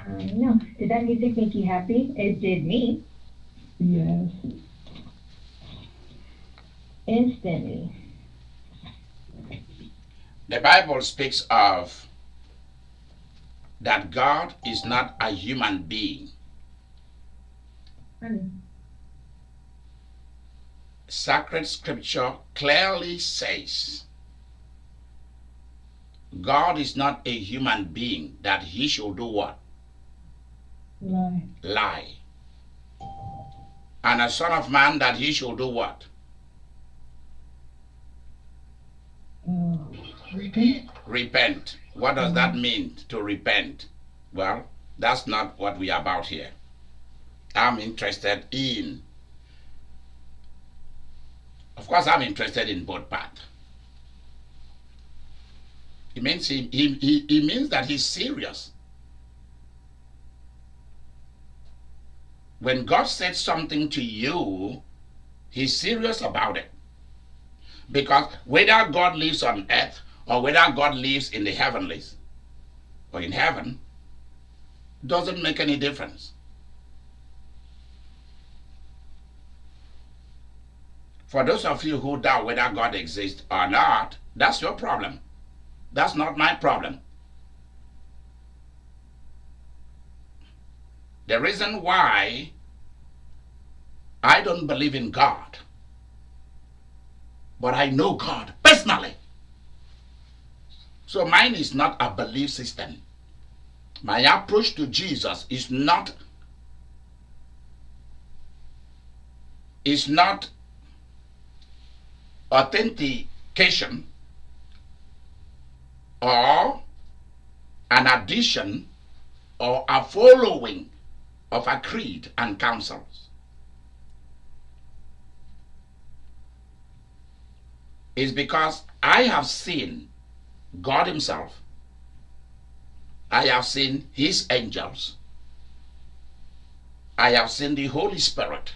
I know. Did that music make you happy? It did me. Yes. Instantly. The Bible speaks of that God is not a human being. Honey. Sacred scripture clearly says God is not a human being that he should do what? Lie. Lie. And a son of man that he should do what? Uh, Repent. Repent. What does that mean to repent? Well, that's not what we are about here. I'm interested in, of course, I'm interested in both parts. It means he means that he's serious. When God said something to you, he's serious about it. Because whether God lives on earth or whether God lives in the heavenlies or in heaven doesn't make any difference. For those of you who doubt whether God exists or not, that's your problem. That's not my problem. The reason why I don't believe in God, but I know God personally. So mine is not a belief system. My approach to Jesus is not authentication or an addition or a following of a creed and counsels. It's because I have seen God himself. I have seen his angels. I have seen the Holy Spirit.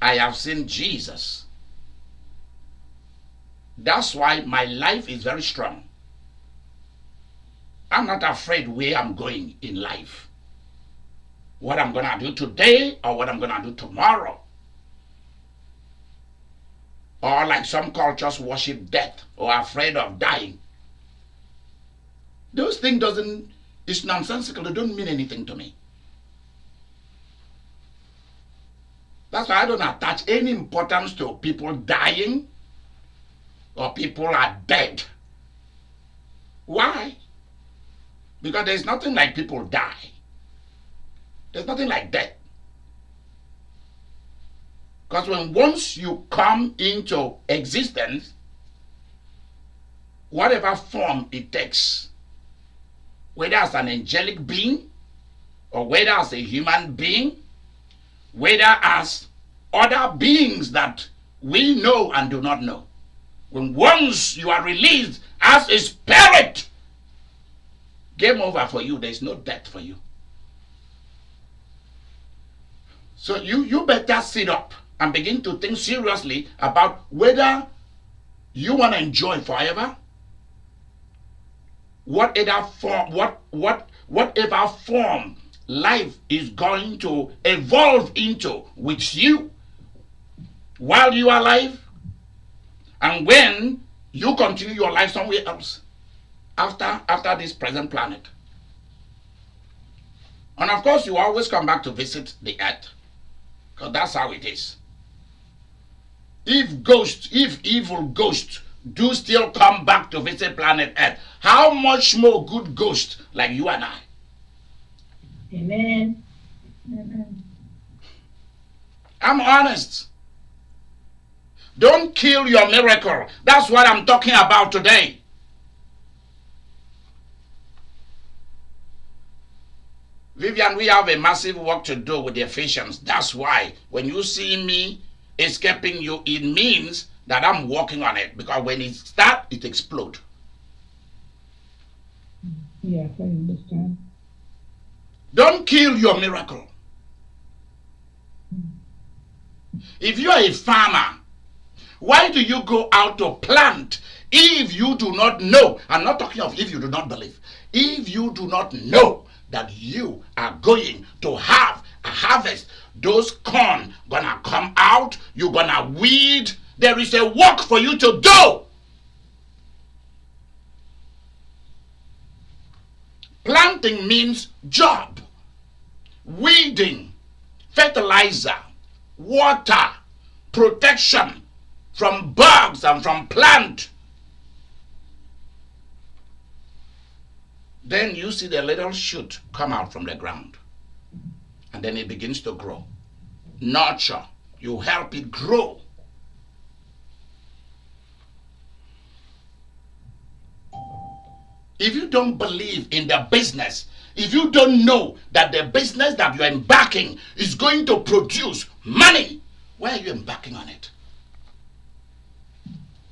I have seen Jesus. That's why my life is very strong. I'm not afraid where I'm going in life. What I'm going to do today or what I'm going to do tomorrow. Or like some cultures worship death or are afraid of dying. Those things it's nonsensical. They don't mean anything to me. That's why I don't attach any importance to people dying or people are dead. Why? Because there's nothing like people die. There's nothing like death. Because once you come into existence, whatever form it takes, whether as an angelic being, or whether as a human being, whether as other beings that we know and do not know, when once you are released as a spirit, game over for you. There's no death for you. So you better sit up and begin to think seriously about whether you want to enjoy forever, whatever form life is going to evolve into with you while you are alive, and when you continue your life somewhere else after this present planet. And of course, you always come back to visit the earth, because that's how it is. If evil ghosts do still come back to visit planet Earth, how much more good ghosts like you and I? Amen. Amen. I'm honest. Don't kill your miracle. That's what I'm talking about today. Vivian, we have a massive work to do with the Ephesians. That's why when you see me escaping you, it means that I'm working on it. Because when it starts, it explodes. Yes, I understand. Don't kill your miracle. If you are a farmer, why do you go out to plant if you do not know? I'm not talking of if you do not believe. If you do not know that you are going to have a harvest. Those corn gonna come out, you're gonna weed. There is a work for you to do. Planting means job. Weeding, fertilizer, water, protection from bugs and from plant. Then you see the little shoot come out from the ground. And then it begins to grow. Nurture. You help it grow. If you don't believe in the business, if you don't know that the business that you're embarking is going to produce money, why are you embarking on it?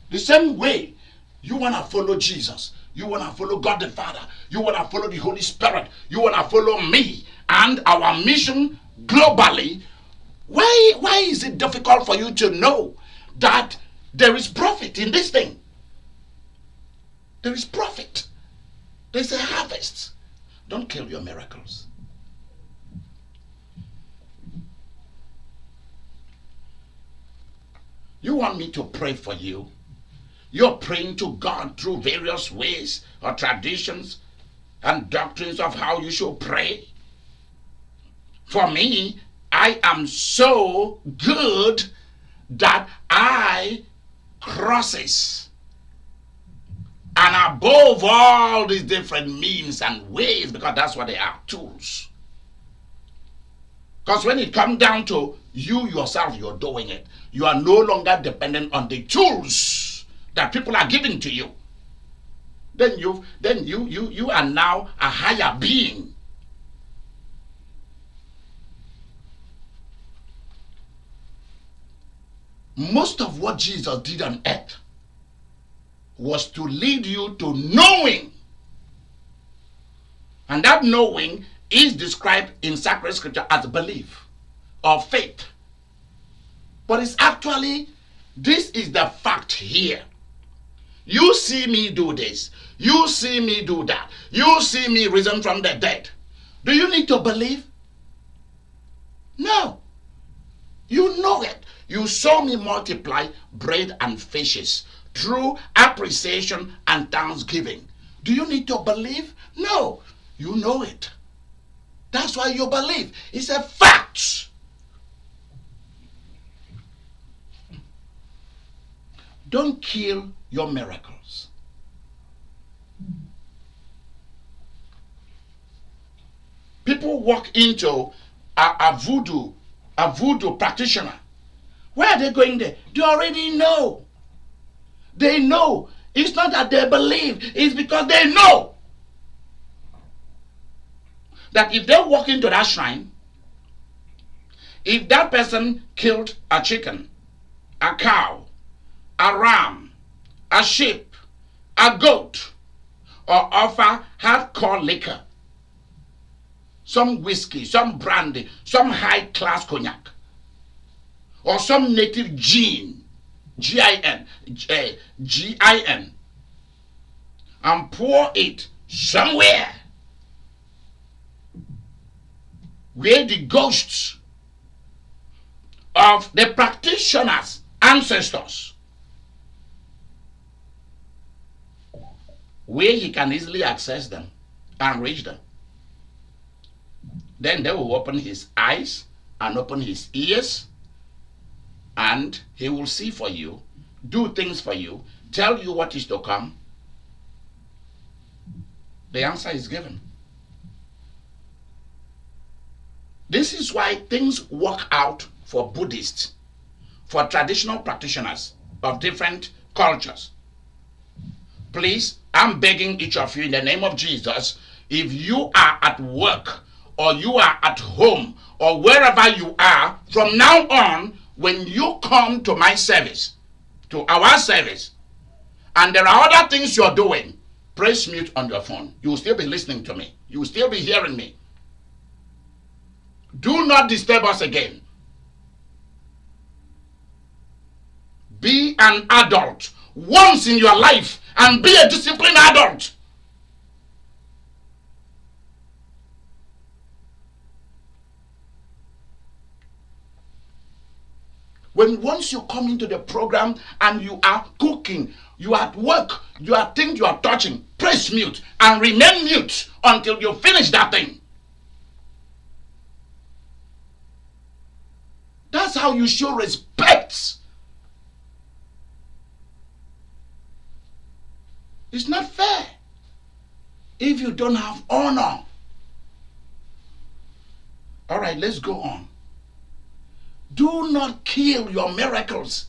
The same way you want to follow Jesus, you want to follow God the Father, you want to follow the Holy Spirit, you want to follow me and our mission globally. Why is it difficult for you to know that there is profit in this thing? There is profit. There's a harvest. Don't kill your miracles. You want me to pray for you? You're praying to God through various ways or traditions and doctrines of how you should pray. For me, I am so good that I crosses. And above all these different means and ways, because that's what they are, tools. Because when it comes down to you yourself, you're doing it. You are no longer dependent on the tools that people are giving to you. Then you are now a higher being. Most of what Jesus did on earth was to lead you to knowing. And that knowing is described in sacred scripture as belief or faith. But it's actually, this is the fact here. You see me do this. You see me do that. You see me risen from the dead. Do you need to believe? No. You know it. You saw me multiply bread and fishes through appreciation and thanksgiving. Do you need to believe? No. You know it. That's why you believe. It's a fact. Don't kill your miracles. People walk into a voodoo practitioner. Where are they going there? They already know. They know. It's not that they believe. It's because they know that if they walk into that shrine, if that person killed a chicken, a cow, a ram, a sheep, a goat, or offer hardcore liquor, some whiskey, some brandy, some high-class cognac, or some native gin, G-I-N, and pour it somewhere where the ghosts of the practitioners' ancestors, where he can easily access them and reach them. Then they will open his eyes and open his ears, and he will see for you, do things for you, tell you what is to come. The answer is given. This is why things work out for Buddhists, for traditional practitioners of different cultures. Please, I'm begging each of you in the name of Jesus, if you are at work or you are at home or wherever you are, from now on, when you come to my service, to our service, and there are other things you're doing, press mute on your phone. You will still be listening to me. You will still be hearing me. Do not disturb us again. Be an adult once in your life and be a disciplined adult. When once you come into the program and you are cooking, you are at work, you are things you are touching, press mute and remain mute until you finish that thing. That's how you show respect. It's not fair if you don't have honor. All right, let's go on. Do not kill your miracles,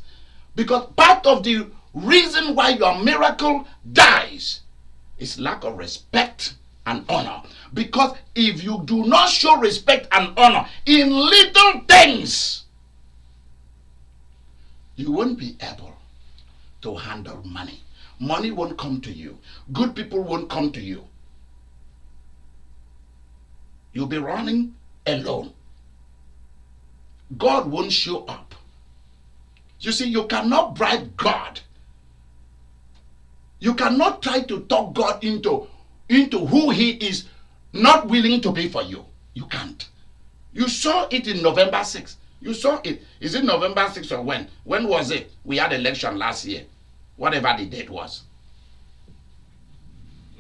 because part of the reason why your miracle dies is lack of respect and honor. Because if you do not show respect and honor in little things, you won't be able to handle money. Money won't come to you. Good people won't come to you. You'll be running alone. God won't show up. You see, you cannot bribe God. You cannot try to talk God into who he is not willing to be for you. You can't. You saw it in November 6th. You saw it. Is it November 6th or when? When was it? We had election last year. Whatever the date was.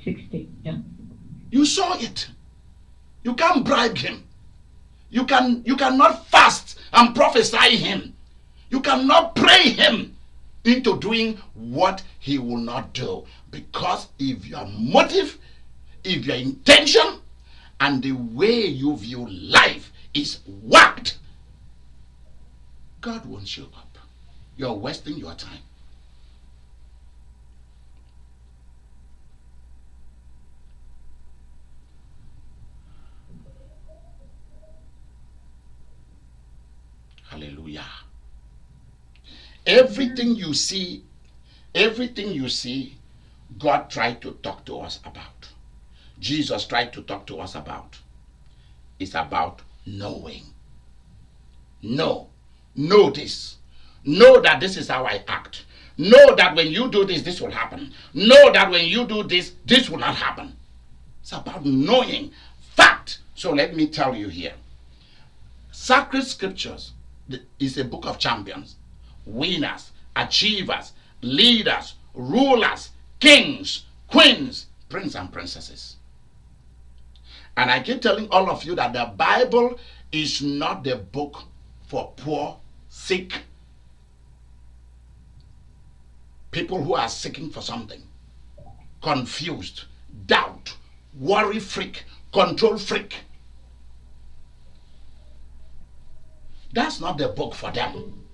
60, yeah. You saw it. You can't bribe him. You cannot fast and prophesy him. You cannot pray him into doing what he will not do. Because if your motive, if your intention, and the way you view life is whacked, God won't show up. You're wasting your time. Hallelujah. Everything you see, God tried to talk to us about. Jesus tried to talk to us about. It's about knowing. Know this. Know that this is how I act. Know that when you do this, this will happen. Know that when you do this, this will not happen. It's about knowing fact. So let me tell you here. Sacred scriptures is a book of champions, winners, achievers, leaders, rulers, kings, queens, princes and princesses. And I keep telling all of you that the Bible is not the book for poor, sick people who are seeking for something, confused, doubt, worry freak, control freak. That's not the book for them.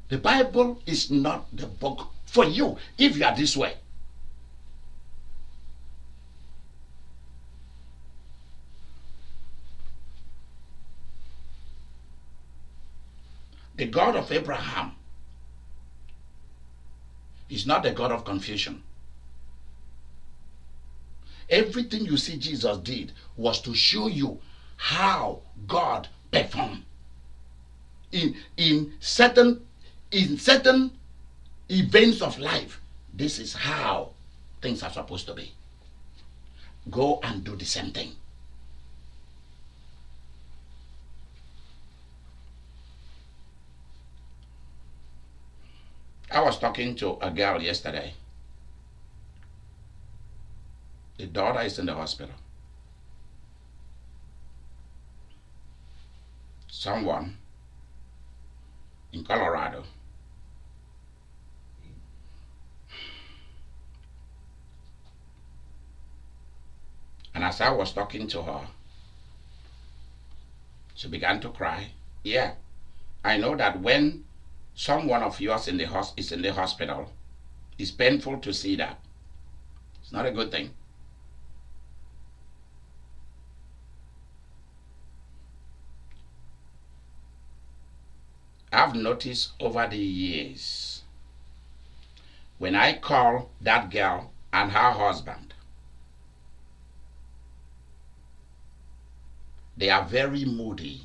The Bible is not the book for you if you are this way. The God of Abraham is not the God of confusion. Everything you see Jesus did was to show you how God performed. In certain events of life, this is how things are supposed to be. Go and do the same thing. I was talking to a girl yesterday. The daughter is in the hospital. Someone in Colorado and as I was talking to her, she began to cry. Yeah, I know that when someone of yours is in the hospital, it's painful to see that. It's not a good thing. I've noticed over the years, when I call that girl and her husband, they are very moody.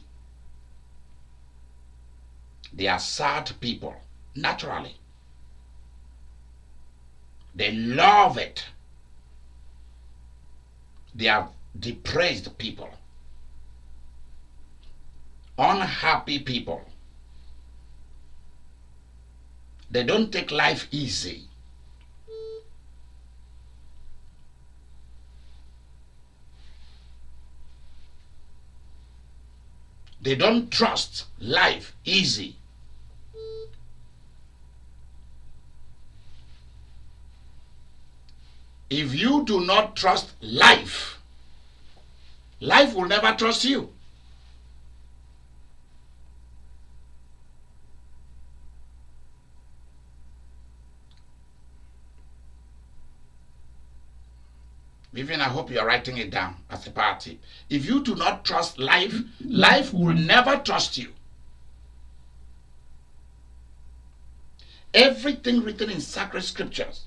They are sad people, naturally. They love it. They are depressed people, unhappy people. They don't take life easy. They don't trust life easy. If you do not trust life, life will never trust you. Vivian, I hope you are writing it down as a party. If you do not trust life, life will never trust you. Everything written in sacred scriptures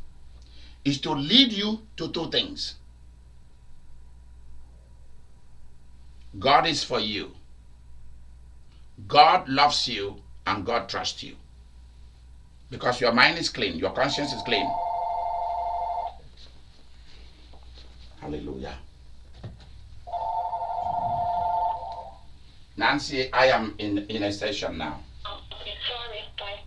is to lead you to two things. God is for you. God loves you and God trusts you. Because your mind is clean, your conscience is clean. Hallelujah. Nancy, I am in a session now. Oh, okay, sorry. Bye.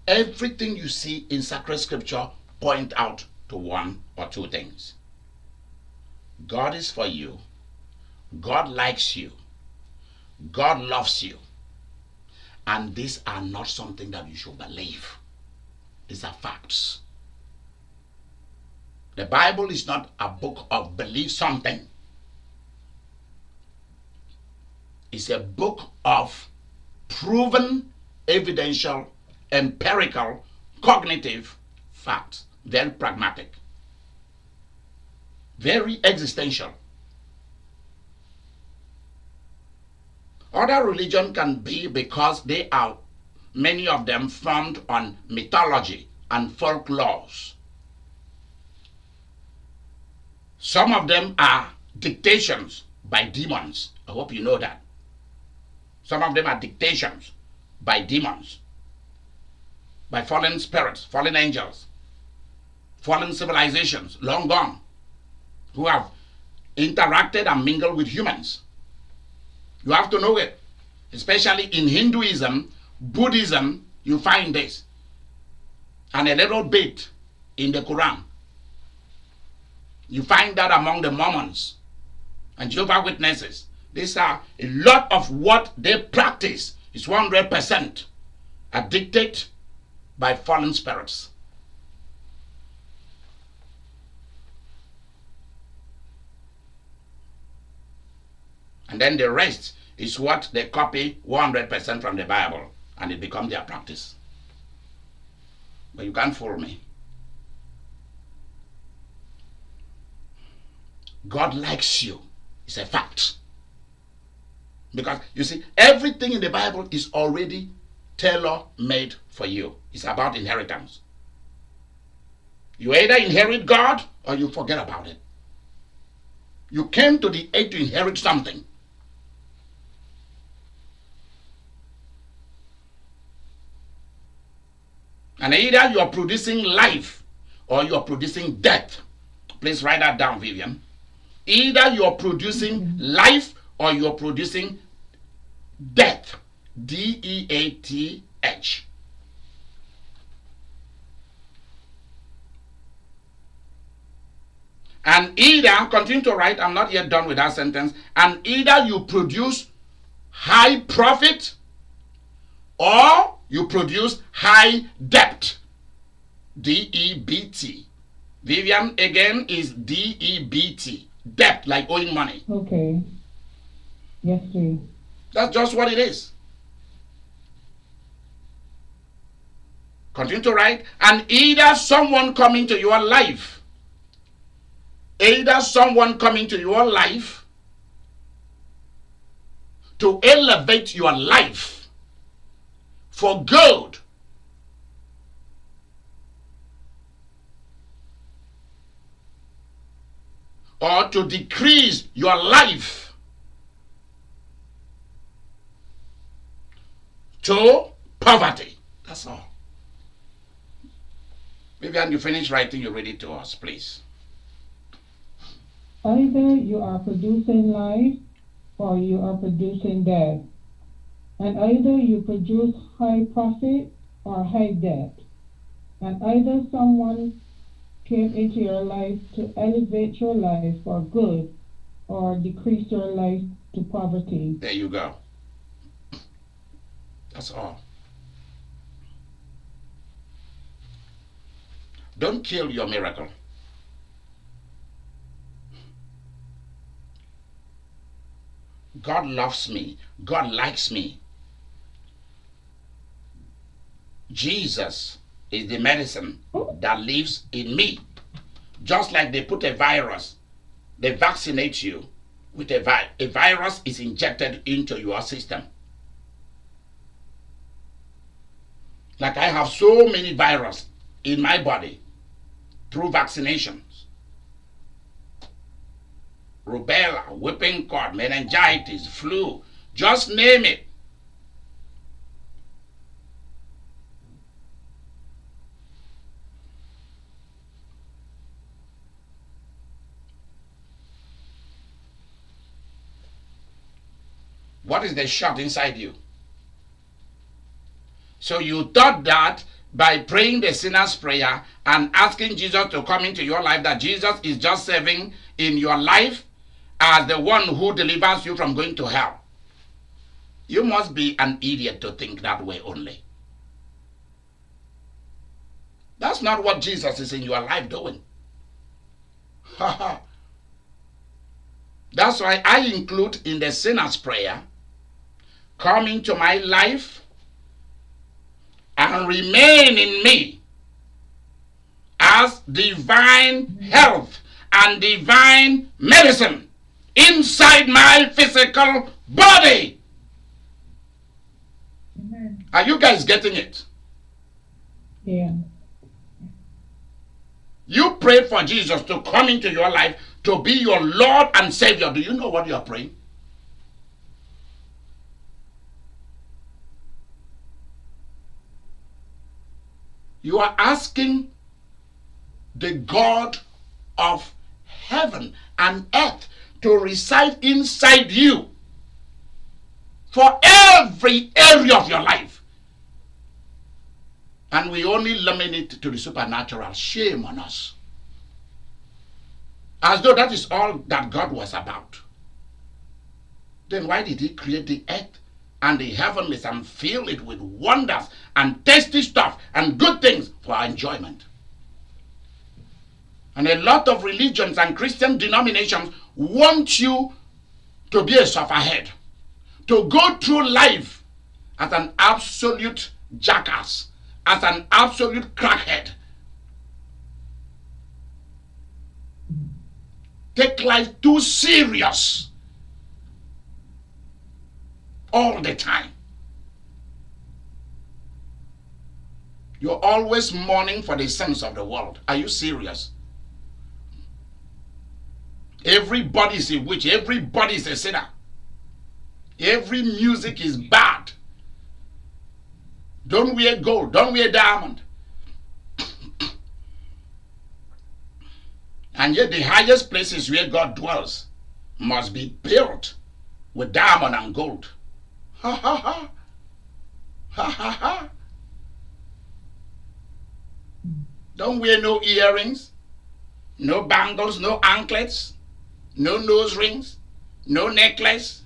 Everything you see in sacred scripture point out to one or two things. God is for you. God likes you. God loves you. And these are not something that you should believe. These are facts. The Bible is not a book of believe something. It's a book of proven, evidential, empirical, cognitive facts. Very pragmatic. Very existential. Other religion can be because they are, many of them, formed on mythology and folklores. Some of them are dictations by demons. I hope you know that. Some of them are dictations by demons, by fallen spirits, fallen angels, fallen civilizations, long gone, who have interacted and mingled with humans. You have to know it. Especially in Hinduism, Buddhism, you find this. And a little bit in the Quran. You find that among the Mormons and Jehovah's Witnesses. These are a lot of what they practice is 100% addicted by fallen spirits. And then the rest is what they copy 100% from the Bible, and it becomes their practice. But you can't fool me. God likes you. It's a fact. Because you see, everything in the Bible is already tailor-made for you. It's about inheritance. You either inherit God or you forget about it. You came to the earth to inherit something. And either you are producing life or you are producing death. Please write that down, Vivian. Either you are producing life or you are producing death. D-E-A-T-H. And either, continue to write, I'm not yet done with that sentence, and either you produce high profit or you produce high debt. D-E-B-T. Vivian, again, is D-E-B-T. Debt, like owing money. Okay. Yes, please. That's just what it is. Continue to write. And either someone coming to your life, to elevate your life for good, or to decrease your life to poverty. That's all. Vivian, you finish writing, you read it to us, please. either you are producing life or you are producing death. And either you produce high profit or high debt. And either someone came into your life to elevate your life for good or decrease your life to poverty. There you go. That's all. Don't kill your miracle. God loves me. God likes me. Jesus is the medicine that lives in me. Just like they put a virus, they vaccinate you with a virus. A virus is injected into your system. Like I have so many viruses in my body through vaccinations. Rubella, whooping cough, meningitis, flu, just name it. What is the shot inside you? So you thought that by praying the sinner's prayer and asking Jesus to come into your life, that Jesus is just serving in your life as the one who delivers you from going to hell. You must be an idiot to think that way only. That's not what Jesus is in your life doing. That's why I include in the sinner's prayer, come into my life and remain in me as divine health and divine medicine inside my physical body. Amen. Are you guys getting it? Yeah. You prayed for Jesus to come into your life to be your Lord and Savior. Do you know what you are praying? You are asking the God of heaven and earth to reside inside you for every area of your life. And we only limit it to the supernatural. Shame on us. As though that is all that God was about. Then why did he create the earth and the heavenlies and fill it with wonders and tasty stuff and good things for our enjoyment? And a lot of religions and Christian denominations want you to be a sufferhead, to go through life as an absolute jackass, as an absolute crackhead. Take life too serious all the time. You're always mourning for the sins of the world. Are you serious? Everybody is a witch. Everybody is a sinner. Every music is bad. Don't wear gold. Don't wear diamond. And yet the highest places where God dwells must be built with diamond and gold. Ha ha ha. Ha ha ha. Don't wear no earrings, no bangles, no anklets, no nose rings, no necklace.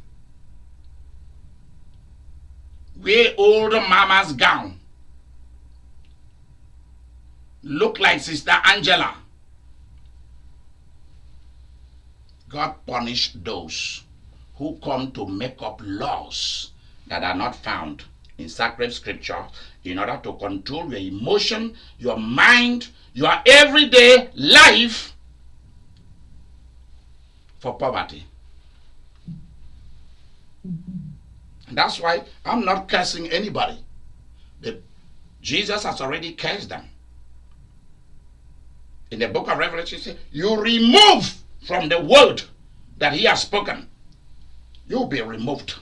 Wear old mama's gown. Look like Sister Angela. God punished those who come to make up laws that are not found in sacred scripture in order to control your emotion, your mind, your everyday life for poverty. And that's why I'm not cursing anybody. Jesus has already cursed them. In the book of Revelation, he says, you remove from the word that he has spoken, you'll be removed.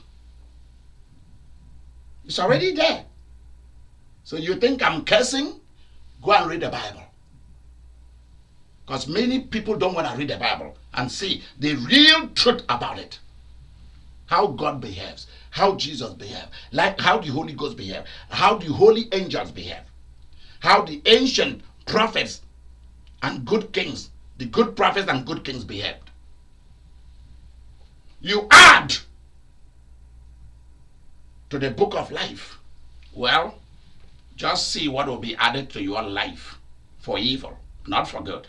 It's already there. So you think I'm cursing? Go and read the Bible. Because many people don't want to read the Bible and see the real truth about it. How God behaves, how Jesus behaves, like how the Holy Ghost behaves, how the holy angels behave, how the ancient prophets and good kings, the good prophets and good kings behaved. You add to the book of life. Well, just see what will be added to your life for evil, not for good.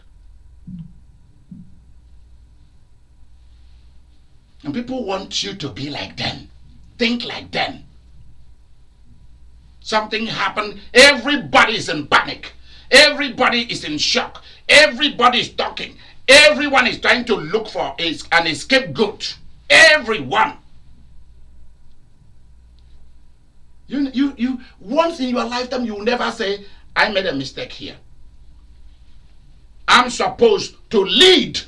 And people want you to be like them, think like them. Something happened, everybody is in panic, everybody is in shock, everybody is talking, everyone is trying to look for an scapegoat. Everyone. You once in your lifetime you will never say, I made a mistake here. I'm supposed to lead.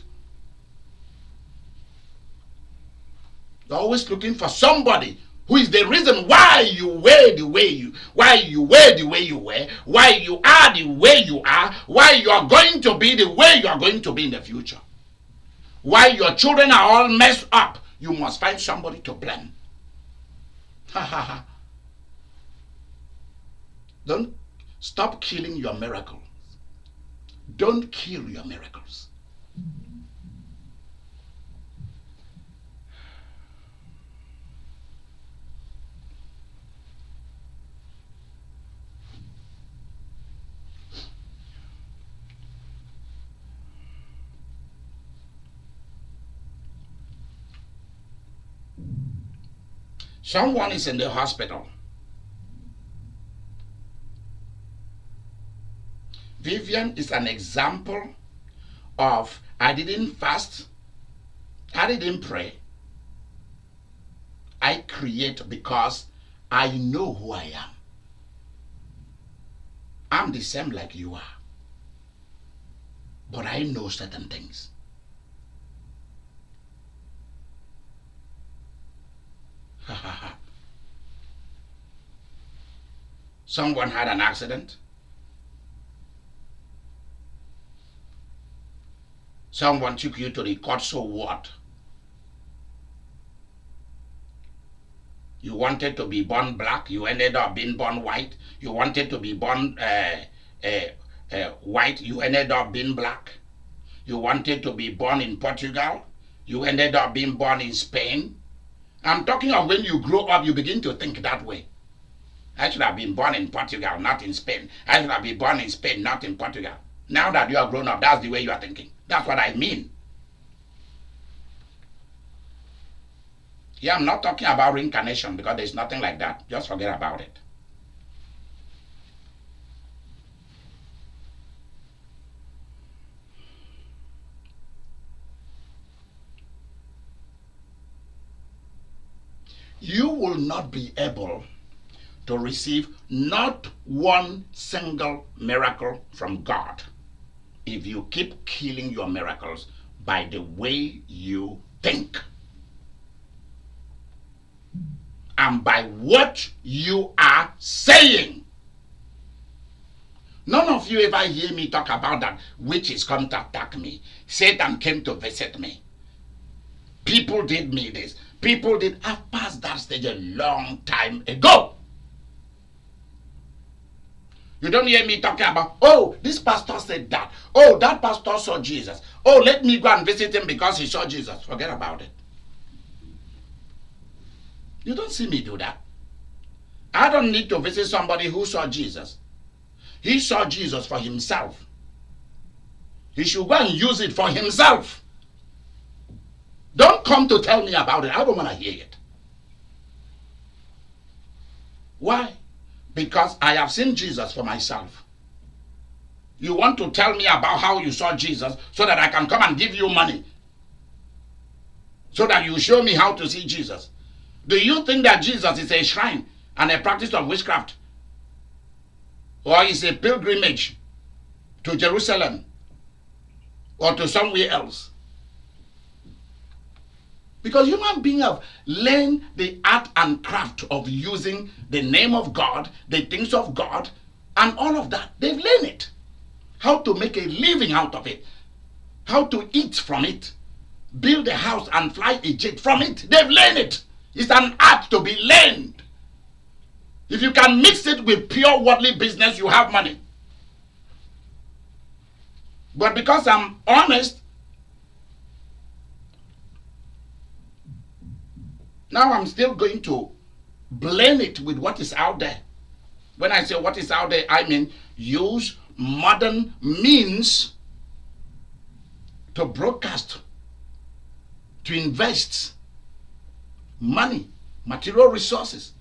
You're always looking for somebody who is the reason why you were the way you were, why you are the way you are, why you are going to be the way you are going to be in the future. Why your children are all messed up. You must find somebody to blame. Ha ha ha. Don't stop killing your miracles. Don't kill your miracles. Someone is in the hospital. Vivian is an example of I didn't fast, I didn't pray. I create because I know who I am. I'm the same like you are. But I know certain things. Someone had an accident. Someone took you to the court, so what? You wanted to be born black, you ended up being born white. You wanted to be born white, you ended up being black. You wanted to be born in Portugal, you ended up being born in Spain. I'm talking of when you grow up, you begin to think that way. I should have been born in Portugal, not in Spain. I should have been born in Spain, not in Portugal. Now that you are grown up, that's the way you are thinking. That's what I mean. Yeah, I'm not talking about reincarnation because there's nothing like that. Just forget about it. You will not be able to receive not one single miracle from God if you keep killing your miracles by the way you think and by what you are saying. None of you ever hear me talk about that witches come to attack me. Satan came to visit me. People did me this. People did. I've passed that stage a long time ago. You don't hear me talking about, oh, this pastor said that. Oh, that pastor saw Jesus. Oh, let me go and visit him because he saw Jesus. Forget about it. You don't see me do that. I don't need to visit somebody who saw Jesus. He saw Jesus for himself. He should go and use it for himself. Don't come to tell me about it. I don't want to hear it. Why? Because I have seen Jesus for myself. You want to tell me about how you saw Jesus so that I can come and give you money? So that you show me how to see Jesus? Do you think that Jesus is a shrine and a practice of witchcraft? Or is a pilgrimage to Jerusalem or to somewhere else? Because human beings have learned the art and craft of using the name of God, the things of God, and all of that. They've learned it. How to make a living out of it. how to eat from it, build a house and fly a jet from it. They've learned it. It's an art to be learned. If you can mix it with pure worldly business, you have money. But because I'm honest, now I'm still going to blend it with what is out there. When I say what is out there, I mean use modern means to broadcast, to invest money, material resources,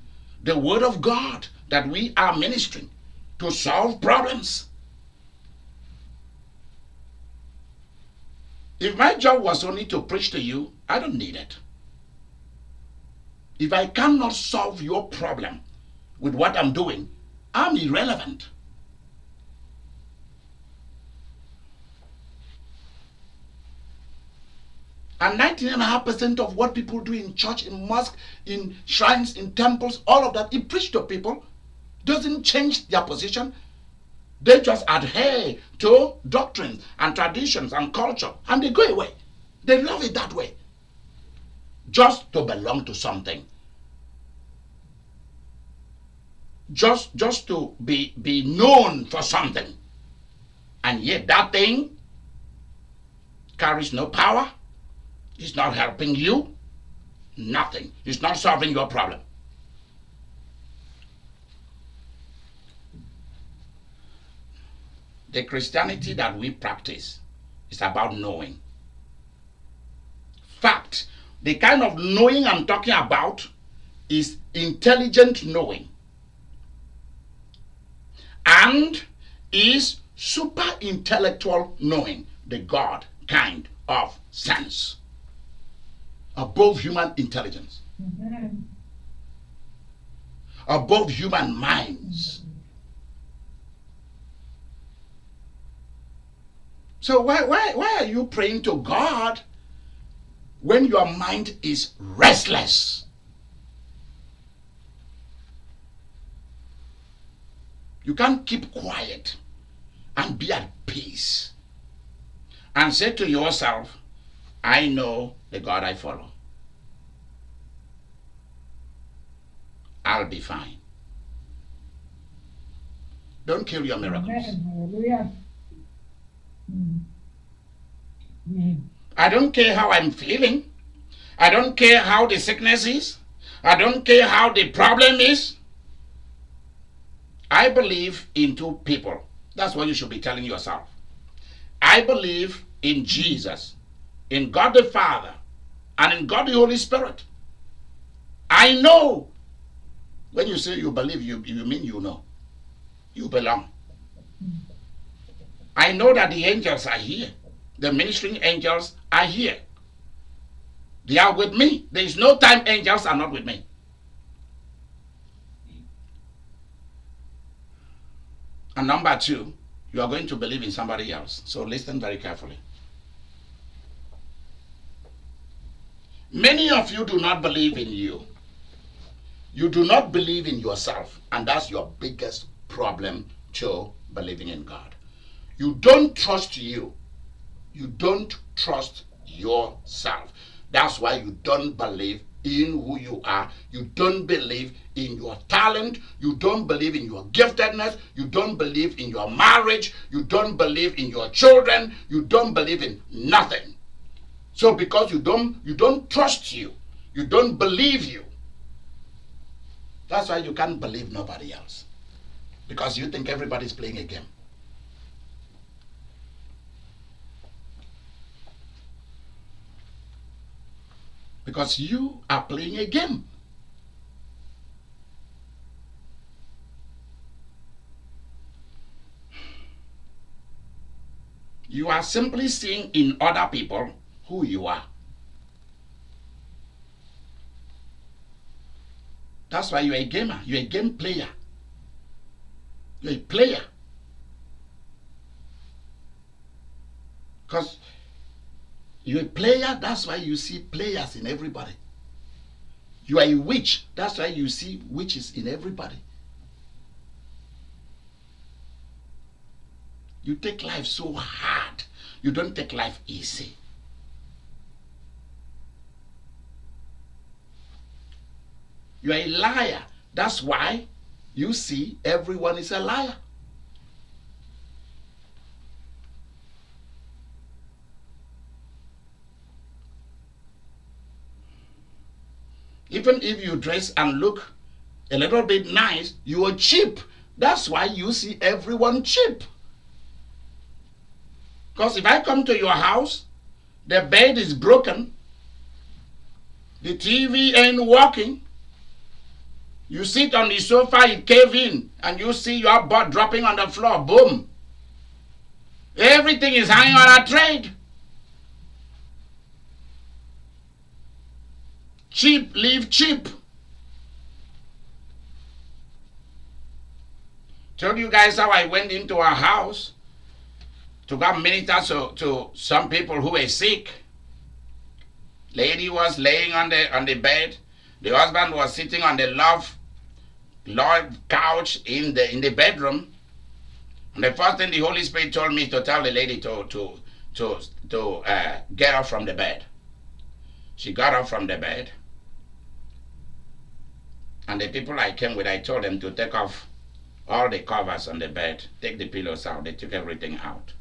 the word of God that we are ministering to solve problems. If my job was only to preach to you, I don't need it. If I cannot solve your problem with what I'm doing, I'm irrelevant. And 19.5% of what people do in church, in mosque, in shrines, in temples, all of that, it preach to people, doesn't change their position. They just adhere to doctrines and traditions and culture, and they go away. They love it that way. Just to belong to something. Just to be known for something. And yet that thing carries no power. It's not helping you. Nothing. It's not solving your problem. The Christianity that we practice is about knowing. Fact, the kind of knowing I'm talking about is intelligent knowing and is super intellectual knowing, the God kind of sense, above human intelligence, above human minds. So why are you praying to God when your mind is restless? You can't keep quiet and be at peace and say to yourself, I know the God I follow. I'll be fine. Don't kill your miracles. Hallelujah. I don't care how I'm feeling. I don't care how the sickness is. I don't care how the problem is. I believe in two people. That's what you should be telling yourself. I believe in Jesus, in God the Father, and in God the Holy Spirit. I know. When you say you believe, you mean you know. You belong. I know that the angels are here. The ministering angels are here. They are with me. There is no time angels are not with me. And number two, you are going to believe in somebody else. So listen very carefully. Many of you do not believe in you. You do not believe in yourself. And that's your biggest problem to believing in God. You don't trust you. You don't trust yourself. That's why you don't believe in who you are. You don't believe in your talent. You don't believe in your giftedness. You don't believe in your marriage. You don't believe in your children. You don't believe in nothing. So because you don't trust you, you don't believe you. That's why you can't believe nobody else. Because you think everybody's playing a game. Because you are playing a game. You are simply seeing in other people who you are. That's why you're a gamer. You're a game player. You're a player. Because you're a player, that's why you see players in everybody. You are a witch, that's why you see witches in everybody. You take life so hard. You don't take life easy. You are a liar. That's why you see everyone is a liar. Even if you dress and look a little bit nice, you are cheap. That's why you see everyone cheap. Because if I come to your house, the bed is broken, the TV ain't working, you sit on the sofa, it cave in, and you see your butt dropping on the floor, boom. Everything is hanging on a thread. Cheap, live cheap. Told you guys how I went into a house to go minister to some people who were sick. Lady was laying on the bed. The husband was sitting on the love couch in the bedroom. And the first thing the Holy Spirit told me to tell the lady to get up from the bed. She got up from the bed. And the people I came with, I told them to take off all the covers on the bed, take the pillows out. They took everything out.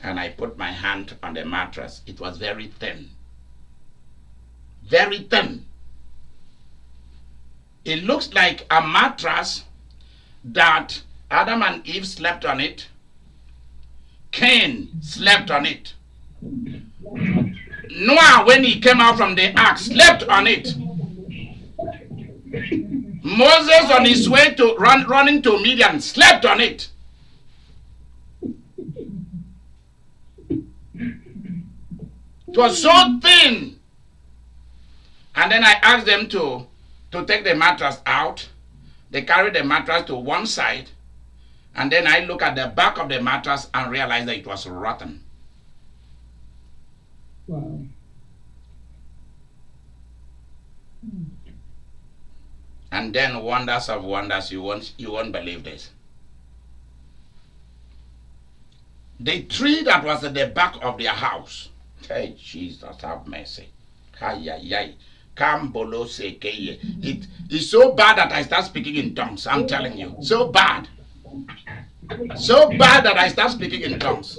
And I put my hand on the mattress. It was very thin. Very thin. It looks like a mattress that Adam and Eve slept on it. Cain slept on it. Noah, when he came out from the ark, slept on it. Moses, on his way to running to Midian, slept on it. It was so thin. And then I asked them to take the mattress out. They carried the mattress to one side. And then I looked at the back of the mattress and realized that it was rotten. Wow. And then wonders of wonders, you won't believe this. The tree that was at the back of their house. Hey, Jesus, have mercy. It is so bad that I start speaking in tongues. I'm telling you. So bad. So bad that I start speaking in tongues.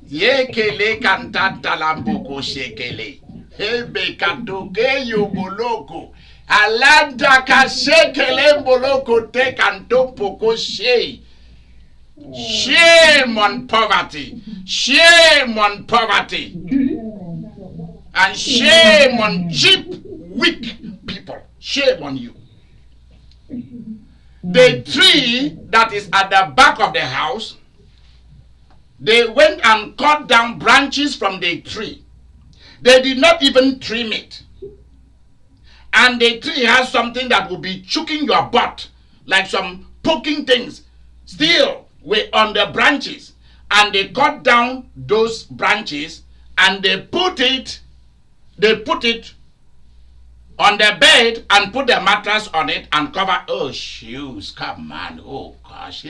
Yekele kantata lamboko shekele. Hebe katoke yoboloko. Alanda kashekele boloko te kanto poko she. Shame on poverty. Shame on poverty. And shame on cheap, weak people. Shame on you. The tree that is at the back of the house, they went and cut down branches from the tree. They did not even trim it. And the tree has something that will be choking your butt, like some poking things. Still, we're on the branches. And they cut down those branches and they put it on the bed and put the mattress on it and cover. Oh, shoes, come on. Oh, gosh.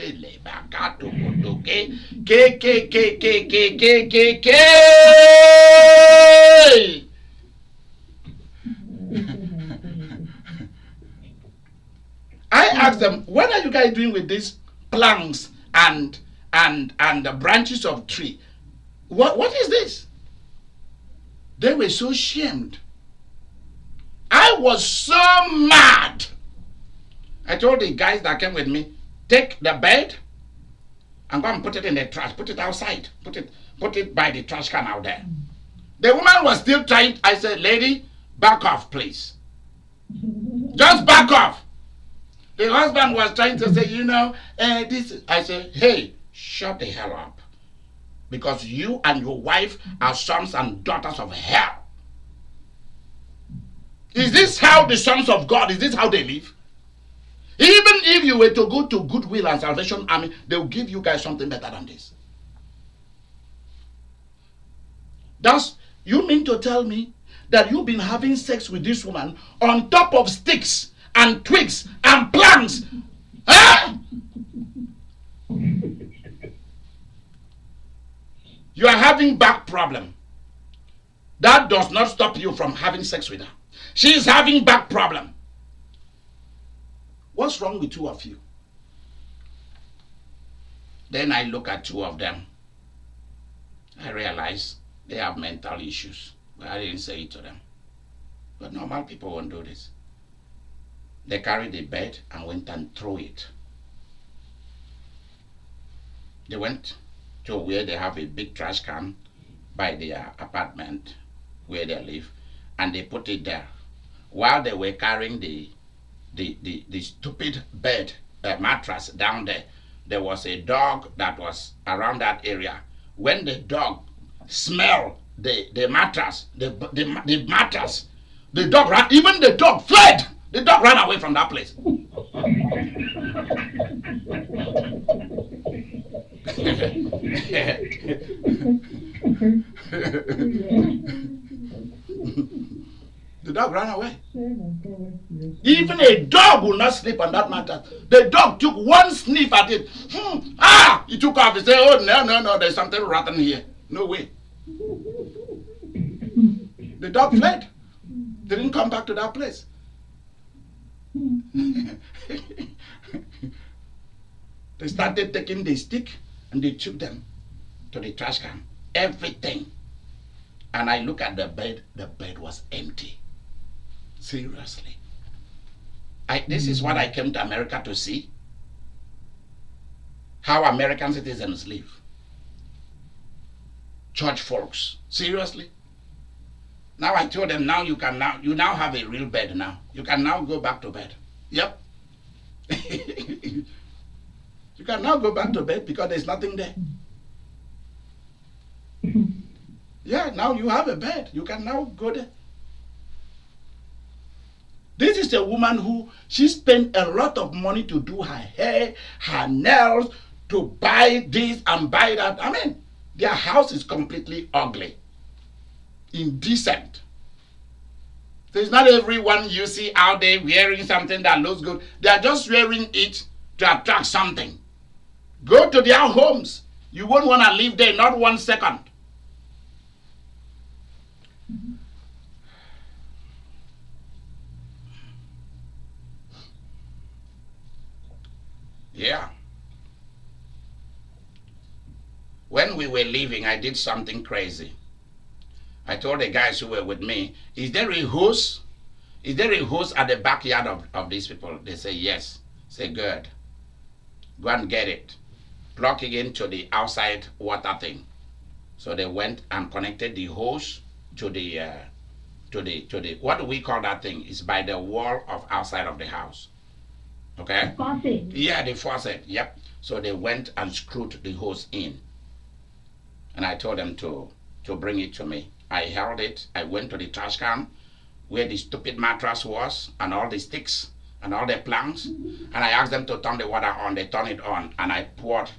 I asked them, what are you guys doing with these planks and the branches of tree? What is this? They were so ashamed. I was so mad. I told the guys that came with me, take the bed and go and put it in the trash. Put it outside. Put it by the trash can out there. The woman was still trying. I said, lady, back off, please. Just back off. The husband was trying to say, this. I said, hey, shut the hell up. Because you and your wife are sons and daughters of hell. Is this how the sons of God, is this how they live? Even if you were to go to Goodwill and Salvation Army, they will give you guys something better than this. You mean to tell me that you've been having sex with this woman on top of sticks and twigs and planks? Huh? You are having back problem. That does not stop you from having sex with her. She is having back problem. What's wrong with two of you? Then I look at two of them. I realize they have mental issues. But I didn't say it to them. But normal people won't do this. They carried the bed and went and threw it. They went to where they have a big trash can by their apartment where they live, and they put it there. While they were carrying the stupid bed mattress down there, there was a dog that was around that area. When the dog smelled the mattress, the mattress, the dog ran. Even the dog fled. The dog ran away from that place. The dog ran away. Even a dog will not sleep on that mattress. The dog took one sniff at it. He took off. He said, "Oh, no, there's something rotten here. No way." The dog fled. Didn't come back to that place. They started taking the stick and they took them to the trash can. Everything. And I look at the bed was empty. Seriously. This is what I came to America to see. How American citizens live. Church folks. Seriously. Now I told them, you now have a real bed now. You can now go back to bed. Yep. You can now go back to bed because there's nothing there. Yeah, now you have a bed. You can now go there. This is a woman who, she spent a lot of money to do her hair, her nails, to buy this and buy that. I mean, their house is completely ugly. Indecent. So it's not everyone you see out there wearing something that looks good. They are just wearing it to attract something. Go to their homes. You won't want to live there, not 1 second. Yeah. When we were leaving, I did something crazy. I told the guys who were with me, is there a hose? Is there a hose at the backyard of these people? They say yes. Say good. Go and get it. Plug it into the outside water thing. So they went and connected the hose to the what do we call that thing? It's by the wall of outside of the house. Okay? Faucet. Yeah, the faucet. Yep. So they went and screwed the hose in. And I told them to bring it to me. I held it. I went to the trash can where the stupid mattress was and all the sticks and all the planks. And I asked them to turn the water on. They turned it on. And I poured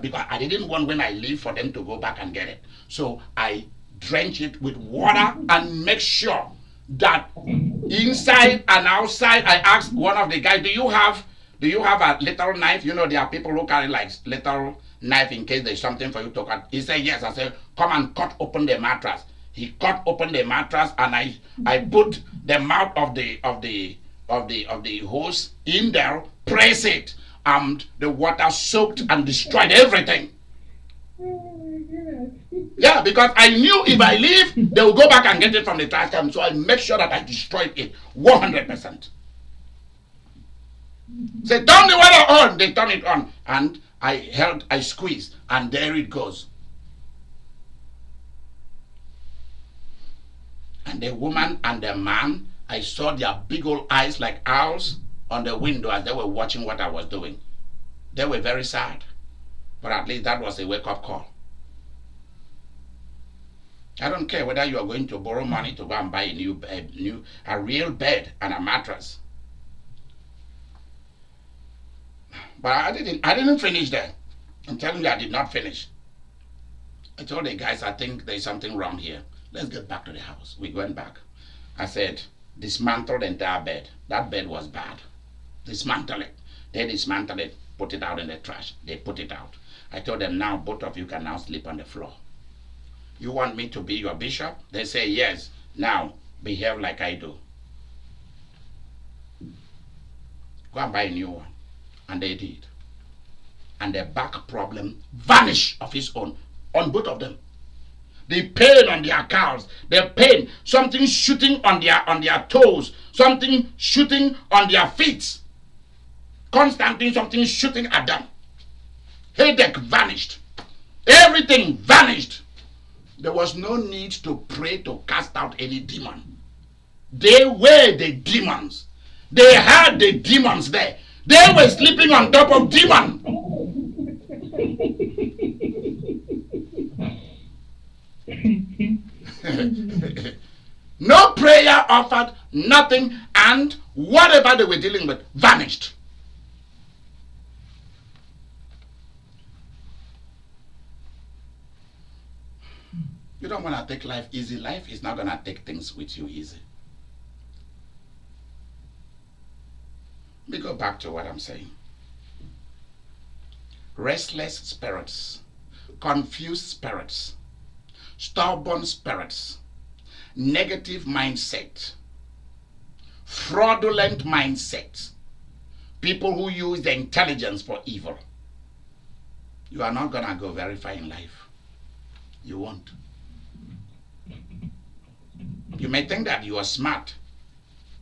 because I didn't want when I leave for them to go back and get it. So I drench it with water and make sure that inside and outside. I asked one of the guys, do you have a little knife? You know, there are people who carry like little knife in case there's something for you to cut. He said yes. I said, come and cut open the mattress. He cut open the mattress and I put the mouth of the hose in there, press it, and the water soaked and destroyed everything. Yeah, because I knew if I leave, they will go back and get it from the trash can. So I make sure that I destroyed it 100%. Say, turn the water on. They turn it on. And I squeezed, and there it goes. And the woman and the man, I saw their big old eyes like owls on the window as they were watching what I was doing. They were very sad. But at least that was a wake-up call. I don't care whether you are going to borrow money to go and buy a real bed and a mattress. But I didn't finish there. I'm telling you, I did not finish. I told the guys, I think there's something wrong here. Let's get back to the house. We went back. I said, dismantle the entire bed. That bed was bad. Dismantle it. They dismantled it. put it out in the trash. They put it out. I told them, now both of you can now sleep on the floor. You want me to be your bishop? They say, yes. Now behave like I do. Go and buy a new one. And they did. And the back problem vanished of its own on both of them. The pain on their calves, the pain, something shooting on their toes, something shooting on their feet, constantly something shooting at them. Headache vanished. Everything vanished. There was no need to pray to cast out any demon. They were the demons. They had the demons there. They were sleeping on top of demons. No prayer offered, nothing, and whatever they were dealing with vanished. You don't want to take life easy. Life is not going to take things with you easy. Let me go back to what I'm saying. Restless spirits, confused spirits, stubborn spirits, negative mindset, fraudulent mindset, people who use their intelligence for evil. You are not going to go very far in life. You won't. You may think that you are smart,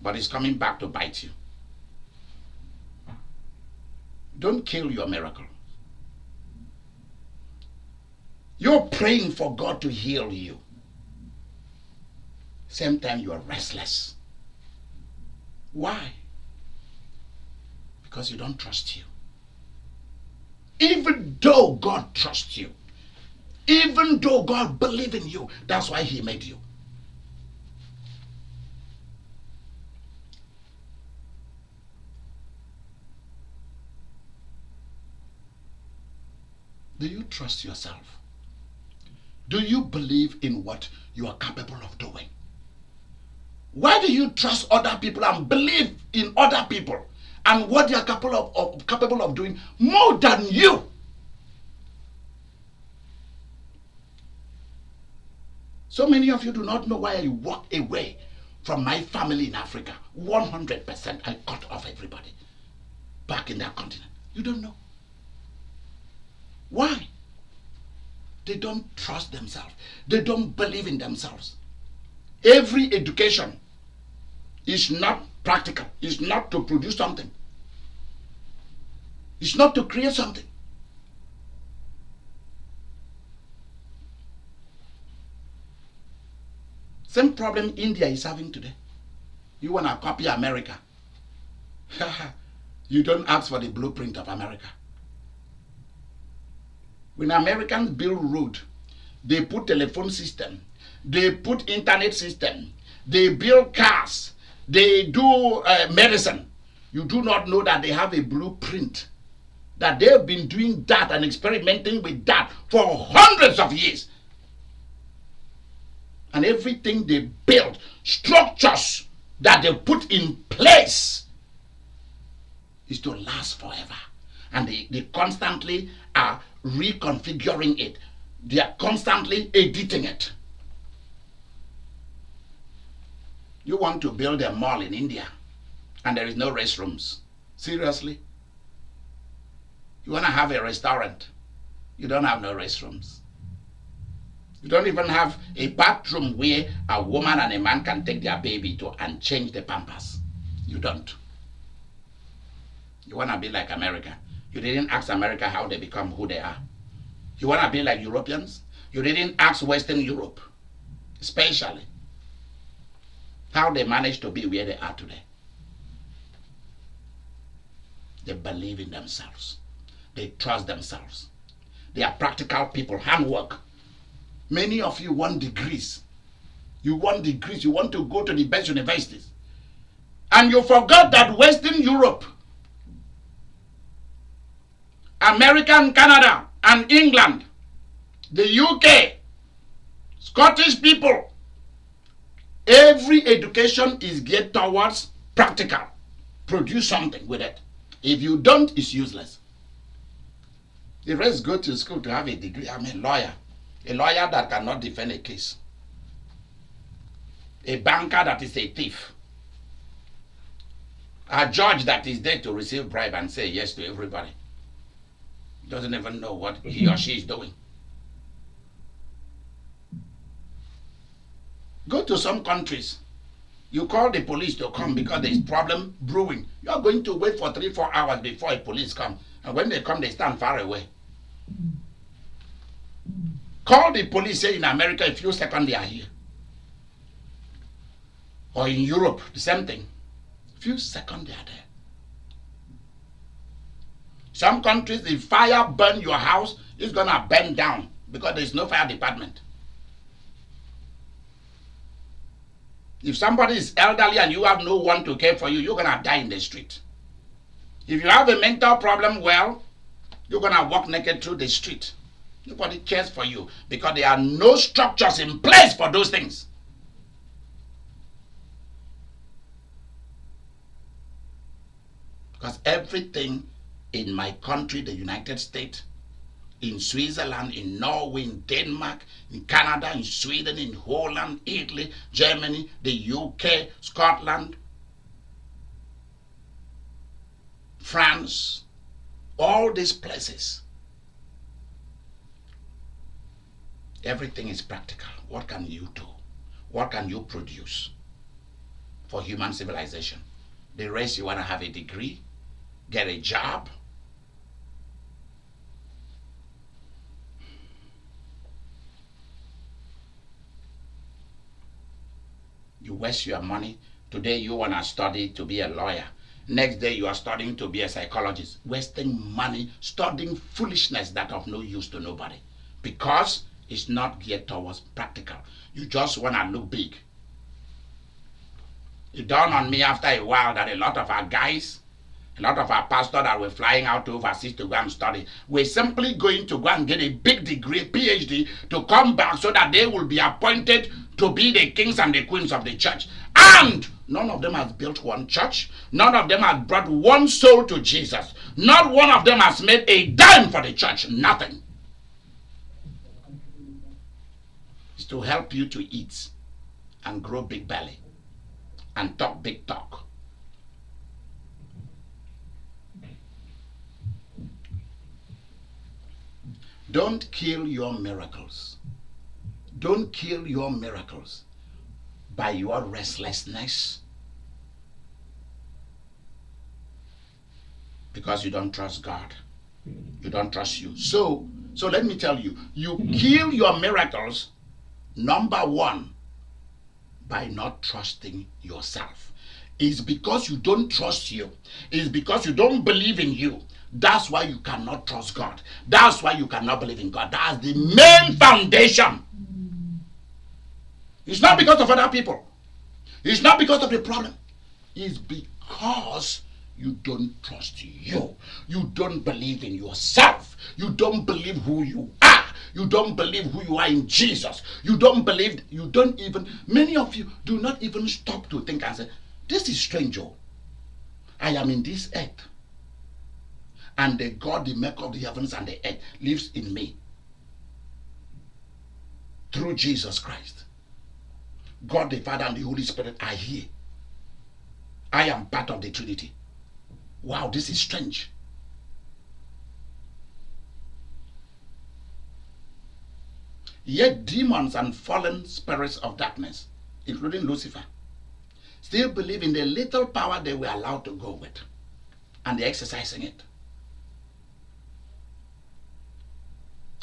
but it's coming back to bite you. Don't kill your miracle. You're praying for God to heal you. Same time you are restless. Why? Because you don't trust you. Even though God trusts you, even though God believes in you, that's why He made you. Do you trust yourself? Do you believe in what you are capable of doing? Why do you trust other people and believe in other people and what they are capable of doing more than you? So many of you do not know why I walk away from my family in Africa. 100% I cut off everybody back in that continent. You don't know. Why? They don't trust themselves. They don't believe in themselves. Every education is not practical. It's not to produce something. It's not to create something. Same problem India is having today. You want to copy America. You don't ask for the blueprint of America. When Americans build road, they put telephone system, they put internet system, they build cars, they do medicine. You do not know that they have a blueprint, that they've been doing that and experimenting with that for hundreds of years. And everything they build, structures that they put in place, is to last forever. And they constantly are reconfiguring it. They are constantly editing it. You want to build a mall in India and there is no restrooms. Seriously? You want to have a restaurant. You don't have no restrooms. You don't even have a bathroom where a woman and a man can take their baby to and change the pampers. You don't. You want to be like America. You didn't ask America how they become who they are. You want to be like Europeans? You didn't ask Western Europe, especially, how they managed to be where they are today. They believe in themselves. They trust themselves. They are practical people, handwork. Many of you want degrees. You want degrees. You want to go to the best universities. And you forgot that Western Europe, America and Canada and England, the UK, Scottish people, every education is geared towards practical. Produce something with it. If you don't, it's useless. The rest go to school to have a degree. I'm a lawyer. A lawyer that cannot defend a case. A banker that is a thief. A judge that is there to receive bribe and say yes to everybody. Doesn't even know what he or she is doing. Go to some countries. You call the police to come because there is problem brewing. You are going to wait for 3-4 hours before a police come. And when they come, they stand far away. Call the police, say in America, a few seconds they are here. Or in Europe, the same thing. A few seconds they are there. Some countries, if fire burn your house, it's going to burn down because there is no fire department. If somebody is elderly and you have no one to care for you, you're going to die in the street. If you have a mental problem, well, you're going to walk naked through the street. Nobody cares for you because there are no structures in place for those things. Because everything in my country, the United States, in Switzerland, in Norway, in Denmark, in Canada, in Sweden, in Holland, Italy, Germany, the UK, Scotland, France, all these places, everything is practical. What can you do? What can you produce for human civilization? The rest, you want to have a degree, get a job. You waste your money. Today you want to study to be a lawyer. Next day you are studying to be a psychologist. Wasting money, studying foolishness that of no use to nobody. Because it's not geared towards practical. You just want to look big. It dawned on me after a while that a lot of our guys, a lot of our pastors that were flying out overseas to go and study, were simply going to go and get a big degree, PhD, to come back so that they will be appointed to be the kings and the queens of the church. And none of them has built one church. None of them has brought one soul to Jesus. Not one of them has made a dime for the church. Nothing. It's to help you to eat and grow big belly and talk big talk. Don't kill your miracles. Don't kill your miracles by your restlessness because you don't trust God. You don't trust you. So let me tell you, you kill your miracles, number one, by not trusting yourself. It's because you don't trust you. It's because you don't believe in you. That's why you cannot trust God. That's why you cannot believe in God. That's the main foundation. It's not because of other people. It's not because of the problem. It's because you don't trust you. You don't believe in yourself. You don't believe who you are. You don't believe who you are in Jesus. You don't believe, many of you do not even stop to think and say, this is strange. I am in this earth. And the God, the maker of the heavens and the earth, lives in me. Through Jesus Christ. God the Father and the Holy Spirit are here. I am part of the Trinity. Wow, this is strange. Yet demons and fallen spirits of darkness, including Lucifer, still believe in the little power they were allowed to go with. And they're exercising it.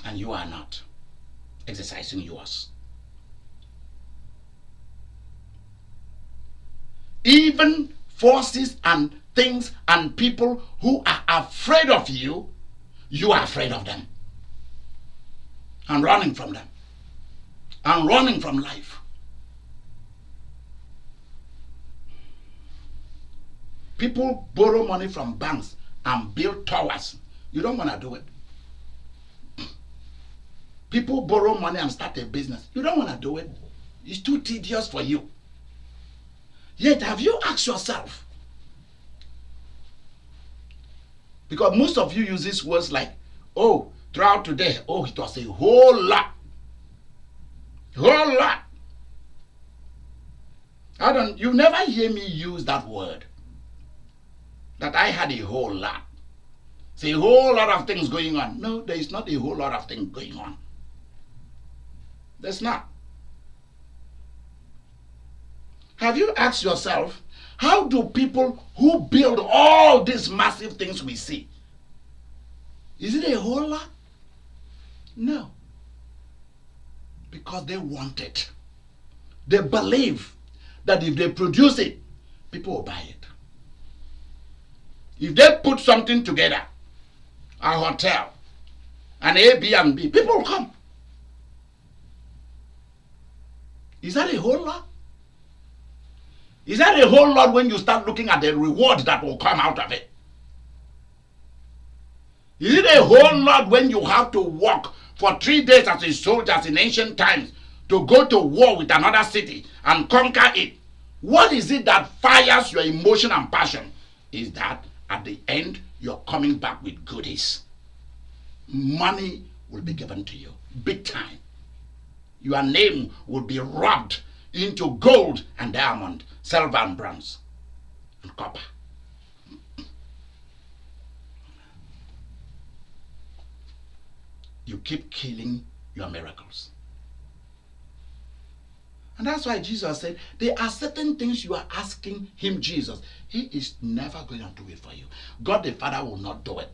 And you are not exercising yours. Even forces and things and people who are afraid of you, you are afraid of them. And running from them. And running from life. People borrow money from banks and build towers. You don't want to do it. People borrow money and start a business. You don't want to do it. It's too tedious for you. Yet, have you asked yourself? Because most of you use these words like, Oh, throughout today, oh, it was a whole lot. Whole lot. You never hear me use that word. That I had a whole lot. It's a whole lot of things going on. No, there is not a whole lot of things going on. There's not. Have you asked yourself, how do people who build all these massive things we see, is it a whole lot? No. Because they want it. They believe that if they produce it, people will buy it. If they put something together, a hotel, an Airbnb, people will come. Is that a whole lot? Is that a whole lot when you start looking at the reward that will come out of it? Is it a whole lot when you have to work for 3 days as a soldier in ancient times to go to war with another city and conquer it? What is it that fires your emotion and passion? Is that at the end you're coming back with goodies. Money will be given to you, big time. Your name will be rubbed into gold and diamond, silver and bronze, and copper. You keep killing your miracles. And that's why Jesus said, there are certain things you are asking him, Jesus. He is never going to do it for you. God the Father will not do it.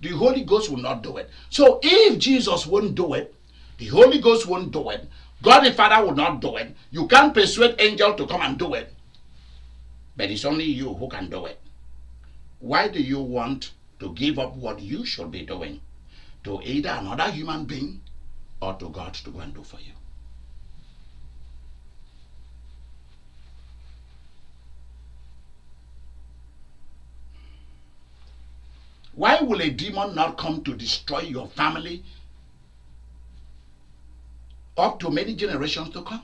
The Holy Ghost will not do it. So if Jesus won't do it, the Holy Ghost won't do it, God the Father will not do it, you can't persuade angel to come and do it. But it's only you who can do it. Why do you want to give up what you should be doing to either another human being or to God to go and do for you? Why will a demon not come to destroy your family up to many generations to come?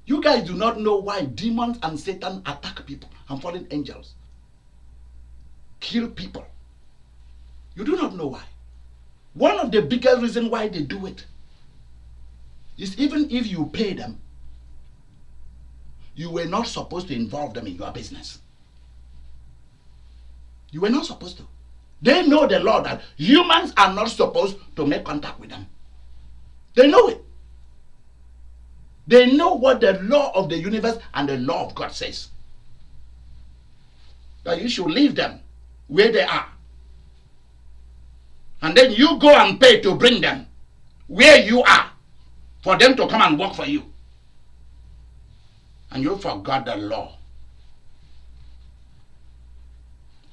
You guys do not know why demons and Satan attack people and fallen angels, kill people. You do not know why. One of the biggest reasons why they do it is even if you pay them, you were not supposed to involve them in your business. You were not supposed to. They know the law that humans are not supposed to make contact with them. They know it. They know what the law of the universe and the law of God says. That you should leave them where they are. And then you go and pay to bring them where you are for them to come and work for you. And you forgot the law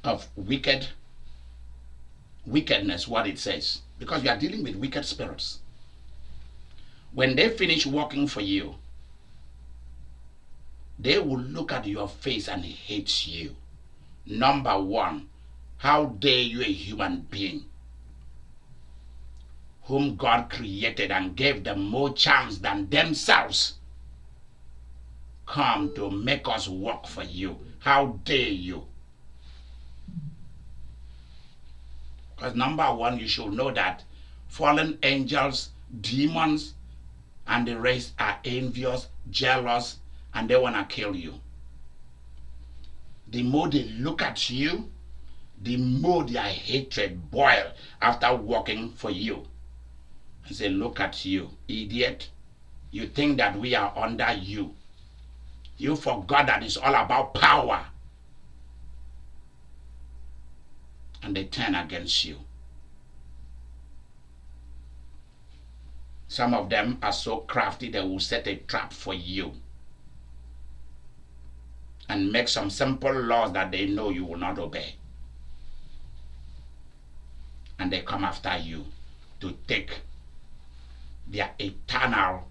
of wickedness, what it says. Because you are dealing with wicked spirits. When they finish working for you, they will look at your face and hate you. Number one, how dare you, a human being whom God created and gave them more chance than themselves, come to make us work for you? How dare you? Because number one, you should know that fallen angels, demons, and the rest are envious, jealous, and they want to kill you. The more they look at you, the more their hatred boils after working for you. And say, look at you, idiot. You think that we are under you. You forgot that it's all about power. And they turn against you. Some of them are so crafty they will set a trap for you and make some simple laws that they know you will not obey. And they come after you to take their eternal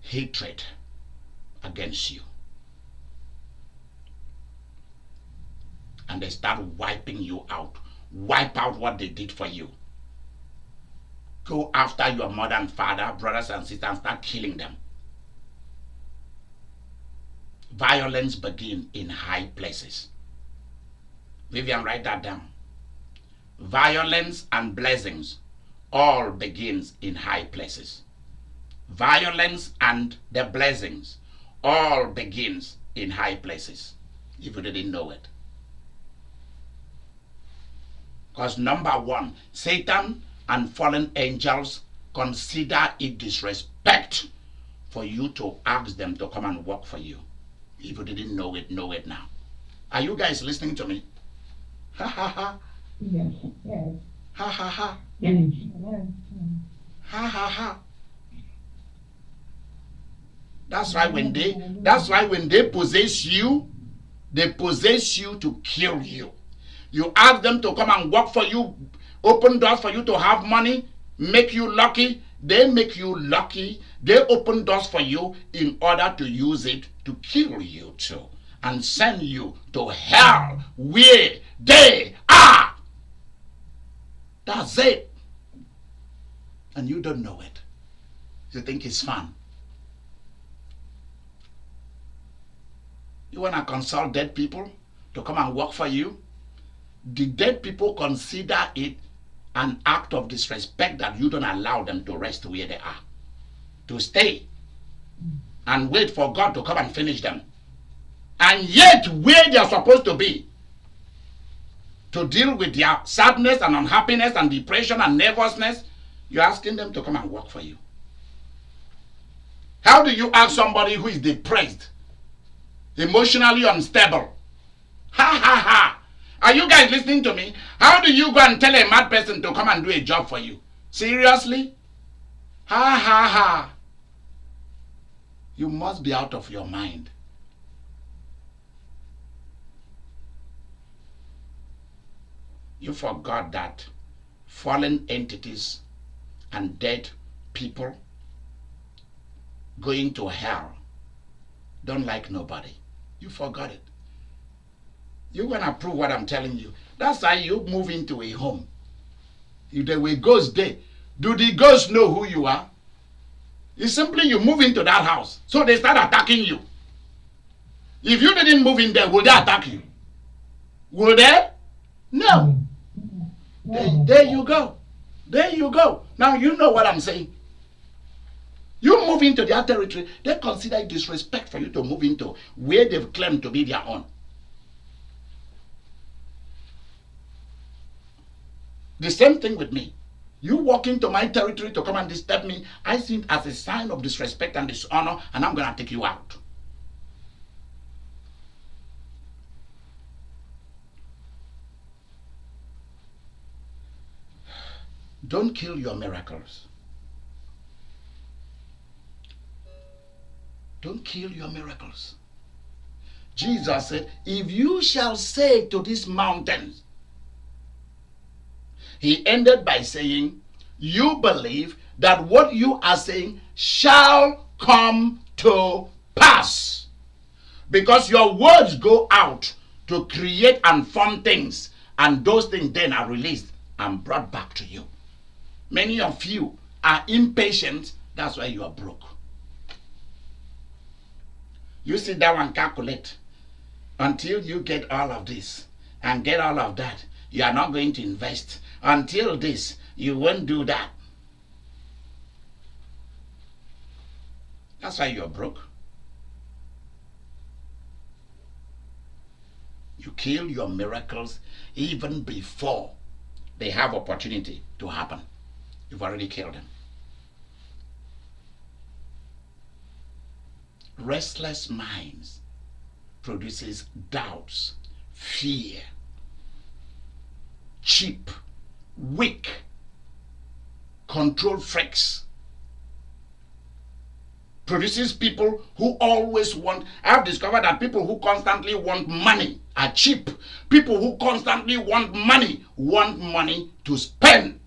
hatred against you. And they start wiping you out. Wipe out what they did for you. Go after your mother and father, brothers and sisters, and start killing them. Violence begins in high places. Vivian, write that down. violence and blessings all begins in high places. Violence and the blessings all begins in high places, if you didn't know it. Because number one, Satan and fallen angels consider it disrespect for you to ask them to come and work for you. If you didn't know it now. Are you guys listening to me? Ha ha ha. Yes. Yes. Ha ha ha. Yes. Ha ha ha. That's why when they possess you, they possess you to kill you. You ask them to come and work for you, open doors for you to have money, make you lucky. They make you lucky. They open doors for you in order to use it to kill you too and send you to hell where they are. That's it. And you don't know it. You think it's fun. You want to consult dead people to come and work for you? The dead people consider it an act of disrespect that you don't allow them to rest where they are, to stay and wait for God to come and finish them. And yet, where they are supposed to be, to deal with their sadness and unhappiness and depression and nervousness, you're asking them to come and work for you. How do you ask somebody who is depressed, emotionally unstable? Ha ha ha! Are you guys listening to me? How do you go and tell a mad person to come and do a job for you? Seriously? Ha ha ha! You must be out of your mind. You forgot that fallen entities and dead people going to hell don't like nobody. You forgot it. You're going to prove what I'm telling you. That's why you move into a home. If there were ghosts there, do the ghosts know who you are? It's simply you move into that house, so they start attacking you. If you didn't move in there, would they attack you? Would they? No. There you go. There you go. Now you know what I'm saying. You move into their territory, they consider it disrespect for you to move into where they've claimed to be their own. The same thing with me. You walk into my territory to come and disturb me, I see it as a sign of disrespect and dishonor, and I'm going to take you out. Don't kill your miracles. Don't kill your miracles. Jesus said, if you shall say to these mountains, he ended by saying, you believe that what you are saying shall come to pass. Because your words go out to create and form things, and those things then are released and brought back to you. Many of you are impatient, that's why you are broke. You sit down and calculate until you get all of this and get all of that. You are not going to invest. Until this, you won't do that. That's why you're broke. You kill your miracles even before they have opportunity to happen. You've already killed them. Restless minds produces doubts, fear, cheap, weak, control freaks, produces people who always want. I've discovered that people who constantly want money are cheap. People who constantly want money to spend.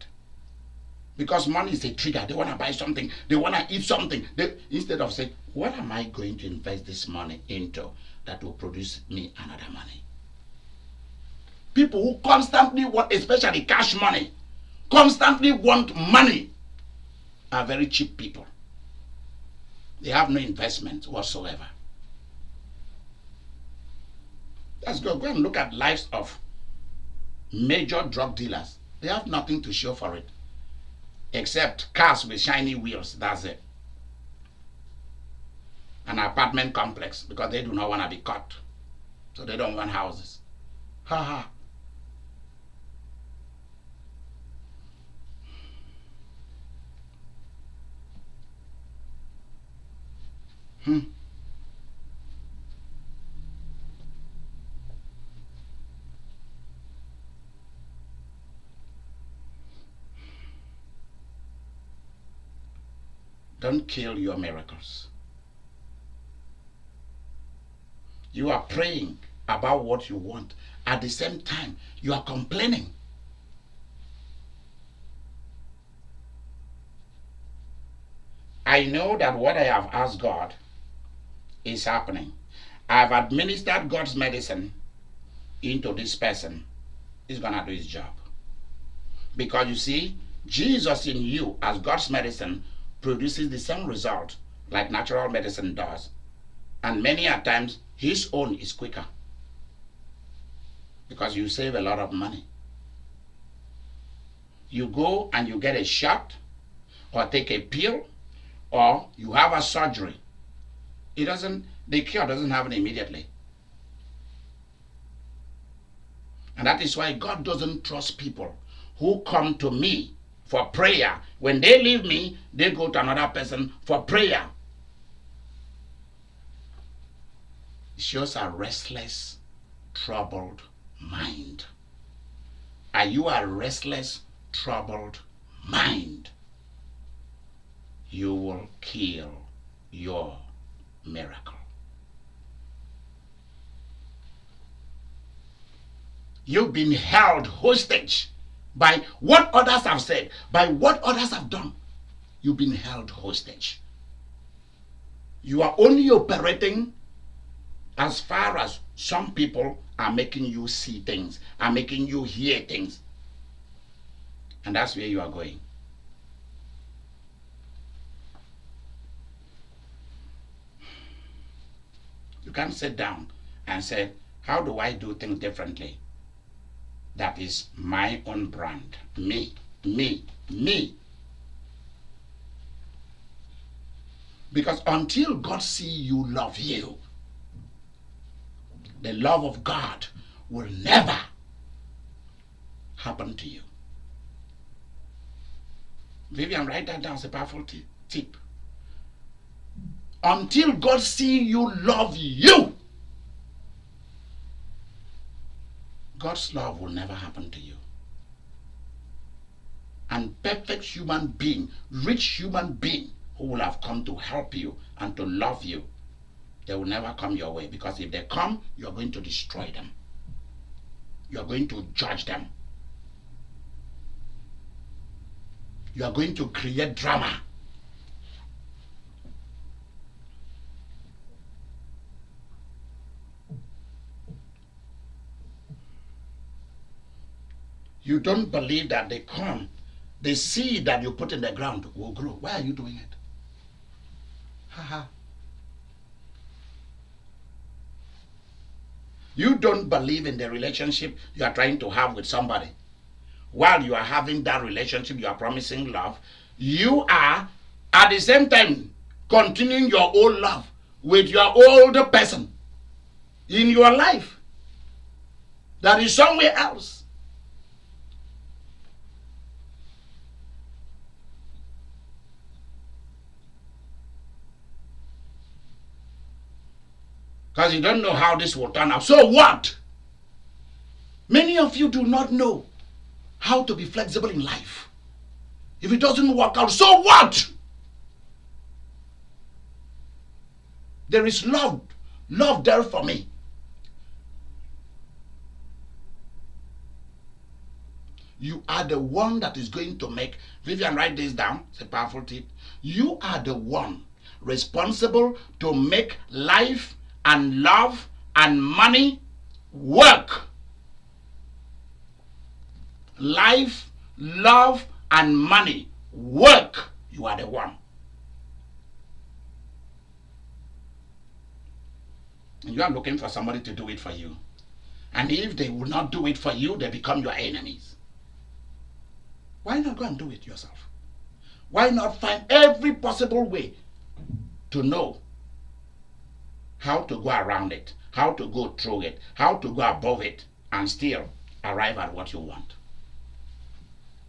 Because money is a trigger. They want to buy something. They want to eat something. Instead of saying, what am I going to invest this money into that will produce me another money? People who constantly want, especially cash money, constantly want money are very cheap people. They have no investment whatsoever. Let's go and look at lives of major drug dealers They have nothing to show for it except cars with shiny wheels. That's it. An apartment complex because they do not want to be caught. So they don't want houses. Ha ha. Don't kill your miracles. You are praying about what you want. At the same time, you are complaining. I know that what I have asked God is happening. I have administered God's medicine into this person. He's going to do his job. Because you see, Jesus in you as God's medicine produces the same result like natural medicine does. And many a times, his own is quicker. Because you save a lot of money. You go and you get a shot or take a pill or you have a surgery. The cure doesn't happen immediately. And that is why God doesn't trust people who come to me for prayer. When they leave me, they go to another person for prayer. It shows a restless, troubled mind. Are you a restless, troubled mind? You will kill your miracle. You've been held hostage by what others have said, by what others have done. You've been held hostage. You are only operating as far as some people are making you see things, are making you hear things. And that's where you are going. You can't sit down and say, how do I do things differently? That is my own brand. Me. Because until God sees you love you, the love of God will never happen to you. Vivian, write that down. It's a powerful tip. Until God sees you love you, God's love will never happen to you. And perfect human being, rich human being who will have come to help you and to love you, they will never come your way. Because if they come, you're going to destroy them. You're going to judge them. You are going to create drama. You don't believe that they come. The seed that you put in the ground will grow. Why are you doing it? Haha. You don't believe in the relationship you are trying to have with somebody. While you are having that relationship, you are promising love. You are at the same time continuing your old love with your older person in your life that is somewhere else. Because you don't know how this will turn out. So what? Many of you do not know how to be flexible in life. If it doesn't work out, so what? There is love there for me. You are the one that is going to make, Vivian, write this down, it's a powerful tip. You are the one responsible to make life and love and money work. Life, love, and money work. You are the one. And you are looking for somebody to do it for you. And if they will not do it for you, they become your enemies. Why not go and do it yourself? Why not find every possible way to know how to go around it, how to go through it, how to go above it, and still arrive at what you want,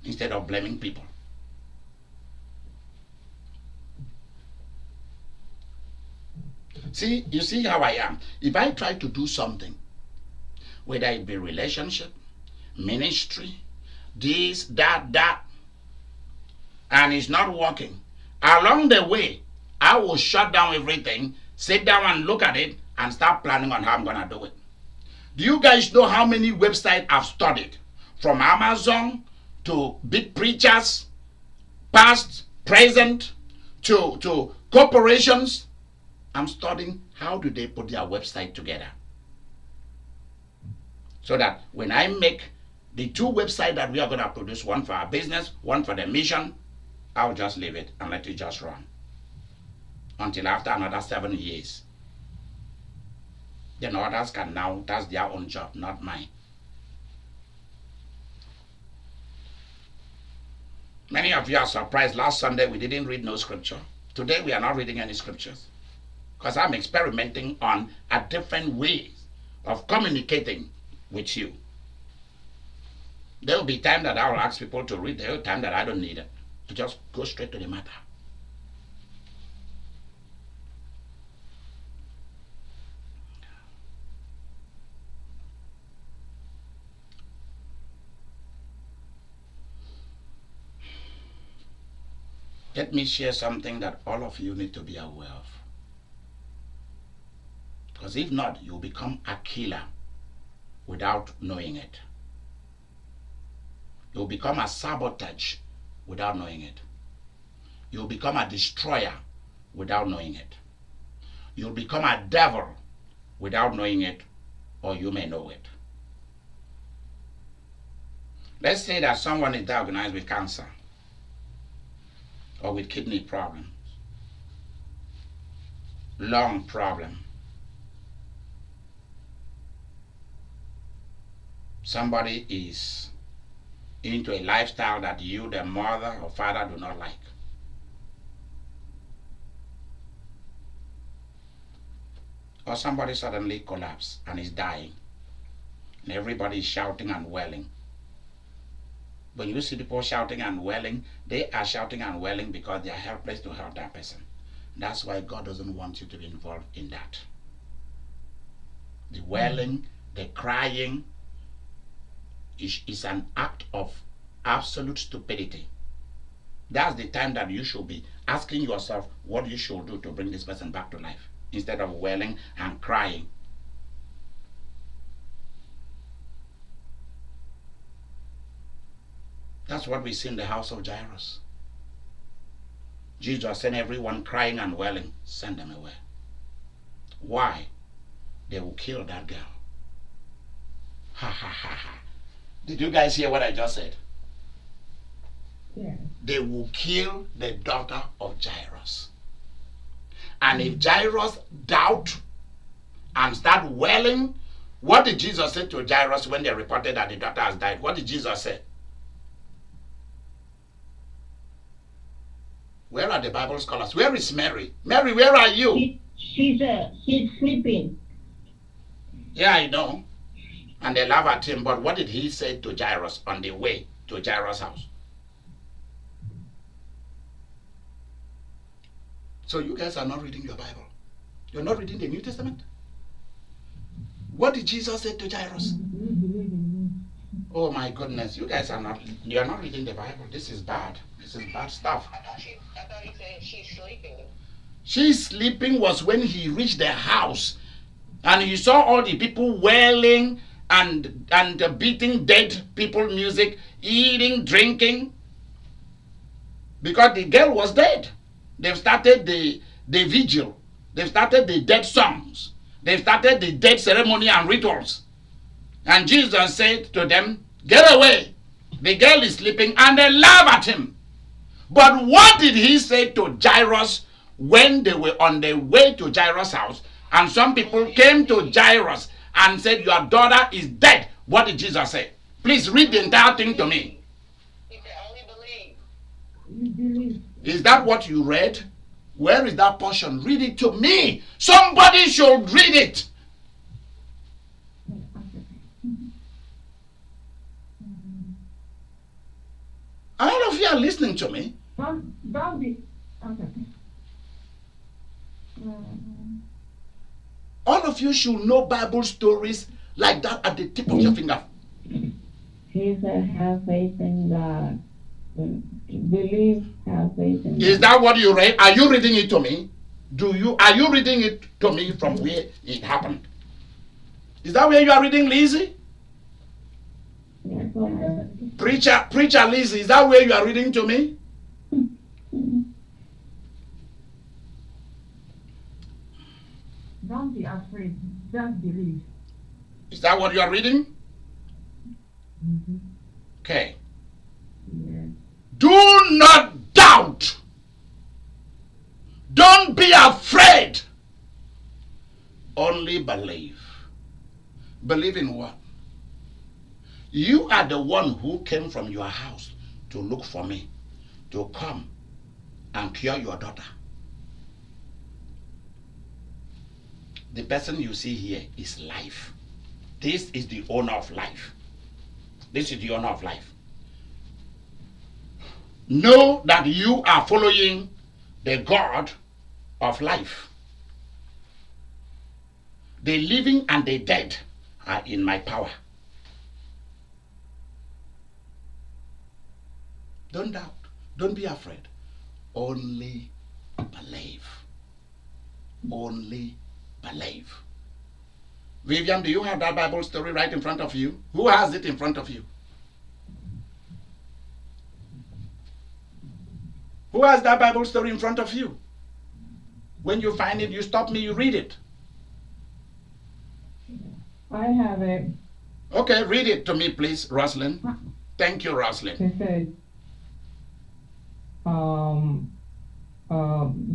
instead of blaming people? See, you see how I am. If I try to do something, whether it be relationship, ministry, this, that, and it's not working, along the way, I will shut down everything, sit down and look at it, and start planning on how I'm going to do it. Do you guys know how many websites I've studied? From Amazon to big preachers, past, present, to corporations. I'm studying how do they put their website together, so that when I make the two websites that we are going to produce, one for our business, one for the mission, I'll just leave it and let it just run until after another 7 years. Then others can now, that's their own job, not mine. Many of you are surprised. Last Sunday we didn't read no scripture. Today we are not reading any scriptures, because I'm experimenting on a different way of communicating with you. There will be time that I will ask people to read. There will be time that I don't need it, to just go straight to the matter. Let me share something that all of you need to be aware of. Because if not, you'll become a killer without knowing it. You'll become a sabotage without knowing it. You'll become a destroyer without knowing it. You'll become a devil without knowing it, or you may know it. Let's say that someone is diagnosed with cancer or with kidney problems, lung problem. Somebody is into a lifestyle that you, the mother or father, do not like. Or somebody suddenly collapses and is dying, and everybody is shouting and wailing. When you see people shouting and wailing, they are shouting and wailing because they are helpless to help that person. That's why God doesn't want you to be involved in that. The wailing, the crying is an act of absolute stupidity. That's the time that you should be asking yourself what you should do to bring this person back to life, instead of wailing and crying. That's what we see in the house of Jairus. Jesus sent everyone crying and wailing, send them away. Why? They will kill that girl. Ha ha ha ha. Did you guys hear what I just said? Yeah. They will kill the daughter of Jairus. And if Jairus doubt and start wailing, what did Jesus say to Jairus when they reported that the daughter has died? What did Jesus say? Where are the Bible scholars? Where is Mary? Mary, where are you? She's sleeping. Yeah, I know. And they laugh at him. But what did he say to Jairus on the way to Jairus' house? So you guys are not reading your Bible. You're not reading the New Testament. What did Jesus say to Jairus? Oh my goodness, you guys are not reading the Bible. This is bad. This is bad stuff. I thought he said she's sleeping. She's sleeping was when he reached the house and he saw all the people wailing and beating dead people music, eating, drinking, because the girl was dead. They've started the vigil. They've started the dead songs. They've started the dead ceremony and rituals. And Jesus said to them, get away. The girl is sleeping, and they laugh at him. But what did he say to Jairus when they were on their way to Jairus' house? And some people came to Jairus and said, your daughter is dead. What did Jesus say? Please read the entire thing to me. He said, only Is that what you read? Where is that portion? Read it to me. Somebody should read it. All of you are listening to me. Don't be. Okay. All of you should know Bible stories like that at the tip of your finger. Jesus, have faith in God. Believe, have faith in God. Is that what you read? Are you reading it to me? Are you reading it to me from where it happened? Is that where you are reading, Lizzie? Yeah, go ahead. Preacher Lizzie, is that where you are reading to me? Don't be afraid. Just believe. Is that what you are reading? Mm-hmm. Okay. Yes. Do not doubt. Don't be afraid. Only believe. Believe in what? You are the one who came from your house to look for me, to come and cure your daughter. The person you see here is life. This is the owner of life. This is the owner of life. Know that you are following the God of life. The living and the dead are in my power. Don't doubt. Don't be afraid. Only believe. Only believe. Vivian, do you have that Bible story right in front of you? Who has it in front of you? Who has that Bible story in front of you? When you find it, you stop me, you read it. I have it. Okay, read it to me, please, Roslyn. Thank you, Roslyn. It says,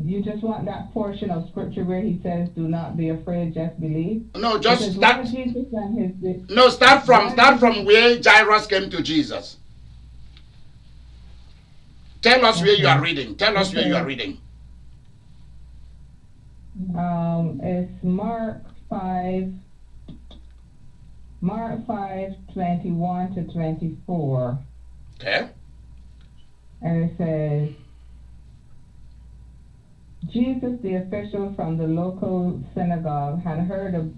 you just want that portion of scripture where he says, "Do not be afraid, just believe." No, It just says, start. "Lord Jesus and his." No, start from where Jairus came to Jesus. Tell us where you are reading. Tell us where you are reading. It's Mark 5:21 to 24. Okay. And it says, Jesus, the official from the local synagogue, Jairus,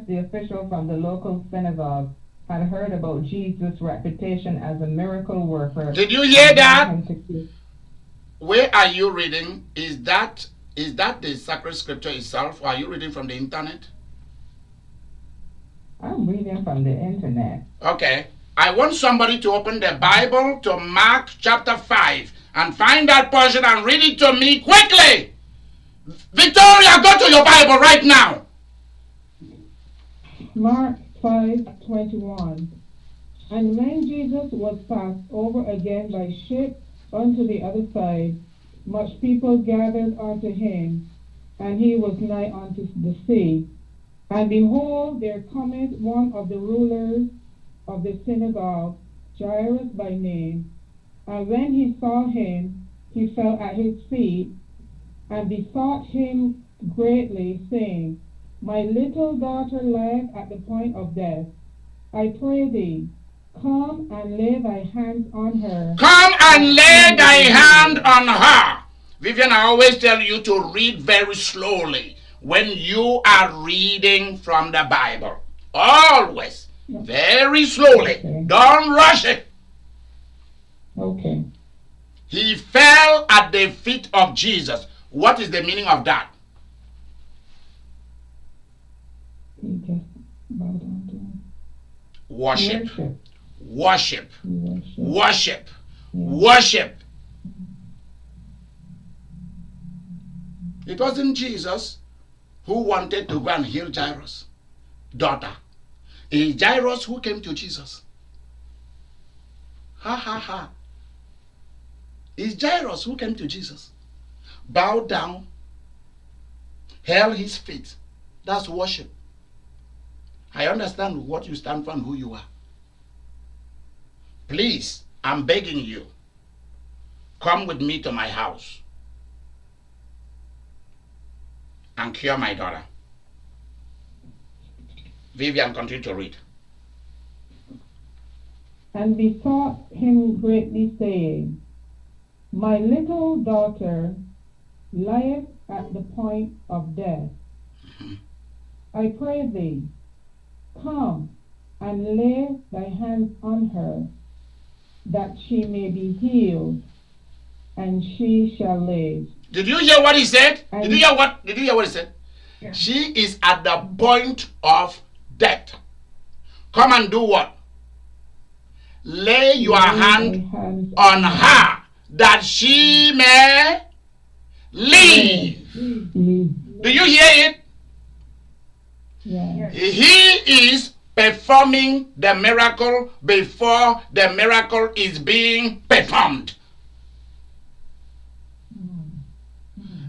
the official from the local synagogue, had heard about Jesus' reputation as a miracle worker. Did you hear that? And wanted him to- Where are you reading? Is that the sacred scripture itself, or are you reading from the internet? I'm reading from the internet. Okay. I want somebody to open the Bible to Mark chapter 5 and find that portion and read it to me quickly. Victoria, go to your Bible right now. Mark 5:21. And when Jesus was passed over again by ship unto the other side, much people gathered unto him, and he was nigh unto the sea. And behold, there cometh one of the rulers of the synagogue, Jairus by name. And when he saw him, he fell at his feet, and besought him greatly, saying, My little daughter lieth at the point of death. I pray thee, come and lay thy hands on her. Come and lay thy hand on her. Vivian, I always tell you to read very slowly when you are reading from the Bible. Always. Very slowly. Okay. Don't rush it. Okay. He fell at the feet of Jesus. What is the meaning of that? He just bowed down to him. Worship. Worship. Worship. Worship. Worship. Yeah. Worship. It wasn't Jesus who wanted to go and heal Jairus' daughter. It's Jairus who came to Jesus. Ha ha ha. It's Jairus who came to Jesus. Bowed down, held his feet. That's worship. I understand what you stand for and who you are. Please, I'm begging you, come with me to my house and cure my daughter. Vivian, continue to read. And besought him greatly, saying, My little daughter lieth at the point of death. I pray thee, come and lay thy hands on her, that she may be healed, and she shall live. Did you hear what he said? And Did you hear what he said? Yeah. She is at the point of death. Come and do what? Lay your lay thy hand hands on her, that she may live. Live. Do you hear it? Yeah. He is performing the miracle before the miracle is being performed.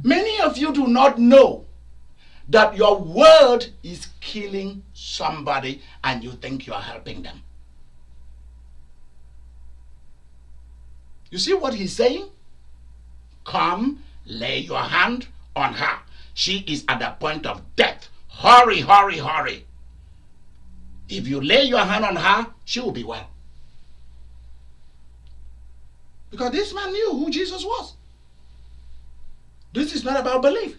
Many of you do not know that your word is killing somebody and you think you are helping them. You see what he's saying? Come, lay your hand on her. She is at the point of death. Hurry, hurry, hurry. If you lay your hand on her, she will be well. Because this man knew who Jesus was. This is not about belief.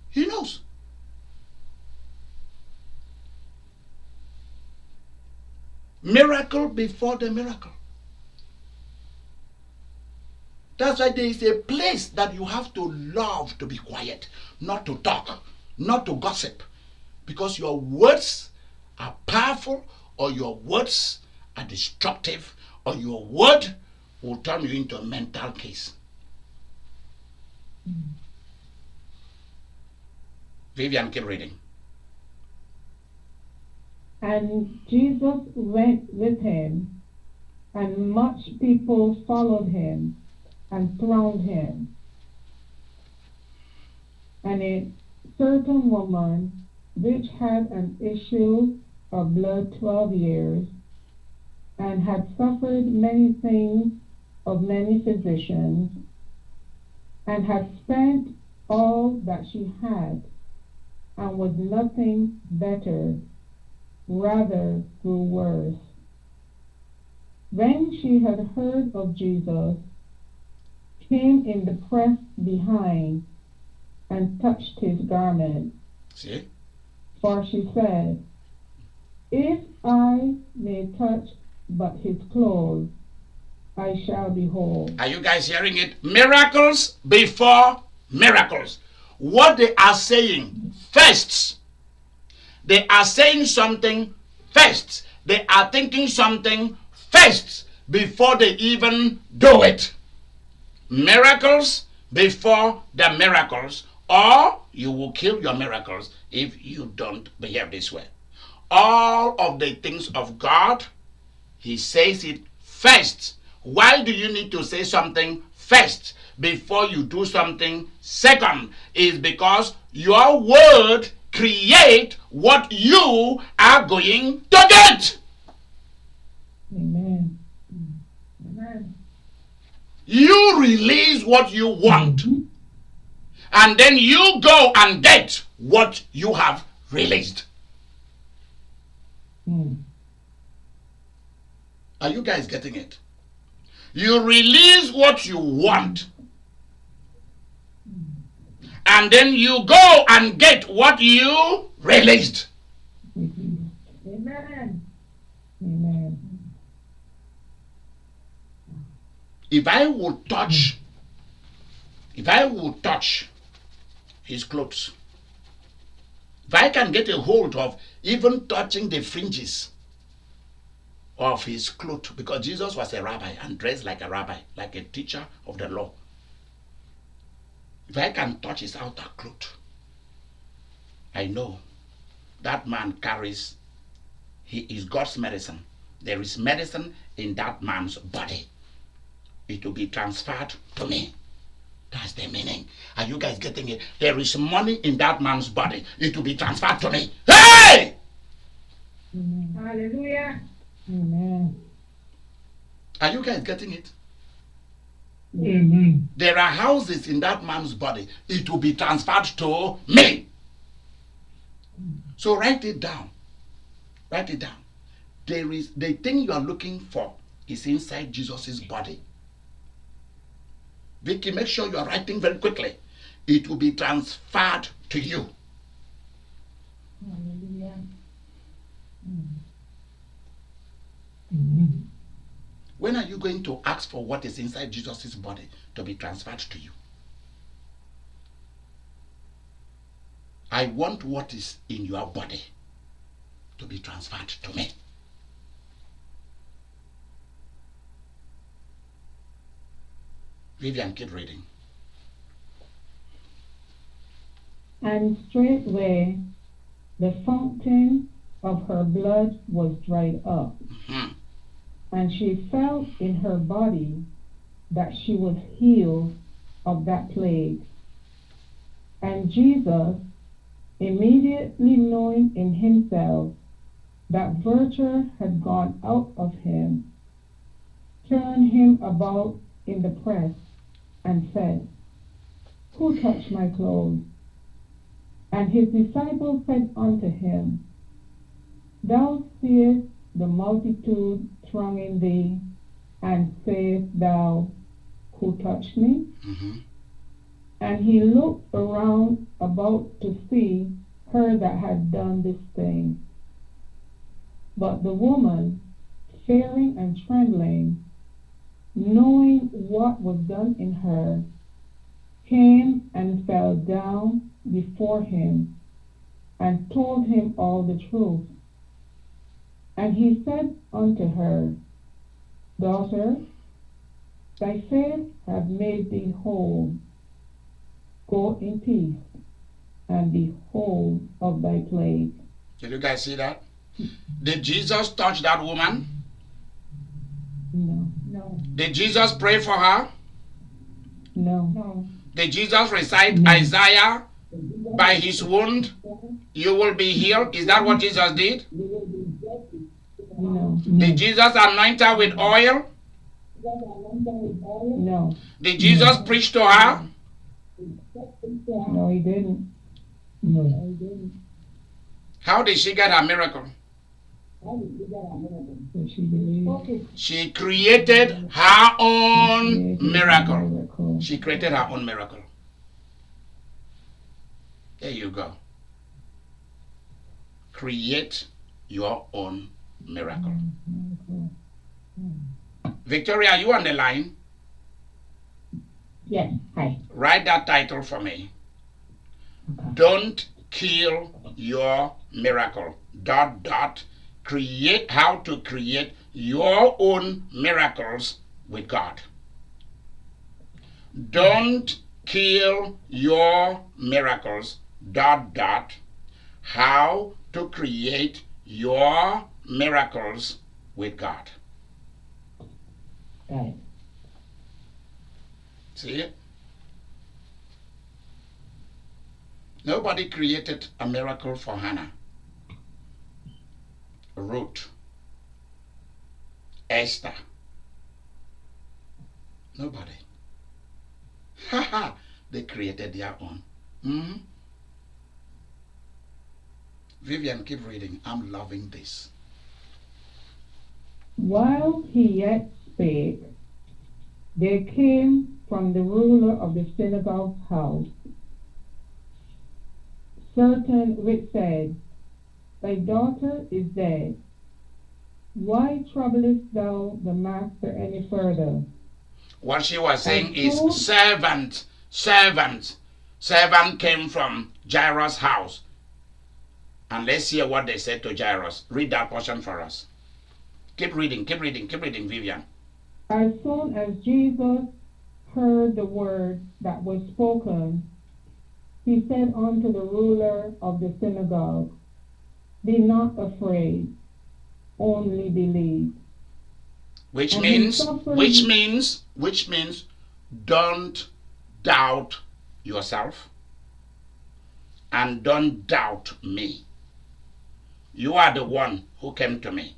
He knows. Miracle before the miracle. That's why there is a place that you have to love to be quiet, not to talk, not to gossip. Because your words are powerful, or your words are destructive, or your word will turn you into a mental case. Vivian, keep reading. And Jesus went with him, and much people followed him and thronged him. And a certain woman which had an issue of blood 12 years, and had suffered many things of many physicians, and had spent all that she had, and was nothing better, rather grew worse. When she had heard of Jesus, came in the press behind, and touched his garment. See? For she said, If I may touch but his clothes, I shall be whole. Are you guys hearing it? Miracles before miracles. What they are saying first. They are saying something first. They are thinking something first before they even do it. Miracles before the miracles, or you will kill your miracles if you don't behave this way. All of the things of God, he says it first. Why do you need to say something first before you do something second? Is because your word create what you are going to get. Amen. Amen. You release what you want, and then you go and get what you have released. Are you guys getting it? You release what you want, and then you go and get what you released. Amen. Amen. If I would touch his clothes, if I can get a hold of even touching the fringes of his clothes, because Jesus was a rabbi and dressed like a rabbi, like a teacher of the law. If I can touch his outer cloth, I know that man carries, he is God's medicine. There is medicine in that man's body. It will be transferred to me. That's the meaning. Are you guys getting it? There is money in that man's body. It will be transferred to me. Hey! Amen. Hallelujah. Amen. Are you guys getting it? Amen. There are houses in that man's body. It will be transferred to me. So write it down. Write it down. There is the thing you are looking for is inside Jesus' body. Vicky, make sure you are writing very quickly. It will be transferred to you. Hallelujah. Amen. When are you going to ask for what is inside Jesus' body to be transferred to you? I want what is in your body to be transferred to me. Vivian, keep reading. And straightway the fountain of her blood was dried up, Mhm. and she felt in her body that she was healed of that plague. And Jesus, immediately knowing in himself that virtue had gone out of him, turned him about in the press and said, Who touched my clothes? And his disciples said unto him, Thou seest the multitude thronging thee, and sayest thou, Who touched me? Mhm. And he looked around about to see her that had done this thing. But the woman, fearing and trembling, knowing what was done in her, came and fell down before him, and told him all the truth. And he said unto her, Daughter, thy faith hath made thee whole. Go in peace, and be whole of thy plague. Did you guys see that? Did Jesus touch that woman? No, No. Did Jesus pray for her? no, No. Did Jesus recite No. Isaiah? By his wound, you will be healed. Is that what Jesus did? no, Did Jesus anoint her with oil? no, Did Jesus preach to her? no, he didn't. No. How did she get her miracle? So she believed. She created her own Created a miracle. miracle. She created her own miracle. There you go. Create your own miracle. Miracle. Victoria, you on the line? Yes. Hi. Write that title for me. Okay. Don't kill your miracle. ... Create how to create your own miracles with God. Don't kill your miracles. ... How to create your miracles with God. Got it. See it? Nobody created a miracle for Hannah, Ruth, Esther. Nobody. They created their own. Mm-hmm. Vivian, keep reading. I'm loving this. While he yet spake, there came from the ruler of the synagogue's house certain which said, Thy daughter is dead. Why troublest thou the master any further? What she was saying And is so- servant. Servant came from Jairus' house. And let's hear what they said to Jairus. Read that portion for us. Keep reading, Vivian. As soon as Jesus heard the word that was spoken, he said unto the ruler of the synagogue, Be not afraid, only believe. Which And means, he suffered- which means, don't doubt yourself and don't doubt me. You are the one who came to me.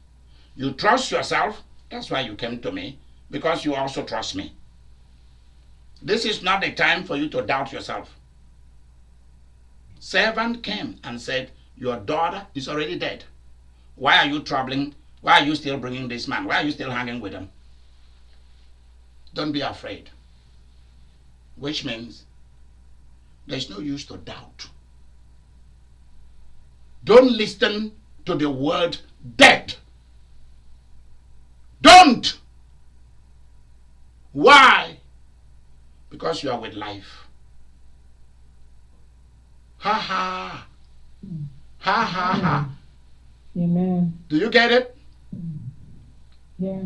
You trust yourself, that's why you came to me, because you also trust me. This is not the time for you to doubt yourself. Servant came and said, your daughter is already dead. Why are you troubling? Why are you still bringing this man? Why are you still hanging with him? Don't be afraid. Which means there's no use to doubt. Don't listen to the word dead. Don't. Why? Because you are with life. Ha ha. Ha ha ha. Amen. Do you get it? Yeah.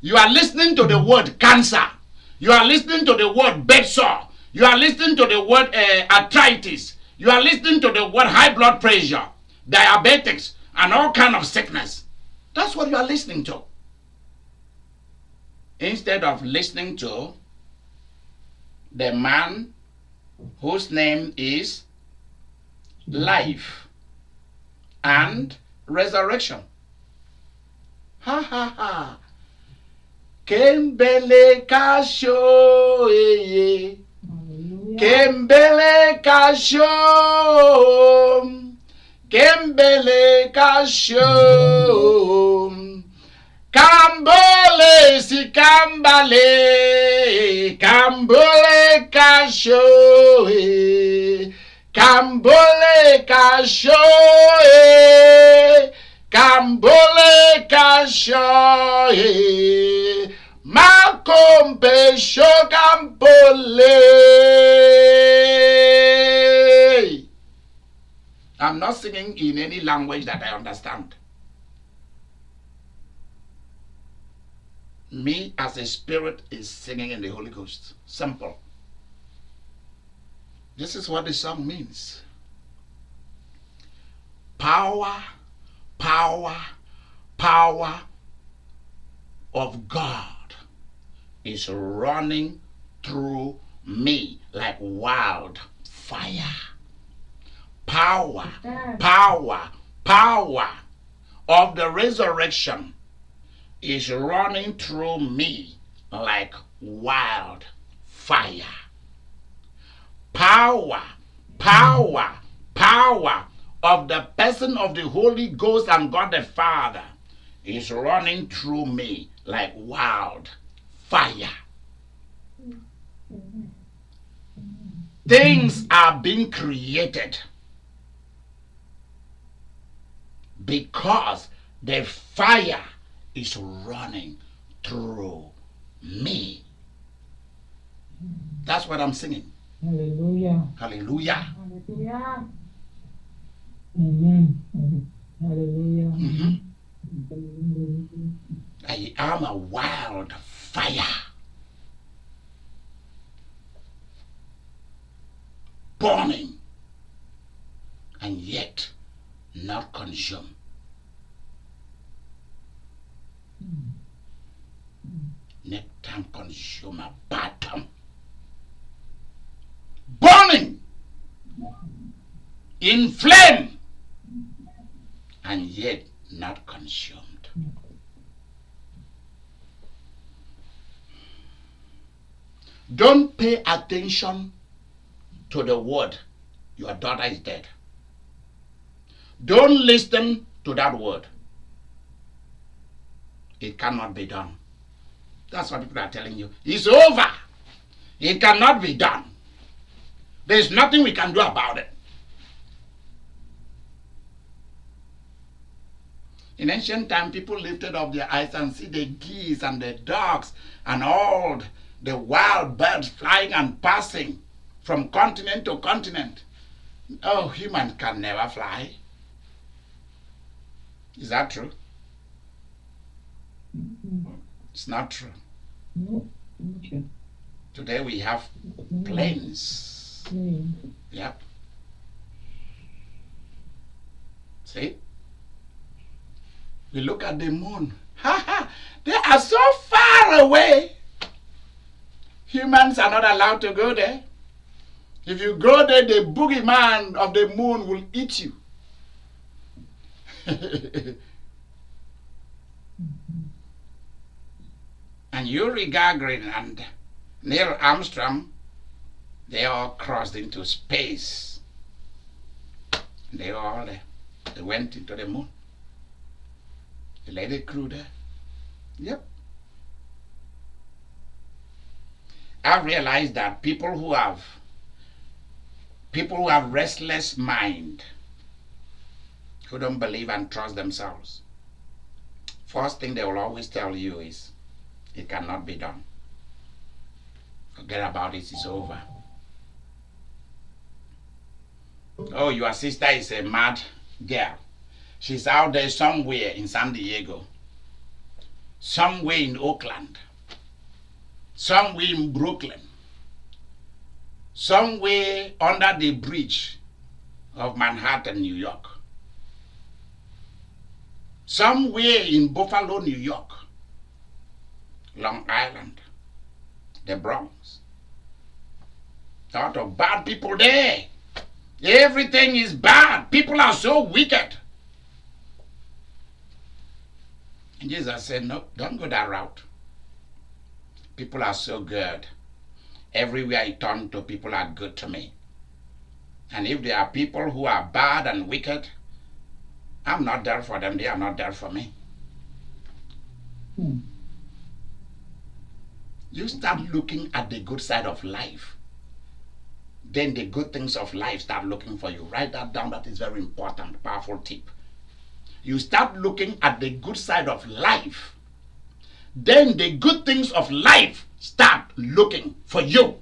You are listening to the word cancer. You are listening to the word bed sore. You are listening to the word arthritis. You are listening to the word high blood pressure, diabetics, and all kind of sickness. That's what you are listening to. Instead of listening to the man whose name is life and resurrection. Ha ha ha. Kembele kasho eye. Kembele kasho. Kembele kasho. Kambole si kambale. Kambole kasho. Kambole kasho. Kambole kasho. Makompe shokampole. I'm not singing in any language that I understand. Me as a spirit is singing in the Holy Ghost. Simple. This is what the song means. Power, power, power of God is running through me like wildfire. Power, power, power of the resurrection is running through me like wildfire. Power, power, power of the person of the Holy Ghost and God the Father is running through me like wildfire. Things are being created because the fire is running through me. That's what I'm singing. Hallelujah. Hallelujah. Hallelujah. Amen. Hallelujah. I am a wild fire. Burning and yet not consumed. Next time consume a bottom. Burning in flame and yet not consumed. Don't pay attention to the word, your daughter is dead. Don't listen to that word. It cannot be done. That's what people are telling you. It's over. It cannot be done. There's nothing we can do about it. In ancient time, people lifted up their eyes and see the geese and the dogs and all the wild birds flying and passing from continent to continent. Oh, humans can never fly. Is that true? It's not true. No. Today we have planes. Yep. See? We look at the moon. They are so far away. Humans are not allowed to go there. If you go there, the boogeyman of the moon will eat you. And Yuri Gagarin and Neil Armstrong, they all crossed into space. They went into the moon. The lady crew there. Yep. I've realized that people who have restless mind, who don't believe and trust themselves, first thing they will always tell you is, it cannot be done. Forget about it, it's over. Oh, your sister is a mad girl. She's out there somewhere in San Diego, somewhere in Oakland, somewhere in Brooklyn, somewhere under the bridge of Manhattan, New York, somewhere in Buffalo, New York, Long Island, the Bronx. A lot of bad people there. Everything is bad. People are so wicked. And Jesus said, no, don't go that route. People are so good. Everywhere I turn to, people are good to me. And if there are people who are bad and wicked, I'm not there for them. They are not there for me. You start looking at the good side of life. Then the good things of life start looking for you. Write that down. That is very important, powerful tip. You start looking at the good side of life. Then the good things of life start looking for you.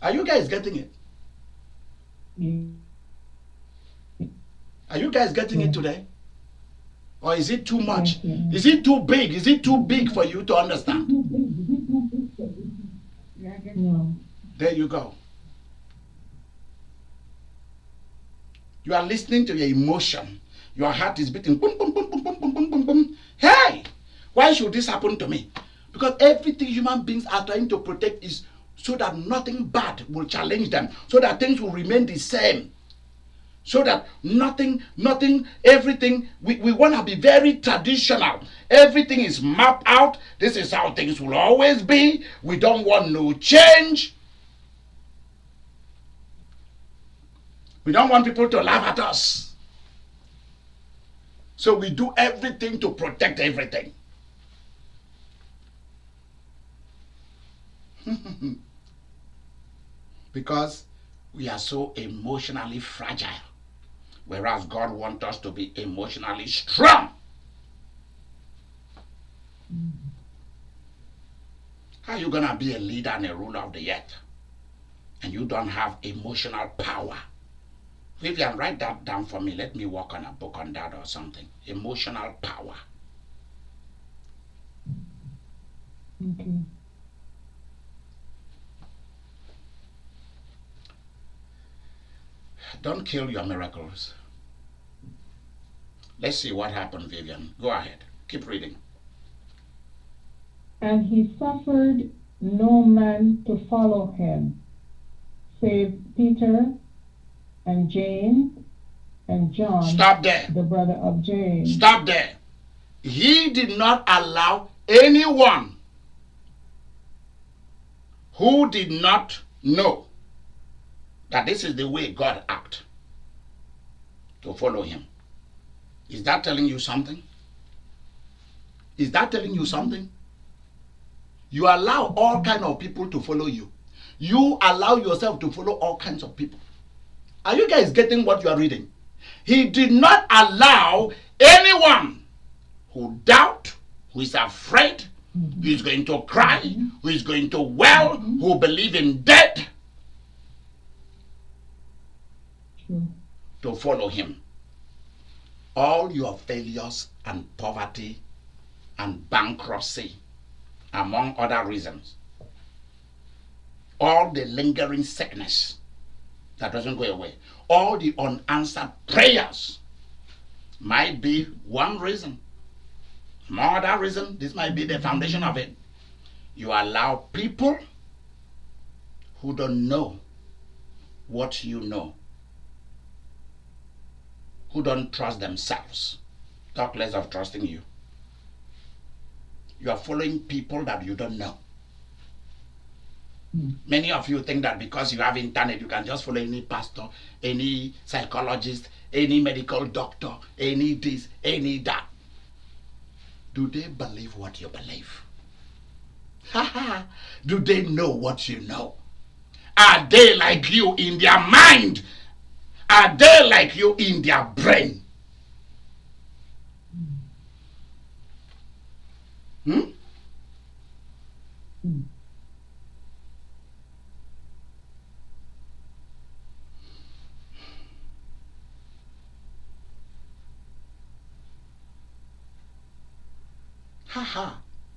Are you guys getting it? Are you guys getting it today? Or is it too much? Is it too big? Is it too big for you to understand? No. There you go. You are listening to your emotion. Your heart is beating. Boom, boom, boom, boom, boom, boom, boom, boom, boom. Hey, why should this happen to me? Because everything human beings are trying to protect is so that nothing bad will challenge them, so that things will remain the same. So that everything, we want to be very traditional. Everything is mapped out. This is how things will always be. We don't want no change. We don't want people to laugh at us. So we do everything to protect everything. Because we are so emotionally fragile. Whereas God wants us to be emotionally strong. How are you going to be a leader and a ruler of the earth and you don't have emotional power? Vivian, write that down for me. Let me work on a book on that or something. Emotional power. Okay. Don't kill your miracles. Let's see what happened, Vivian. Go ahead. Keep reading. And he suffered no man to follow him, save Peter and James and John, Stop there. the brother of James. Stop there. He did not allow anyone who did not know that this is the way God acts to follow him. Is that telling you something? Is that telling you something? You allow all kinds of people to follow you. You allow yourself to follow all kinds of people. Are you guys getting what you are reading? He did not allow anyone who doubt, who is afraid, who is going to cry, who is going to wail, who believe in death, to follow him. All your failures and poverty and bankruptcy, among other reasons, all the lingering sickness that doesn't go away, all the unanswered prayers might be one reason. Among other reasons, this might be the foundation of it. You allow people who don't know what you know, who don't trust themselves, talk less of trusting you. You are following people that you don't know. Mm. Many of you think that because you have internet, you can just follow any pastor, any psychologist, any medical doctor, any this, any that. Do they believe what you believe? Do they know what you know? Are they like you in their mind? Are they like you in their brain? Hmm? Mm.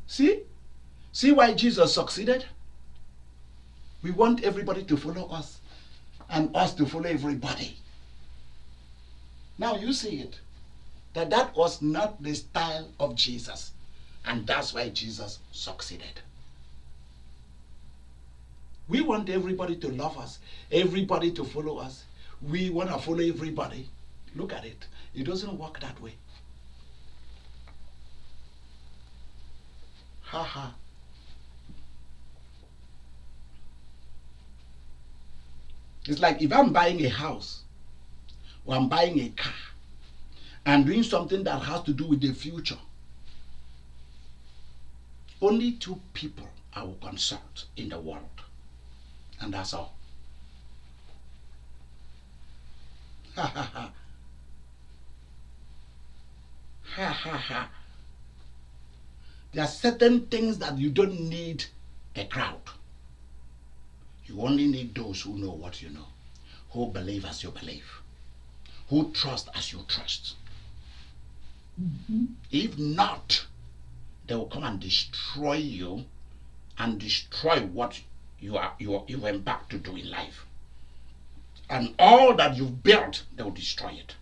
See? See why Jesus succeeded? We want everybody to follow us and us to follow everybody. Now you see it. That was not the style of Jesus. And that's why Jesus succeeded. We want everybody to love us, everybody to follow us. We want to follow everybody. Look at it. It doesn't work that way. It's like if I'm buying a house or I'm buying a car and doing something that has to do with the future. Only 2 people I will consult in the world. And that's all. There are certain things that you don't need a crowd. You only need those who know what you know, who believe as you believe, who trust as you trust. Mm-hmm. If not, they will come and destroy you and destroy what you embarked to do in life. And all that you've built, they will destroy it.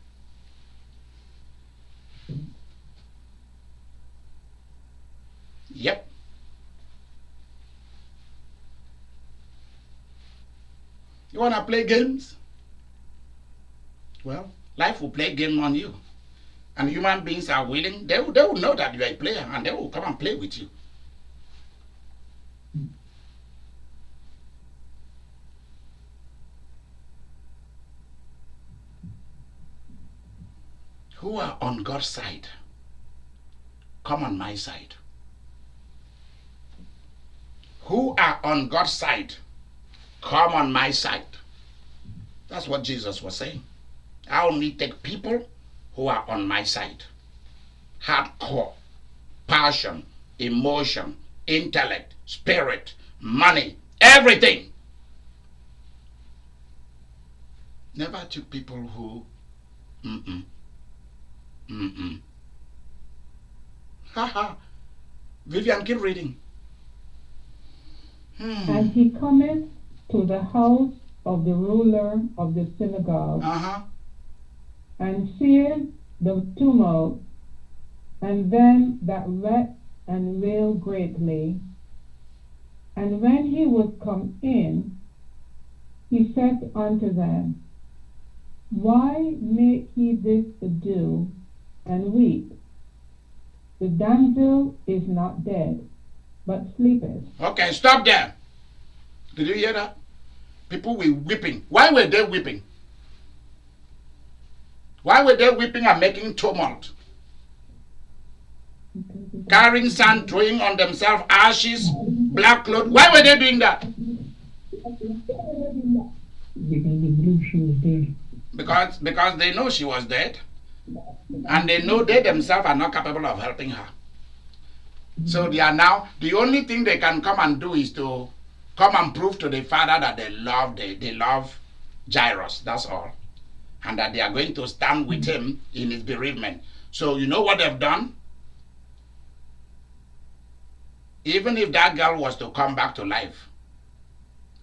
Yep. You want to play games? Well, life will play game on you. And human beings are willing. They will know that you are a player and they will come and play with you. Who are on God's side, come on my side. Who are on God's side, come on my side. That's what Jesus was saying. I only take people who are on my side. Hardcore, passion, emotion, intellect, spirit, money, everything. Never took people who, Vivian, keep reading. And he cometh to the house of the ruler of the synagogue, and seeth the tumult, and them that wept and wailed greatly. And when he was come in, he said unto them, Why make ye this ado, and weep? The damsel is not dead, but sleepeth. Okay, stop there. Did you hear that? People were weeping. Why were they weeping? Why were they weeping and making tumult? Carrying sand, throwing on themselves ashes, black clothes. Why were they doing that? Because they believe she was dead. Because they know she was dead. And they know they themselves are not capable of helping her. So they are now, the only thing they can come and do is to come and prove to the father that they love Jairus. That's all. And that they are going to stand with him in his bereavement. So you know what they've done? Even if that girl was to come back to life,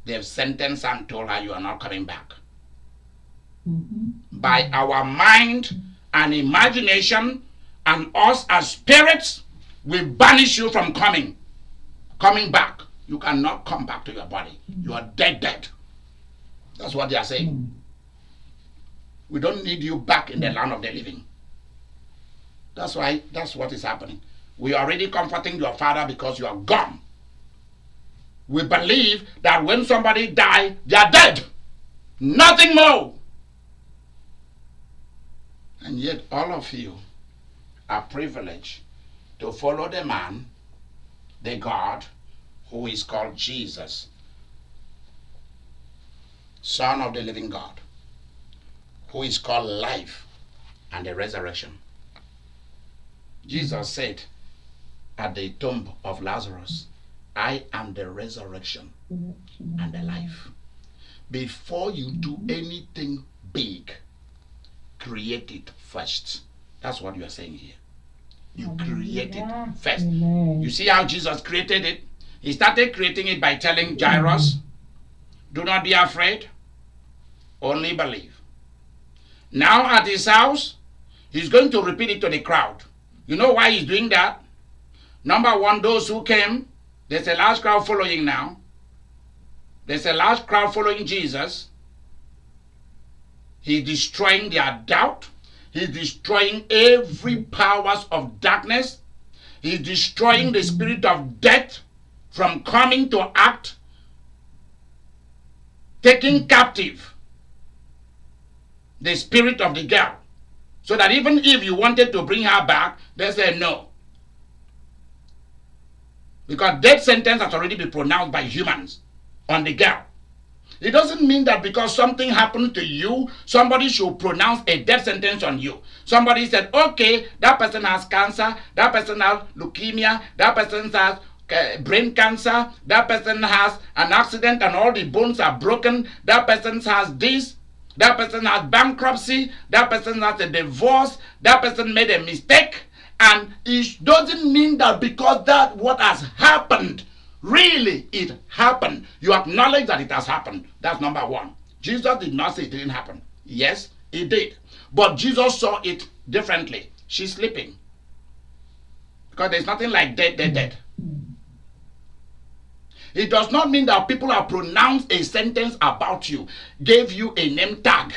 they've sentenced her and told her you are not coming back. By our mind and imagination and us as spirits, we banish you from coming back. You cannot come back to your body. You are dead. That's what they are saying. We don't need you back in the land of the living. That's what is happening. We are already comforting your father because you are gone. We believe that when somebody dies, they are dead. Nothing more. And yet all of you are privileged to follow the man, the God, who is called Jesus, Son of the living God, who is called life and the resurrection. Jesus said at the tomb of Lazarus, I am the resurrection and the life. Before you do anything big, create it first. That's what you are saying here. You create it first. Amen. You see how Jesus created it? He started creating it by telling Jairus, do not be afraid, only believe. Now at his house, he's going to repeat it to the crowd. You know why he's doing that? Number one, those who came, there's a large crowd following now. There's a large crowd following Jesus. He's destroying their doubt. He's destroying every powers of darkness. He's destroying the spirit of death from coming to act, taking captive the spirit of the girl. So that even if you wanted to bring her back, they say no. Because death sentence has already been pronounced by humans on the girl. It doesn't mean that because something happened to you, somebody should pronounce a death sentence on you. Somebody said, okay, that person has cancer, that person has leukemia, that person has brain cancer, that person has an accident and all the bones are broken, that person has this, that person has bankruptcy, that person has a divorce, that person made a mistake. And it doesn't mean that because that what has happened, really it happened. You acknowledge that it has happened. That's number one. Jesus did not say it didn't happen. Yes, it did. But Jesus saw it differently. She's sleeping. Because there's nothing like dead. It does not mean that people have pronounced a sentence about you, gave you a name tag,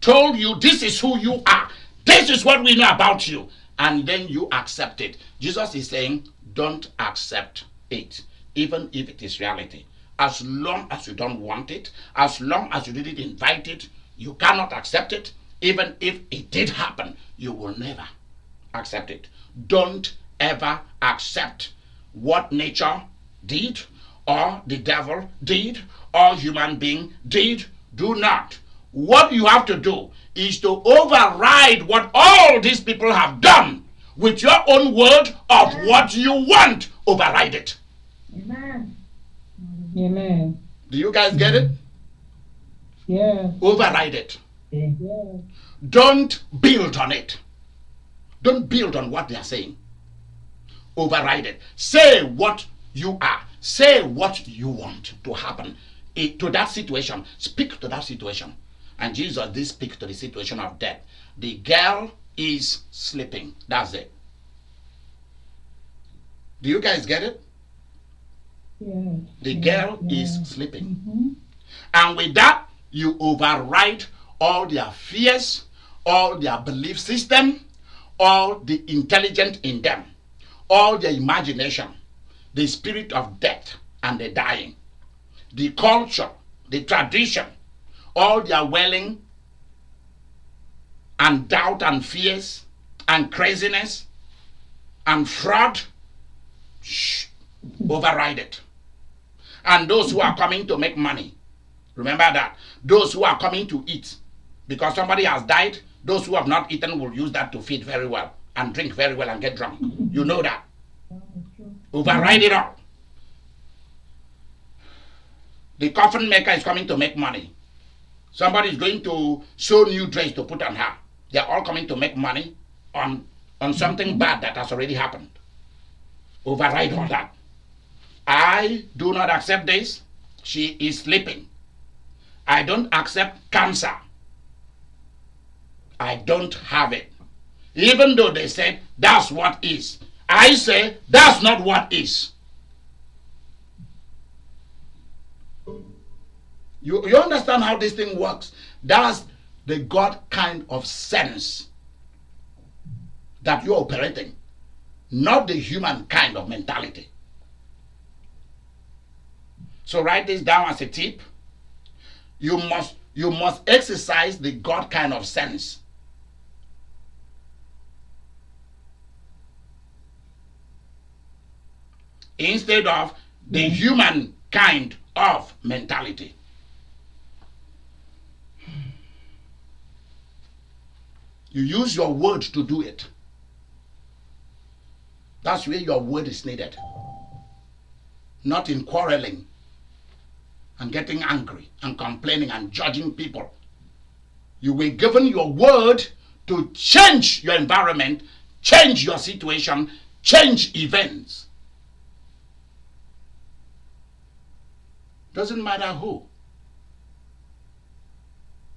told you this is who you are, this is what we know about you, and then you accept it. Jesus is saying, don't accept it, even if it is reality. As long as you don't want it, as long as you didn't invite it, you cannot accept it. Even if it did happen, you will never accept it. Don't ever accept what nature did, or the devil did, or human being did. Do not. What you have to do is to override what all these people have done with your own word of what you want. Override it. Amen. Amen. Do you guys get it? Yes. Override it. Yes. Don't build on it. Don't build on what they are saying. Override it. Say what you are. Say what you want to happen to that situation. Speak to that situation. And Jesus did speak to the situation of death. The girl is sleeping. That's it. Do you guys get it? Yes. The girl is sleeping. And with that, you override all their fears, all their belief system, all the intelligence in them, all their imagination, the spirit of death and the dying, the culture, the tradition, all their welling and doubt and fears and craziness and fraud. Override it. And those who are coming to make money, remember that. Those who are coming to eat, because somebody has died, those who have not eaten will use that to feed very well and drink very well and get drunk. You know that. Override it all. The coffin maker is coming to make money. Somebody is going to sew new dress to put on her. They are all coming to make money on something bad that has already happened. Override all that. I do not accept this. She is sleeping. I don't accept cancer. I don't have it. Even though they said that's what is. I say that's not what is. You understand how this thing works? That's the God kind of sense that you're operating. not the human kind of mentality. So write this down as a tip. You must exercise the God kind of sense. Instead of the human kind of mentality. You use your word to do it. That's where your word is needed. Not in quarreling and getting angry and complaining and judging people. You were given your word to change your environment, change your situation, change events. Doesn't matter who.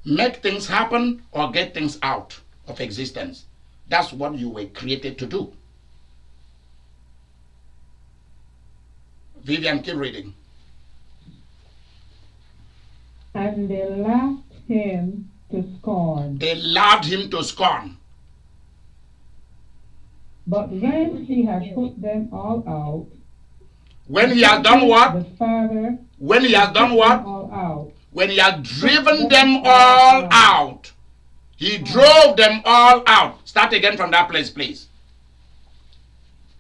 Make things happen or get things out of existence. That's what you were created to do. Vivian, keep reading. And they laughed him to scorn. They laughed him to scorn. But when he had put them all out, when he has done what? The Father. When he has done what? All out. When he has driven them all out. He drove them all out. Start again from that place, please.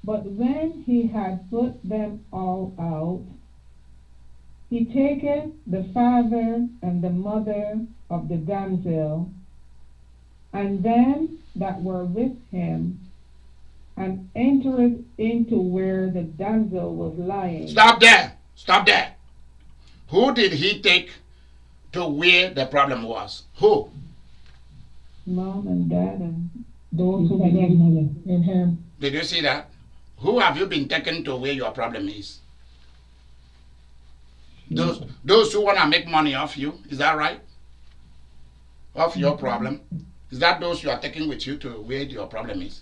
But when he had put them all out, he taketh the father and the mother of the damsel, and them that were with him, and entered into where the damsel was lying. Stop there. Stop there. Who did he take to where the problem was? Who? Mom and dad and those who believe in him. Did you see that? Who have you been taken to where your problem is? Those who want to make money off you, is that right? Of your problem? Is that those you are taking with you to where your problem is?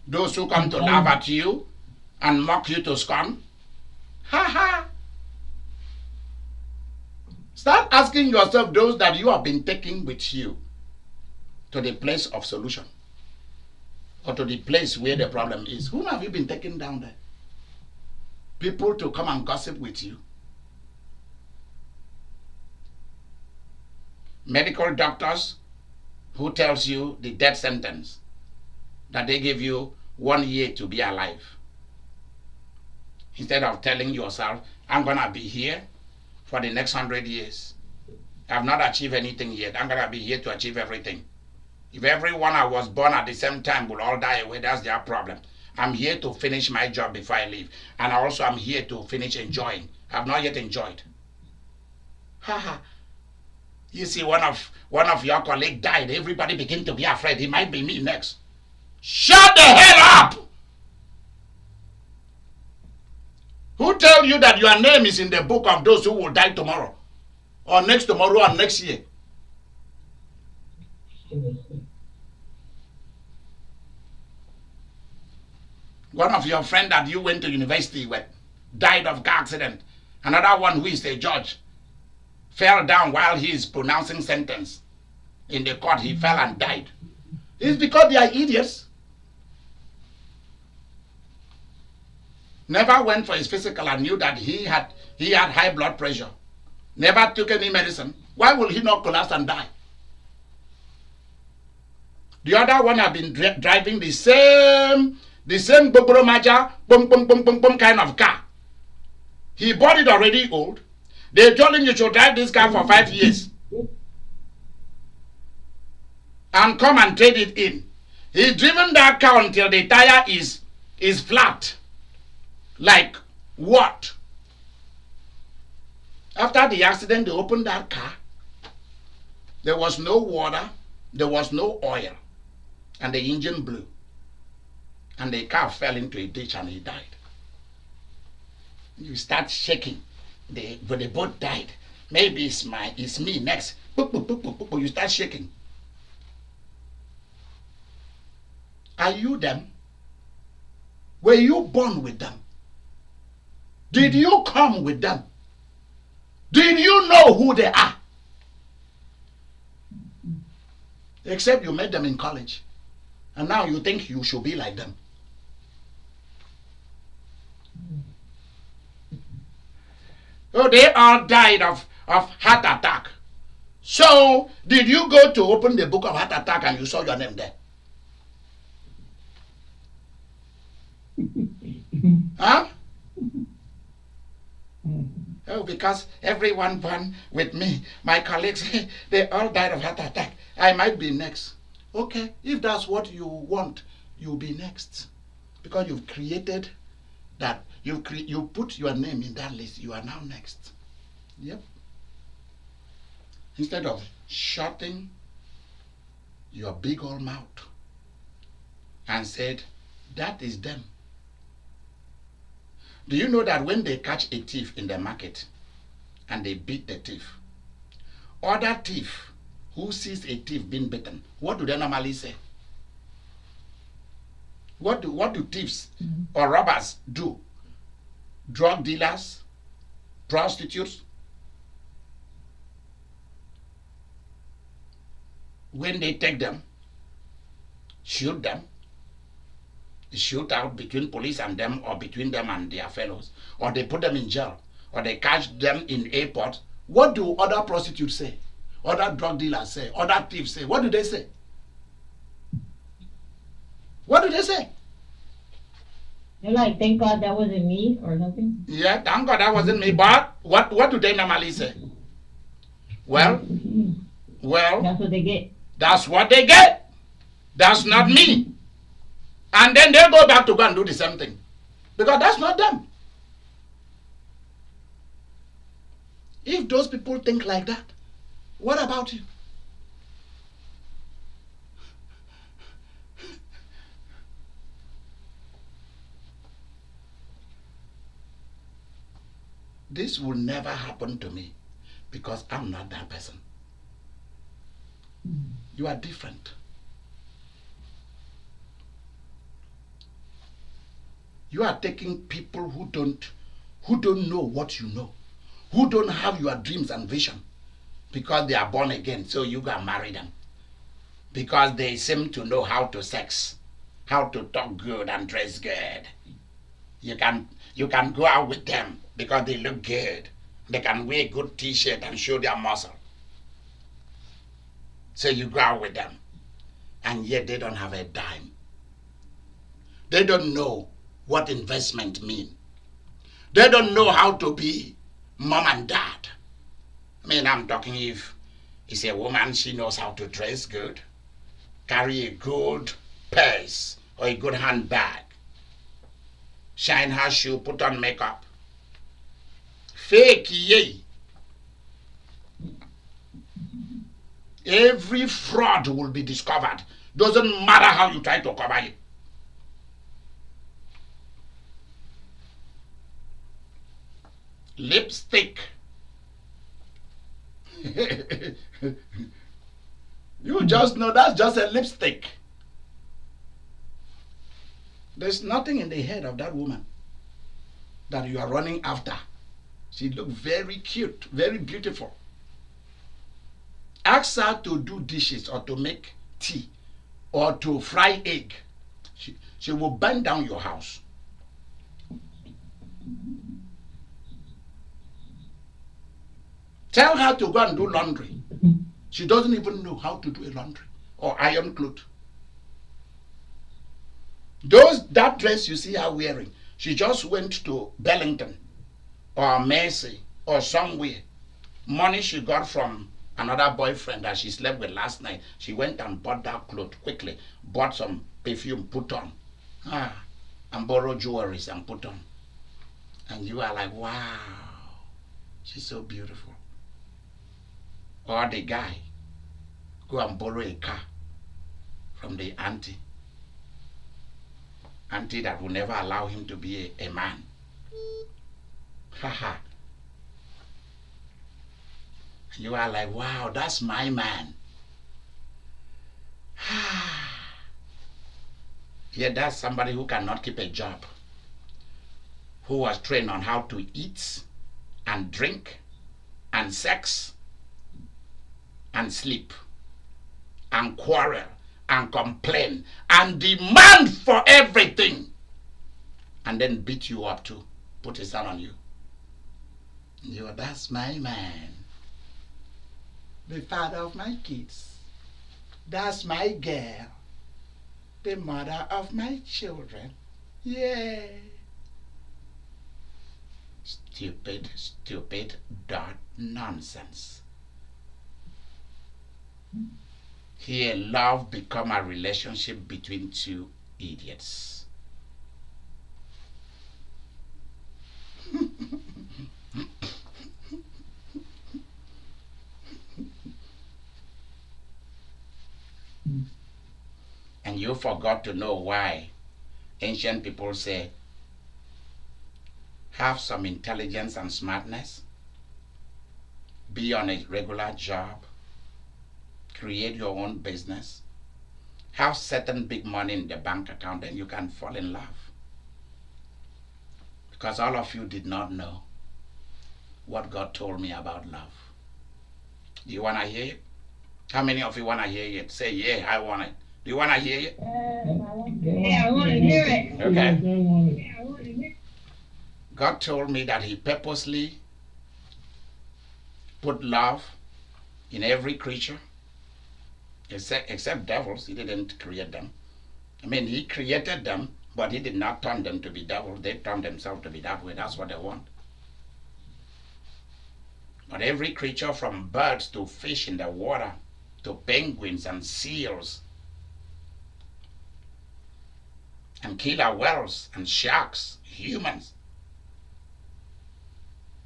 Those who come to laugh at you and mock you to scorn? Ha ha! Start asking yourself those that you have been taking with you to the place of solution, or to the place where the problem is. Whom have you been taking down there? People to come and gossip with you. Medical doctors who tells you the death sentence, that they give you 1 year to be alive. Instead of telling yourself, I'm going to be here for the next 100 years. I've not achieved anything yet. I'm going to be here to achieve everything. If everyone I was born at the same time will all die away, that's their problem. I'm here to finish my job before I leave. And also I'm here to finish enjoying. I've not yet enjoyed. Haha. You see, one of your colleagues died. Everybody began to be afraid. He might be me next. Shut the hell up! Who tell you that your name is in the book of those who will die tomorrow? Or next tomorrow or next year? One of your friends that you went to university with died of car accident. Another one who is a judge fell down while he is pronouncing sentence. In the court, he fell and died. It's because they are idiots. Never went for his physical and knew that he had high blood pressure. Never took any medicine. Why will he not collapse and die? The other one have been driving the same Boboro Maja, boom kind of car. He bought it already old. They told him you should drive this car for 5 years and come and trade it in. He's driven that car until the tire is flat. Like what? After the accident, they opened that car. There was no water. There was no oil. And the engine blew. And the car fell into a ditch and he died. You start shaking. But they both died. Maybe it's me next. You start shaking. Are you them? Were you born with them? Did you come with them? Did you know who they are? Except you met them in college. And now you think you should be like them. Oh, they all died of heart attack. So, did you go to open the book of heart attack and you saw your name there? Huh? Oh, because everyone born with me, my colleagues, they all died of heart attack. I might be next. Okay, if that's what you want, you'll be next. Because you've created that, you put your name in that list, you are now next. Yep. Instead of shutting your big old mouth and said, that is them. Do you know that when they catch a thief in the market and they beat the thief, other thief who sees a thief being beaten, what do they normally say? What do thieves or robbers do? Drug dealers, prostitutes, when they take them, shoot them, shoot out between police and them, or between them and their fellows, or they put them in jail, or they catch them in airport. What do other prostitutes say? Other drug dealers say? Other thieves say? What do they say? What do they say? They're like, thank God that wasn't me or something. Yeah, thank God that wasn't me. But what do they normally say? Well, That's what they get. That's what they get. That's not me. And then they go back to go and do the same thing. Because that's not them. If those people think like that, what about you? This will never happen to me because I'm not that person. You are different. You are taking people who don't know what you know, who don't have your dreams and vision, because they are born again, so you can marry them. Because they seem to know how to sex, how to talk good and dress good. You can go out with them because they look good. They can wear a good t-shirt and show their muscle. So you go out with them. And yet they don't have a dime. They don't know what investment mean. They don't know how to be mom and dad. I mean, I'm talking if it's a woman, she knows how to dress good, carry a good purse or a good handbag, shine her shoe, put on makeup. Fake yay. Every fraud will be discovered. Doesn't matter how you try to cover it. Lipstick. You just know that's just a lipstick. There's nothing in the head of that woman that you are running after. She looks very cute, very beautiful. Ask her to do dishes or to make tea or to fry egg. She will burn down your house. Tell her to go and do laundry. She doesn't even know how to do a laundry or iron clothes. That dress you see her wearing, she just went to Bellington or Macy or somewhere. Money she got from another boyfriend that she slept with last night. She went and bought that clothes quickly, bought some perfume, put on, and borrowed jewelries and put on. And you are like, wow, she's so beautiful. Or the guy, go and borrow a car from the auntie that will never allow him to be a man. Haha. You are like, wow, that's my man. Yeah, that's somebody who cannot keep a job, who was trained on how to eat and drink and sex and sleep and quarrel and complain and demand for everything, and then beat you up too, put his hand on you. That's my man. The father of my kids. That's my girl. The mother of my children. Yeah. Stupid dot nonsense. Here, love become a relationship between two idiots. And you forgot to know why ancient people say, have some intelligence and smartness, be on a regular job, create your own business, have certain big money in the bank account, then you can fall in love. Because all of you did not know what God told me about love. Do you want to hear it? How many of you want to hear it? Say, yeah, I want it. Do you want to hear it? Yeah, I want to hear it. Okay. God told me that He purposely put love in every creature, except devils. He didn't create them. I mean, He created them, but He did not turn them to be devils. They turned themselves to be that way. That's what they want. But every creature, from birds to fish in the water, to penguins and seals, and killer whales and sharks, humans,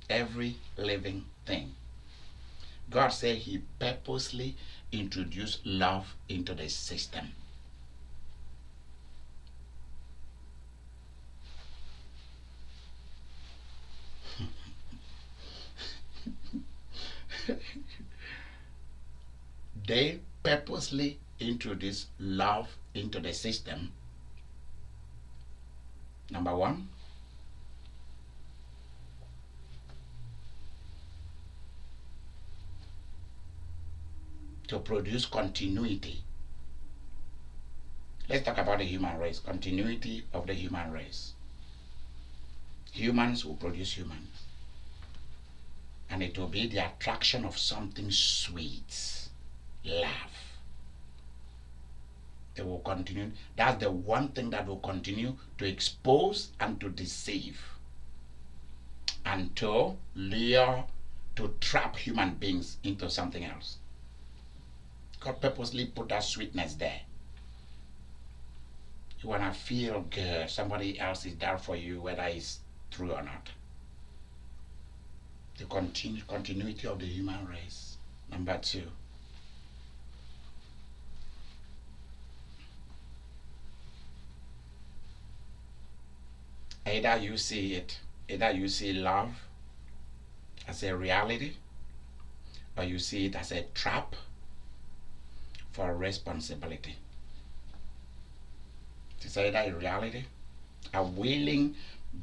every living thing. God said He purposely introduced love into the system. They purposely introduced love into the system. Number one, to produce continuity. Let's talk about the human race, continuity of the human race. Humans will produce humans. And it will be the attraction of something sweet, love. They will continue. That's the one thing that will continue to expose and to deceive and to lure, to trap human beings into something else. God purposely put that sweetness there. You want to feel good. Somebody else is there for you, whether it's true or not. The continuity of the human race. Number two, either you see love as a reality, or you see it as a trap for responsibility. It's either a reality, a willing,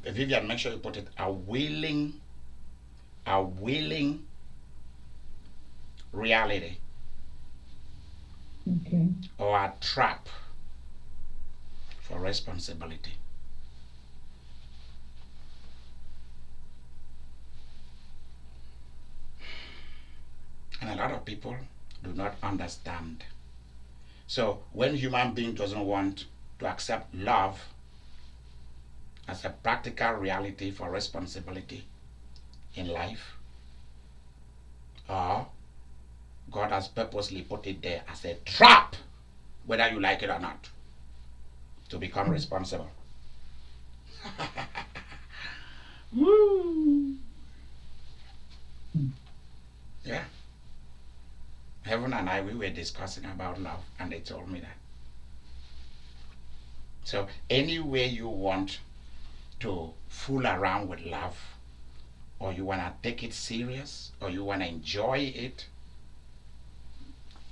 Vivian, make sure you put it, a willing reality, Okay. or a trap for responsibility. And a lot of people do not understand. So when human being doesn't want to accept love as a practical reality for responsibility in life, or God has purposely put it there as a trap, whether you like it or not, to become responsible. Woo! Yeah. Heaven and I, we were discussing about love, and they told me that. So any way you want to fool around with love, or you want to take it serious, or you want to enjoy it,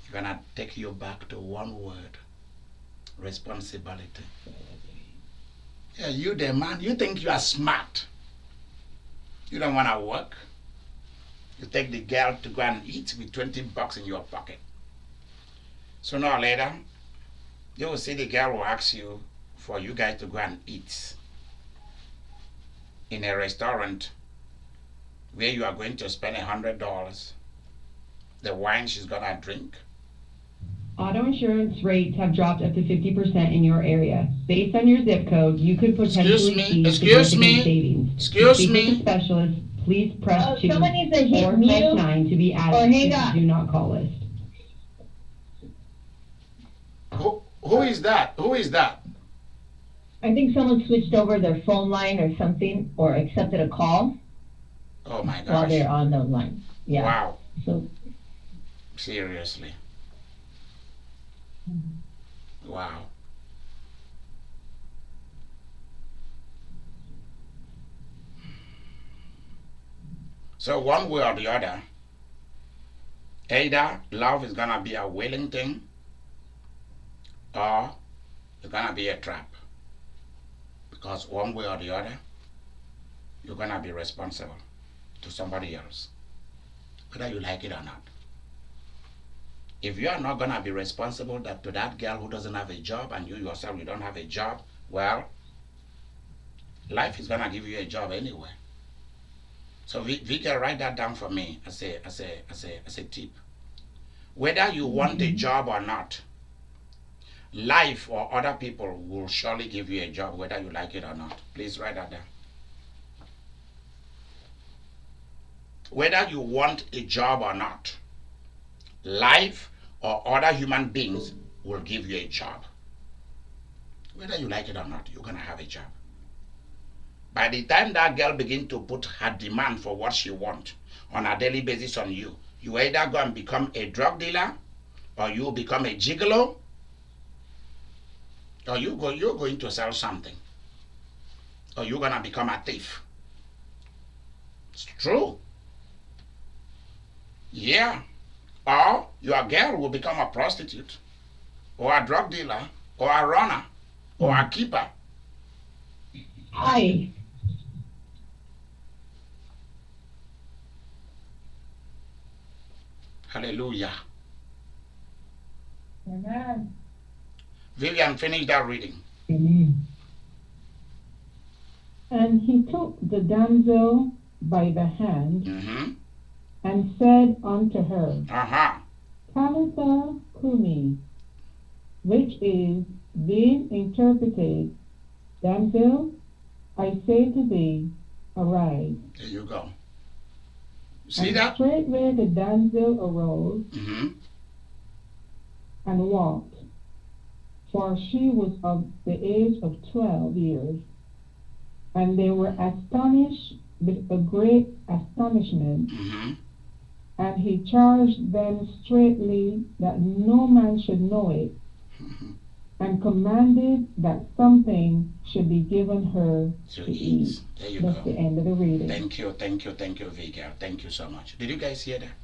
it's going to take you back to one word: responsibility. Yeah, you the man, you think you are smart. You don't want to work. You take the girl to go and eat with $20 in your pocket. Sooner or later, you will see the girl will ask you for you guys to go and eat in a restaurant where you are going to spend $100, the wine she's gonna drink. Auto insurance rates have dropped up to 50% in your area. Based on your zip code, you could potentially see significant savings. Excuse to speak me. with a specialist, please press 2 someone needs to hit or mute press 9 to be added or to hang the up. do not call list. Who is that? Who is that? I think someone switched over their phone line or something, or accepted a call Oh my while they're gosh. on the line. Yeah. Wow. So Seriously. Wow. So one way or the other, either love is gonna be a willing thing, or it's gonna be a trap. Because one way or the other, you're gonna be responsible to somebody else, whether you like it or not. If you are not gonna be responsible to that girl who doesn't have a job, and you yourself you don't have a job, well, life is gonna give you a job anyway. So we can write that down for me as a tip. Whether you want a job or not, life or other people will surely give you a job, whether you like it or not. Please write that down. Whether you want a job or not, life or other human beings will give you a job. Whether you like it or not, you're gonna have a job. By the time that girl begins to put her demand for what she wants on a daily basis on you, you either go and become a drug dealer, or you become a gigolo, or you're going to sell something, or you're gonna become a thief. It's true. Yeah. Or your girl will become a prostitute, or a drug dealer, or a runner, or a keeper. hi. Hallelujah. Amen. Vivian, finish that reading. Amen. And he took the damsel by the hand Mm-hmm. and said unto her, Uh-huh. Talitha cumi, which is being interpreted, Damsel, I say to thee, arise. There you go. See And that? straightway the damsel arose Mm-hmm. and walked, for she was of the age of 12 years. And they were astonished with a great astonishment. Mm-hmm. And he charged them straitly that no man should know it, Mm-hmm. and commanded that something should be given her To to eat. eat. There you That's go. the end of the reading. Thank you, Vicar. Thank you so much. Did you guys hear that?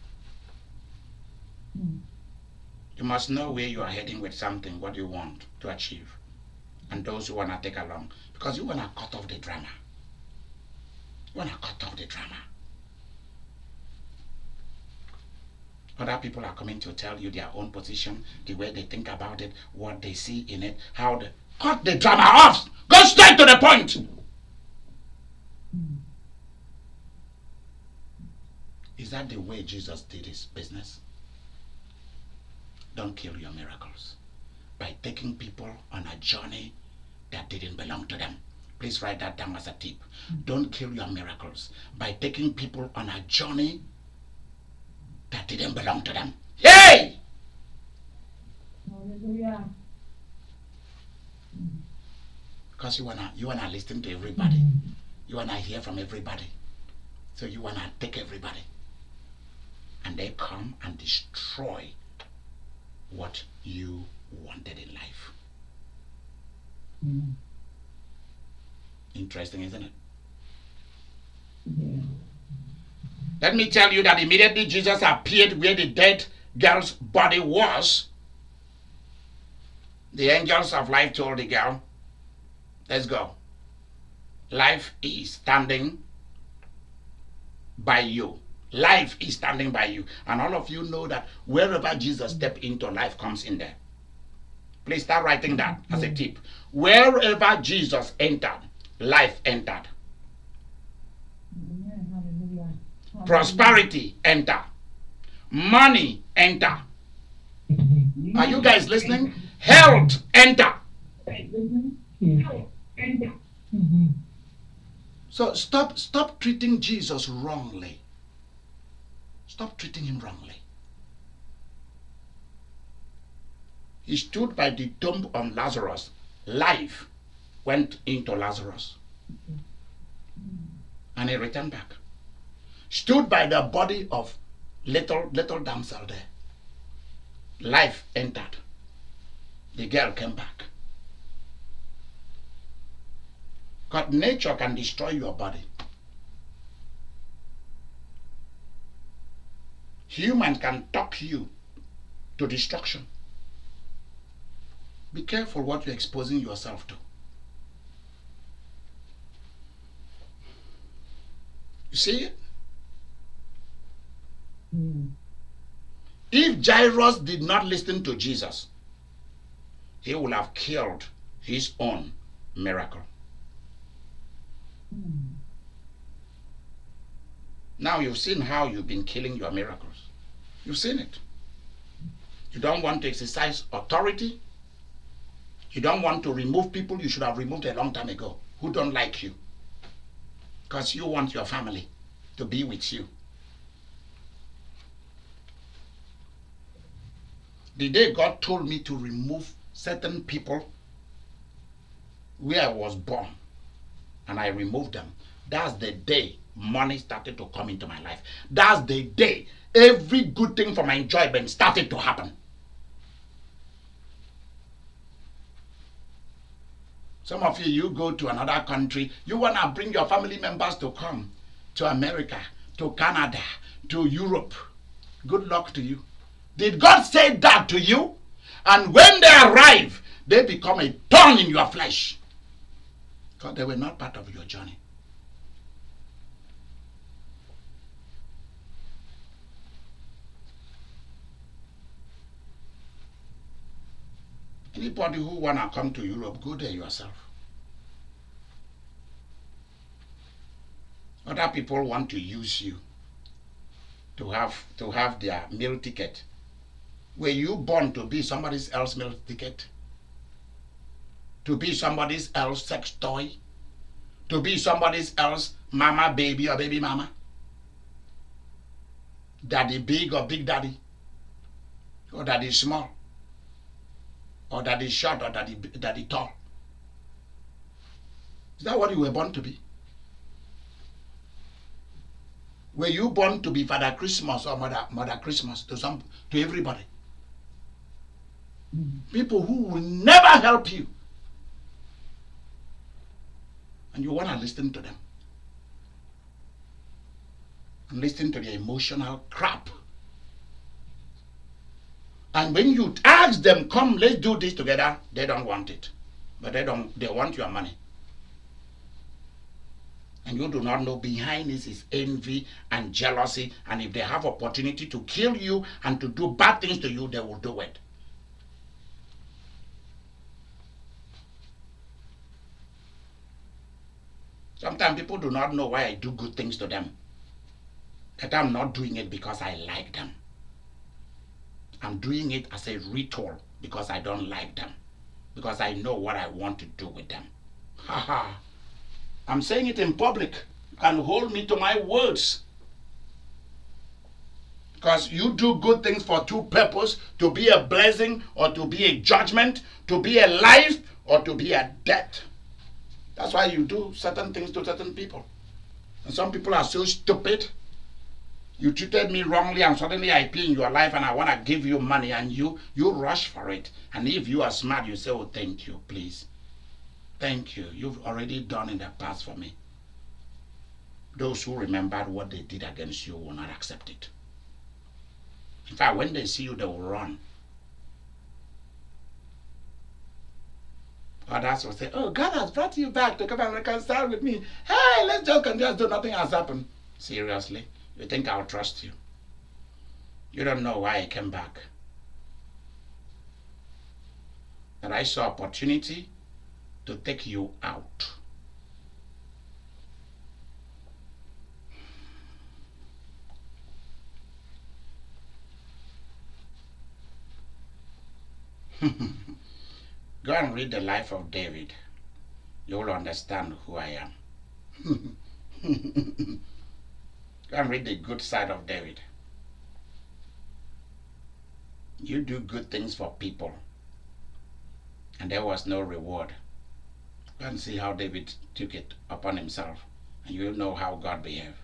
Mm. You must know where you are heading with something, what you want to achieve, and those who want to take along. Because you want to cut off the drama. You want to cut off the drama. Other people are coming to tell you their own position, the way they think about it, what they see in it, how they cut the drama off. Go straight to the point. Is that the way Jesus did his business? Don't kill your miracles by taking people on a journey that didn't belong to them. Please write that down as a tip. Don't kill your miracles by taking people on a journey that didn't belong to them. Yay! Hallelujah. Because you wanna listen to everybody. You wanna hear from everybody. So you wanna take everybody. And they come and destroy what you wanted in life. Mm. Interesting, isn't it? Yeah. Let me tell you that immediately Jesus appeared where the dead girl's body was, the angels of life told the girl, let's go. Life is standing by you. Life is standing by you. And all of you know that wherever Jesus steps into, life comes in there. Please start writing that as a tip. Wherever Jesus entered, life entered. Amen. Hallelujah. Prosperity enter. Money enter. Are you guys listening? Health enter. So stop treating Jesus wrongly. Stop treating him wrongly. He stood by the tomb of Lazarus. Life went into Lazarus. And he returned back. Stood by the body of little damsel there. Life entered. The girl came back. God, nature can destroy your body. Human can talk you to destruction. Be careful what you're exposing yourself to. You see it? If Jairus did not listen to Jesus, he would have killed his own miracle. Now you've seen how you've been killing your miracles. You've seen it. You don't want to exercise authority. You don't want to remove people you should have removed a long time ago who don't like you. Because you want your family to be with you. The day God told me to remove certain people where I was born, and I removed them, that's the day money started to come into my life. That's the day every good thing for my enjoyment started to happen. Some of you go to another country, you want to bring your family members to come to America, to Canada, to Europe. Good luck to you. Did God say that to you? And when they arrive, they become a thorn in your flesh. Because they were not part of your journey. Anybody who want to come to Europe, go there yourself. Other people want to use you to have their meal ticket. Were you born to be somebody else's meal ticket? To be somebody else's sex toy? To be somebody else's mama baby or baby mama? Daddy big or big daddy? Or daddy small? Or daddy short or daddy tall? Is that what you were born to be? Were you born to be Father Christmas or Mother Christmas to everybody? People who will never help you. And you want to listen to them. And listen to their emotional crap. And when you ask them, come, let's do this together, they don't want it. But they want your money. And you do not know behind this is envy and jealousy. And if they have opportunity to kill you and to do bad things to you, they will do it. Sometimes people do not know why I do good things to them. That I'm not doing it because I like them. I'm doing it as a ritual because I don't like them. Because I know what I want to do with them. Haha. I'm saying it in public. You can hold me to my words. Because you do good things for two purposes, to be a blessing or to be a judgment, to be a life or to be a death. That's why you do certain things to certain people. And some people are so stupid. You treated me wrongly and suddenly I appear in your life and I want to give you money and you rush for it. And if you are smart, you say, oh, thank you, please. Thank you. You've already done in the past for me. Those who remembered what they did against you will not accept it. In fact, when they see you, they will run. Others will say, oh, God has brought you back to come and reconcile with me. Hey, let's joke and just do nothing has happened. Seriously? You think I'll trust you? You don't know why I came back. And I saw opportunity to take you out. Go and read the life of David. You will understand who I am. Go and read the good side of David. You do good things for people, and there was no reward. Go and see how David took it upon himself, and you'll know how God behaved.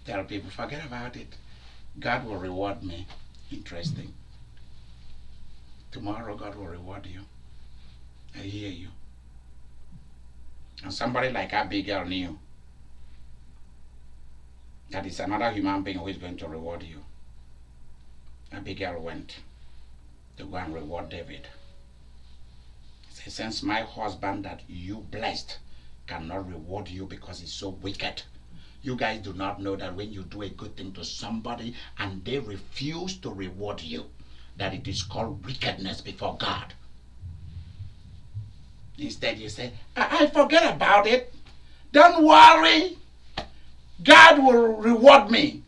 Tell people, forget about it. God will reward me. Interesting. Tomorrow God will reward you. I hear you. And somebody like Abigail knew that it's another human being who is going to reward you. Abigail went to go and reward David. He said, since my husband that you blessed cannot reward you because he's so wicked, you guys do not know that when you do a good thing to somebody and they refuse to reward you, that it is called wickedness before God. Instead you say, I forget about it. Don't worry. God will reward me.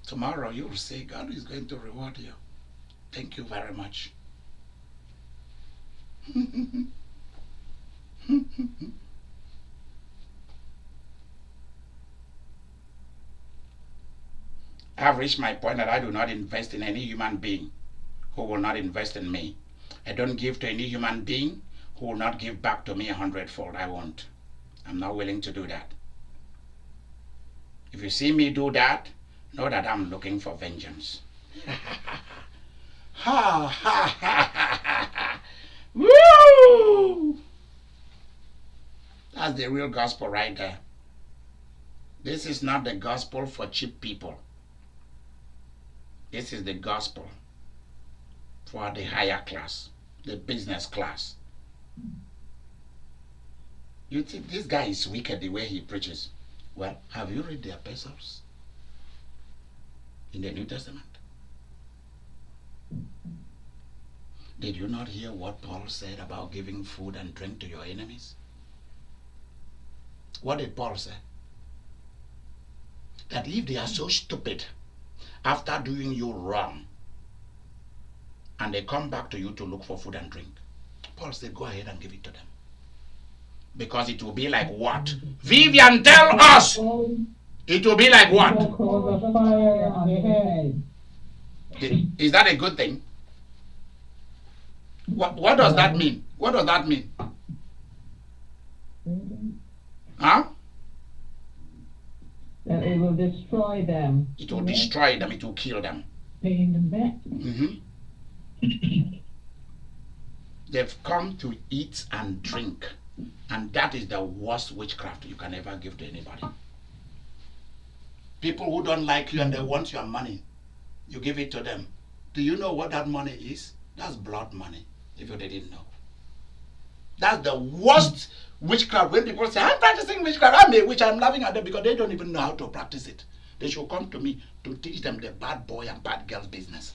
Tomorrow you will say, God is going to reward you. Thank you very much. I've reached my point that I do not invest in any human being who will not invest in me. I don't give to any human being who will not give back to me 100-fold. I won't. I'm not willing to do that. If you see me do that, know that I'm looking for vengeance. Ha ha ha ha ha. Woo! That's the real gospel right there. This is not the gospel for cheap people. This is the gospel for the higher class, the business class. You think this guy is wicked the way he preaches? Well, have you read the epistles in the New Testament? Did you not hear what Paul said about giving food and drink to your enemies? What did Paul say? That if they are so stupid after doing you wrong and they come back to you to look for food and drink, Paul said, go ahead and give it to them. Because it will be like what? Vivian, tell us! It will be like what? Is that a good thing? What does that mean? What does that mean? Huh? That it will destroy them. It will destroy them. It will kill them. Paying them back. They've come to eat and drink. And that is the worst witchcraft you can ever give to anybody. People who don't like you and they want your money, you give it to them. Do you know what that money is? That's blood money, if you didn't know. That's the worst witchcraft. When people say, I'm practicing witchcraft, I'm a witch, I'm laughing at them because they don't even know how to practice it. They should come to me to teach them the bad boy and bad girl business.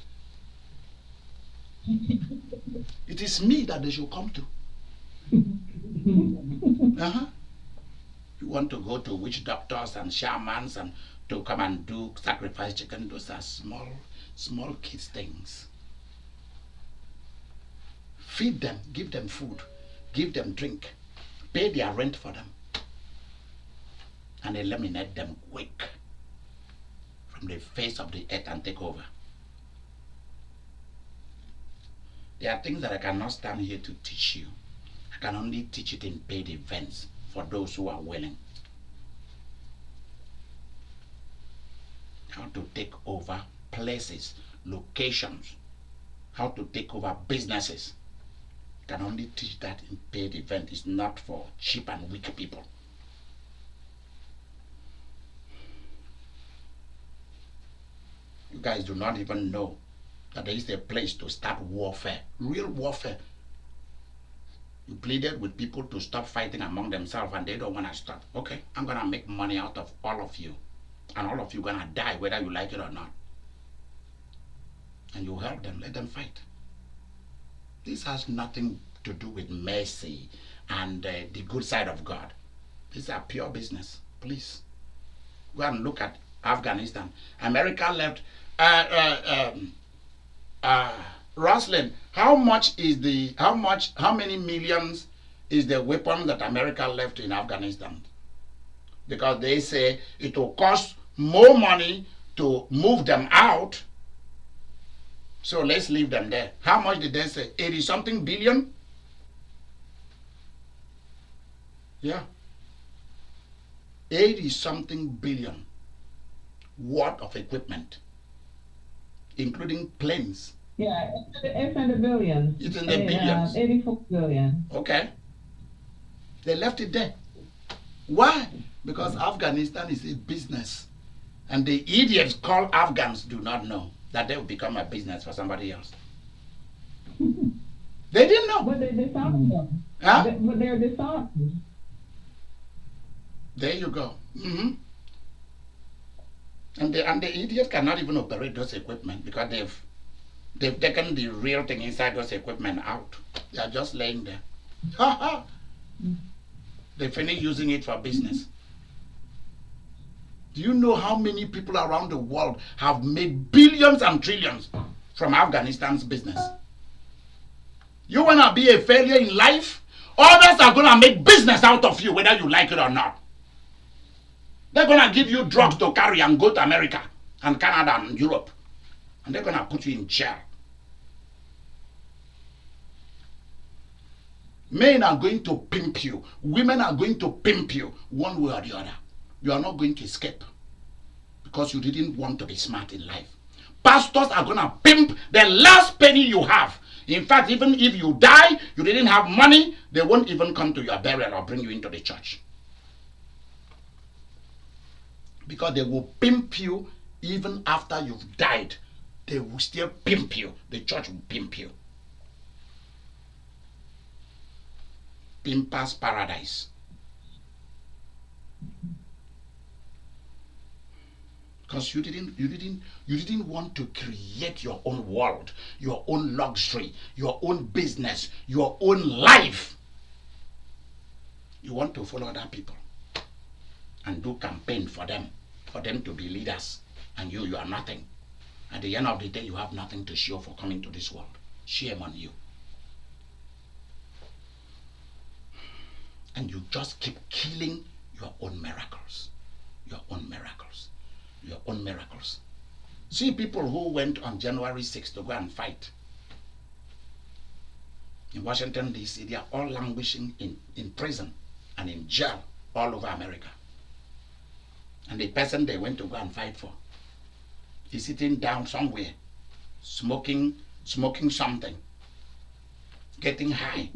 It is me that they should come to. You want to go to witch doctors and shamans and to come and do sacrifice chicken? Those are small kids things. Feed them, give them food, give them drink, pay their rent for them, and eliminate them quick from the face of the earth and take over. There are things that I cannot stand here to teach you. I can only teach it in paid events for those who are willing. How to take over places, locations, how to take over businesses. I can only teach that in paid event. It's not for cheap and weak people. You guys do not even know that there is a place to start warfare, real warfare. You pleaded with people to stop fighting among themselves and they don't want to stop. Okay, I'm going to make money out of all of you. And all of you are going to die whether you like it or not. And you help them, let them fight. This has nothing to do with mercy and the good side of God. These are pure business. Please, go and look at Afghanistan. America left. Roslyn, how many millions is the weapon that America left in Afghanistan? Because they say it will cost more money to move them out. So let's leave them there. How much did they say? 80 something billion? Yeah. 80 something billion worth of equipment, including planes. Yeah, it's in the billions. It's in the billions. 84 billion. Okay. They left it there. Why? Because Afghanistan is a business. And the idiots called Afghans do not know that they will become a business for somebody else. They didn't know. But they're dishonest. Huh? But they're dishonest. There you go. And the idiot cannot even operate those equipment because they've taken the real thing inside those equipment out. They are just laying there. They finish using it for business. Do you know how many people around the world have made billions and trillions from Afghanistan's business? You want to be a failure in life? Others are going to make business out of you, whether you like it or not. They're going to give you drugs to carry and go to America and Canada and Europe. And they're going to put you in jail. Men are going to pimp you. Women are going to pimp you one way or the other. You are not going to escape because you didn't want to be smart in life. Pastors are going to pimp the last penny you have. In fact, even if you die, you didn't have money, they won't even come to your burial or bring you into the church. Because they will pimp you even after you've died. They will still pimp you. The church will pimp you. Pimper's paradise. Because you didn't want to create your own world, your own luxury, your own business, your own life. You want to follow other people and do campaign for them to be leaders, and you are nothing. At the end of the day, you have nothing to show for coming to this world. Shame on you. And you just keep killing your own miracles. Your own miracles. Your own miracles. See people who went on January 6th to go and fight. In Washington, D.C., they are all languishing in prison and in jail all over America. And the person they went to go and fight for is sitting down somewhere, smoking something, getting high.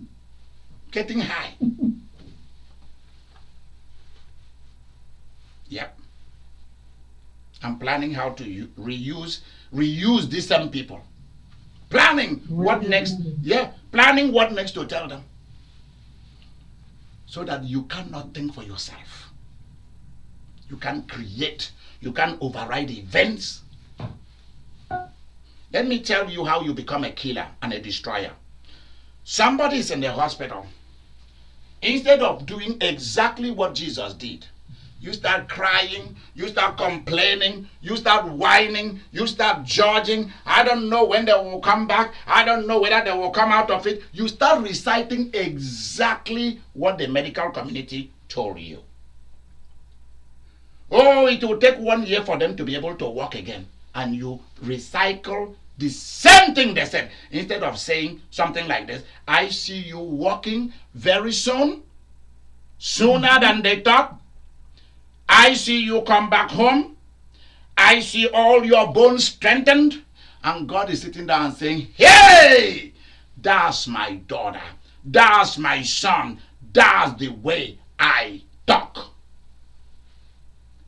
Yep. I'm planning how to reuse these same people. Planning what next. Yeah, planning what next to tell them. So that you cannot think for yourself. You can't create. You can't override events. Let me tell you how you become a killer and a destroyer. Somebody is in the hospital. Instead of doing exactly what Jesus did, you start crying, you start complaining, you start whining, you start judging. I don't know when they will come back. I don't know whether they will come out of it. You start reciting exactly what the medical community told you. Oh, it will take 1 year for them to be able to walk again. And you recycle the same thing they said. Instead of saying something like this, I see you walking very soon, sooner than they thought. I see you come back home. I see all your bones strengthened. And God is sitting there and saying, hey, that's my daughter. That's my son. That's the way I talk.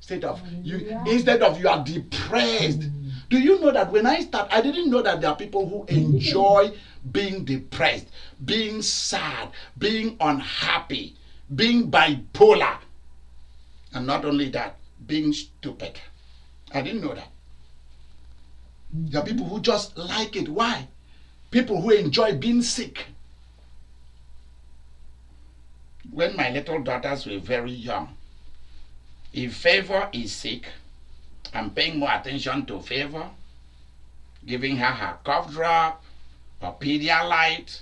Instead of you are depressed. Do you know that when I didn't know that there are people who enjoy being depressed, being sad, being unhappy, being bipolar. And not only that, being stupid. I didn't know that. There are people who just like it. Why? People who enjoy being sick. When my little daughters were very young, if Favor is sick, I'm paying more attention to Favor giving her cough drop or Pedialyte,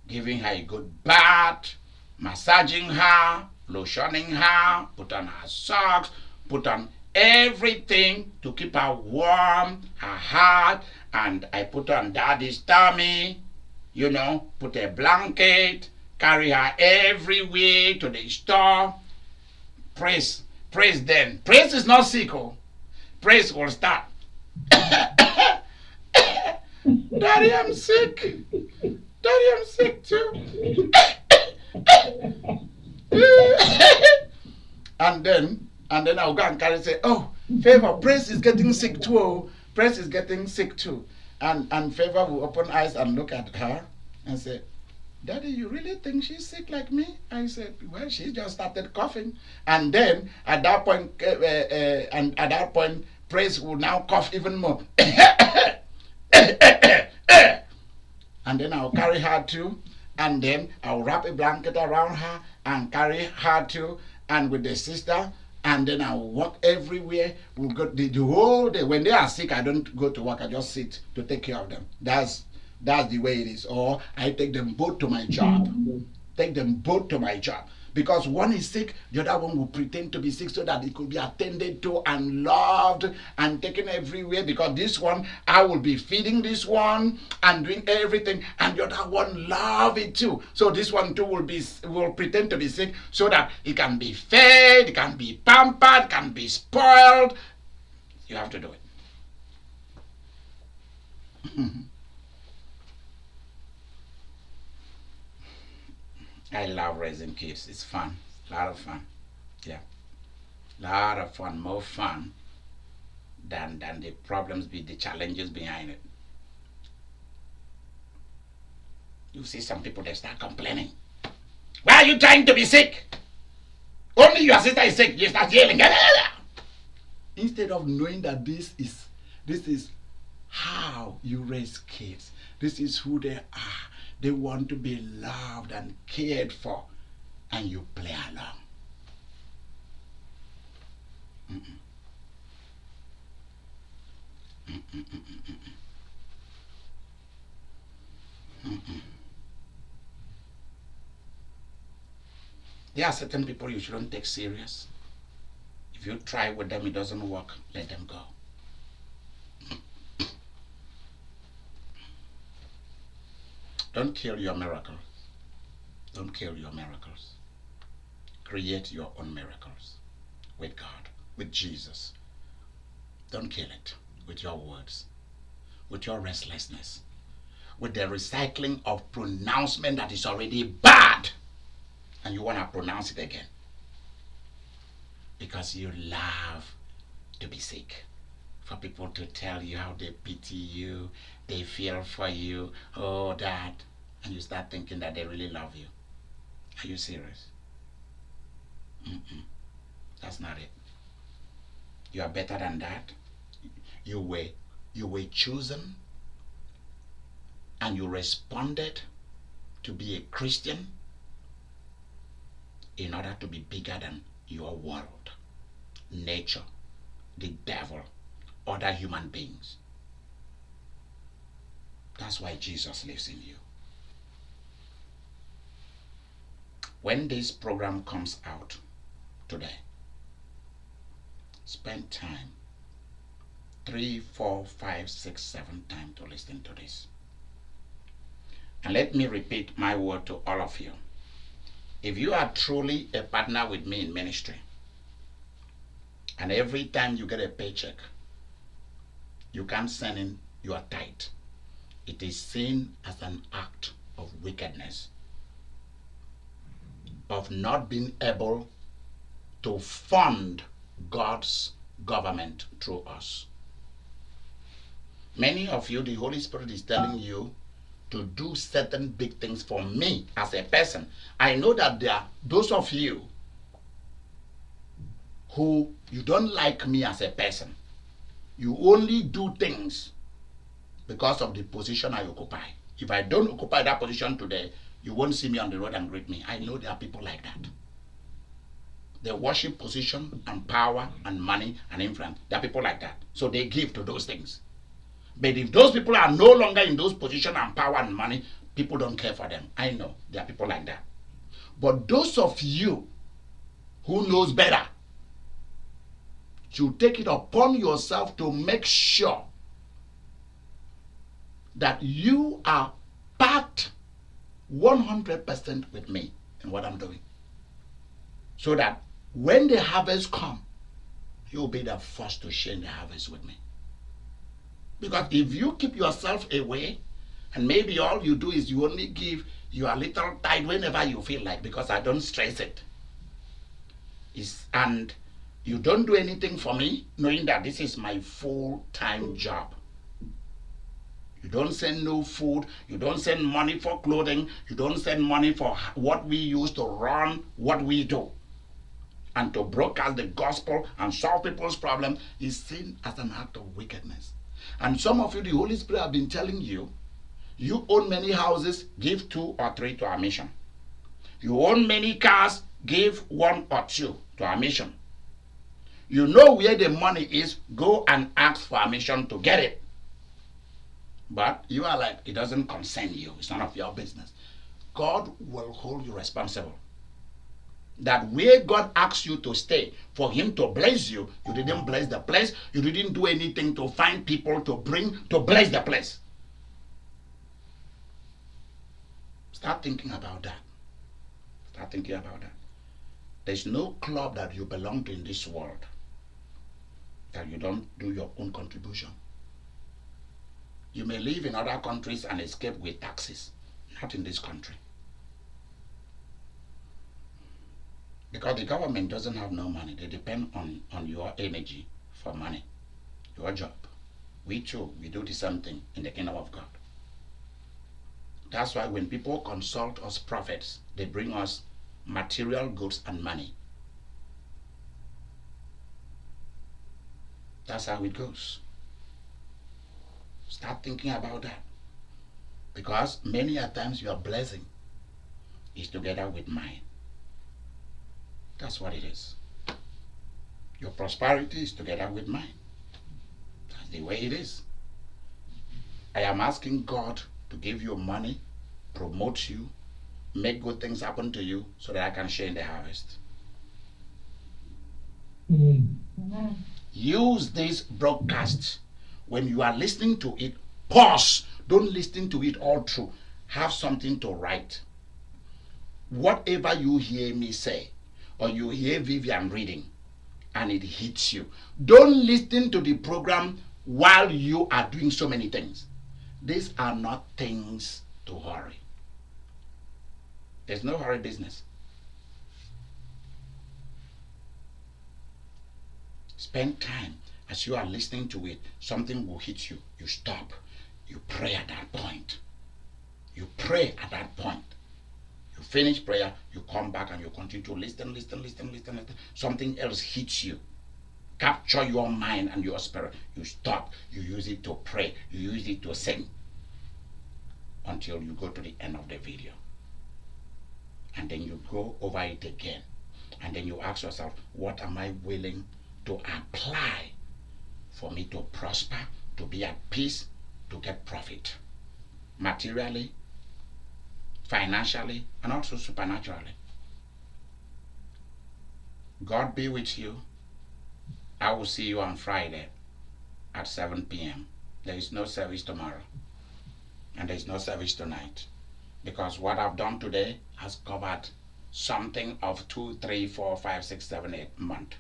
giving her a good bath, massaging her, lotioning her, put on her socks, put on everything to keep her warm, her heart, and I put on daddy's tummy, put a blanket, carry her everywhere to the store. Praise then. Praise is not sick, oh. Praise will start. Daddy, I'm sick. Daddy, I'm sick too. and then I'll go and carry say, oh, Favor, Praise is getting sick too. Oh. Praise is getting sick too. And Favor will open eyes and look at her and say, Daddy, you really think she's sick like me? I said, well, she just started coughing. And then at that point, Praise will now cough even more. And then I'll carry her too. And then I'll wrap a blanket around her and carry her too. And with the sister. And then I'll walk everywhere. We'll go the whole day. When they are sick, I don't go to work. I just sit to take care of them. That's the way it is. Or I take them both to my job. Take them both to my job. Because one is sick, the other one will pretend to be sick so that it could be attended to and loved and taken everywhere. Because this one, I will be feeding this one and doing everything, and the other one love it too. So this one too will pretend to be sick so that it can be fed, it can be pampered, it can be spoiled. You have to do it. I love raising kids. It's fun. A lot of fun. Yeah. A lot of fun. More fun than the problems, the challenges behind it. You see some people, they start complaining. Why are you trying to be sick? Only your sister is sick. You start yelling. Instead of knowing that this is how you raise kids. This is who they are. They want to be loved and cared for, and you play along. There are certain people you shouldn't take serious. If you try with them, it doesn't work, let them go. Don't kill your miracles. Don't kill your miracles. Create your own miracles with God, with Jesus. Don't kill it with your words, with your restlessness, with the recycling of pronouncement that is already bad, and you want to pronounce it again because you love to be sick. For people to tell you how they pity you, they feel for you, oh that, and you start thinking that they really love you. Are you serious? That's not it. You are better than that. You were chosen, and you responded to be a Christian in order to be bigger than your world, nature, the devil, other human beings. That's why Jesus lives in you. When this program comes out today, spend time, 3, 4, 5, 6, 7 times to listen to this. And let me repeat my word to all of you. If you are truly a partner with me in ministry, and every time you get a paycheck, you can send in your tithe, it is seen as an act of wickedness, of not being able to fund God's government through us. Many of you, the Holy Spirit is telling you to do certain big things for me as a person. I know that there are those of you who you don't like me as a person. You only do things because of the position I occupy. If I don't occupy that position today, you won't see me on the road and greet me. I know there are people like that. They worship position and power and money and influence. There are people like that. So they give to those things. But if those people are no longer in those position and power and money, people don't care for them. I know there are people like that. But those of you who knows better, you take it upon yourself to make sure that you are part 100% with me in what I'm doing. So that when the harvest come, you'll be the first to share the harvest with me. Because if you keep yourself away, and maybe all you do is you only give your little tithe whenever you feel like, because I don't stress it. And you don't do anything for me, knowing that this is my full-time job. You don't send no food, you don't send money for clothing, you don't send money for what we use to run what we do. And to broadcast the gospel and solve people's problems is seen as an act of wickedness. And some of you, the Holy Spirit have been telling you, you own many houses, give 2 or 3 to our mission. You own many cars, give 1 or 2 to our mission. You know where the money is, go and ask for our mission to get it. But you are like, it doesn't concern you. It's none of your business. God will hold you responsible. That where God asks you to stay, for him to bless you, you didn't bless the place. You didn't do anything to find people to bring to bless the place. Start thinking about that. Start thinking about that. There's no club that you belong to in this world that you don't do your own contribution. You may live in other countries and escape with taxes. Not in this country. Because the government doesn't have no money. They depend on your energy for money. Your job. We too, we do the same thing in the kingdom of God. That's why when people consult us prophets, they bring us material goods and money. That's how it goes. Start thinking about that. Because many a times your blessing is together with mine. That's what it is. Your prosperity is together with mine. That's the way it is. I am asking God to give you money, promote you, make good things happen to you so that I can share in the harvest. Use this broadcast. When you are listening to it, pause. Don't listen to it all through. Have something to write. Whatever you hear me say, or you hear Vivian reading, and it hits you, don't listen to the program while you are doing so many things. These are not things to hurry. There's no hurry business. Spend time. As you are listening to it, something will hit you. You stop. You pray at that point. You pray at that point. You finish prayer, you come back and you continue to listen. Something else hits you. Capture your mind and your spirit. You stop. You use it to pray. You use it to sing. Until you go to the end of the video. And then you go over it again. And then you ask yourself, what am I willing to apply for me to prosper, to be at peace, to get profit? Materially, financially, and also supernaturally. God be with you. I will see you on Friday at 7 p.m. There is no service tomorrow. And there is no service tonight. Because what I've done today has covered something of 2, 3, 4, 5, 6, 7, 8 months.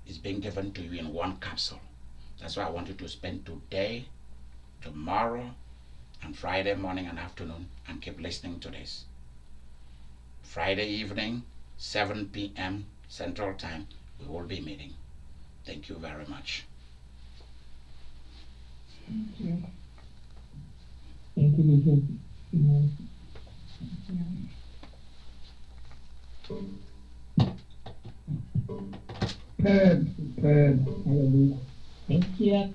It's being given to you in one capsule. That's why I want you to spend today, tomorrow, and Friday morning and afternoon and keep listening to this. Friday evening, 7 p.m. Central Time, we will be meeting. Thank you very much. Thank you. Thank you, Bishop. Third, hallelujah. Thank you.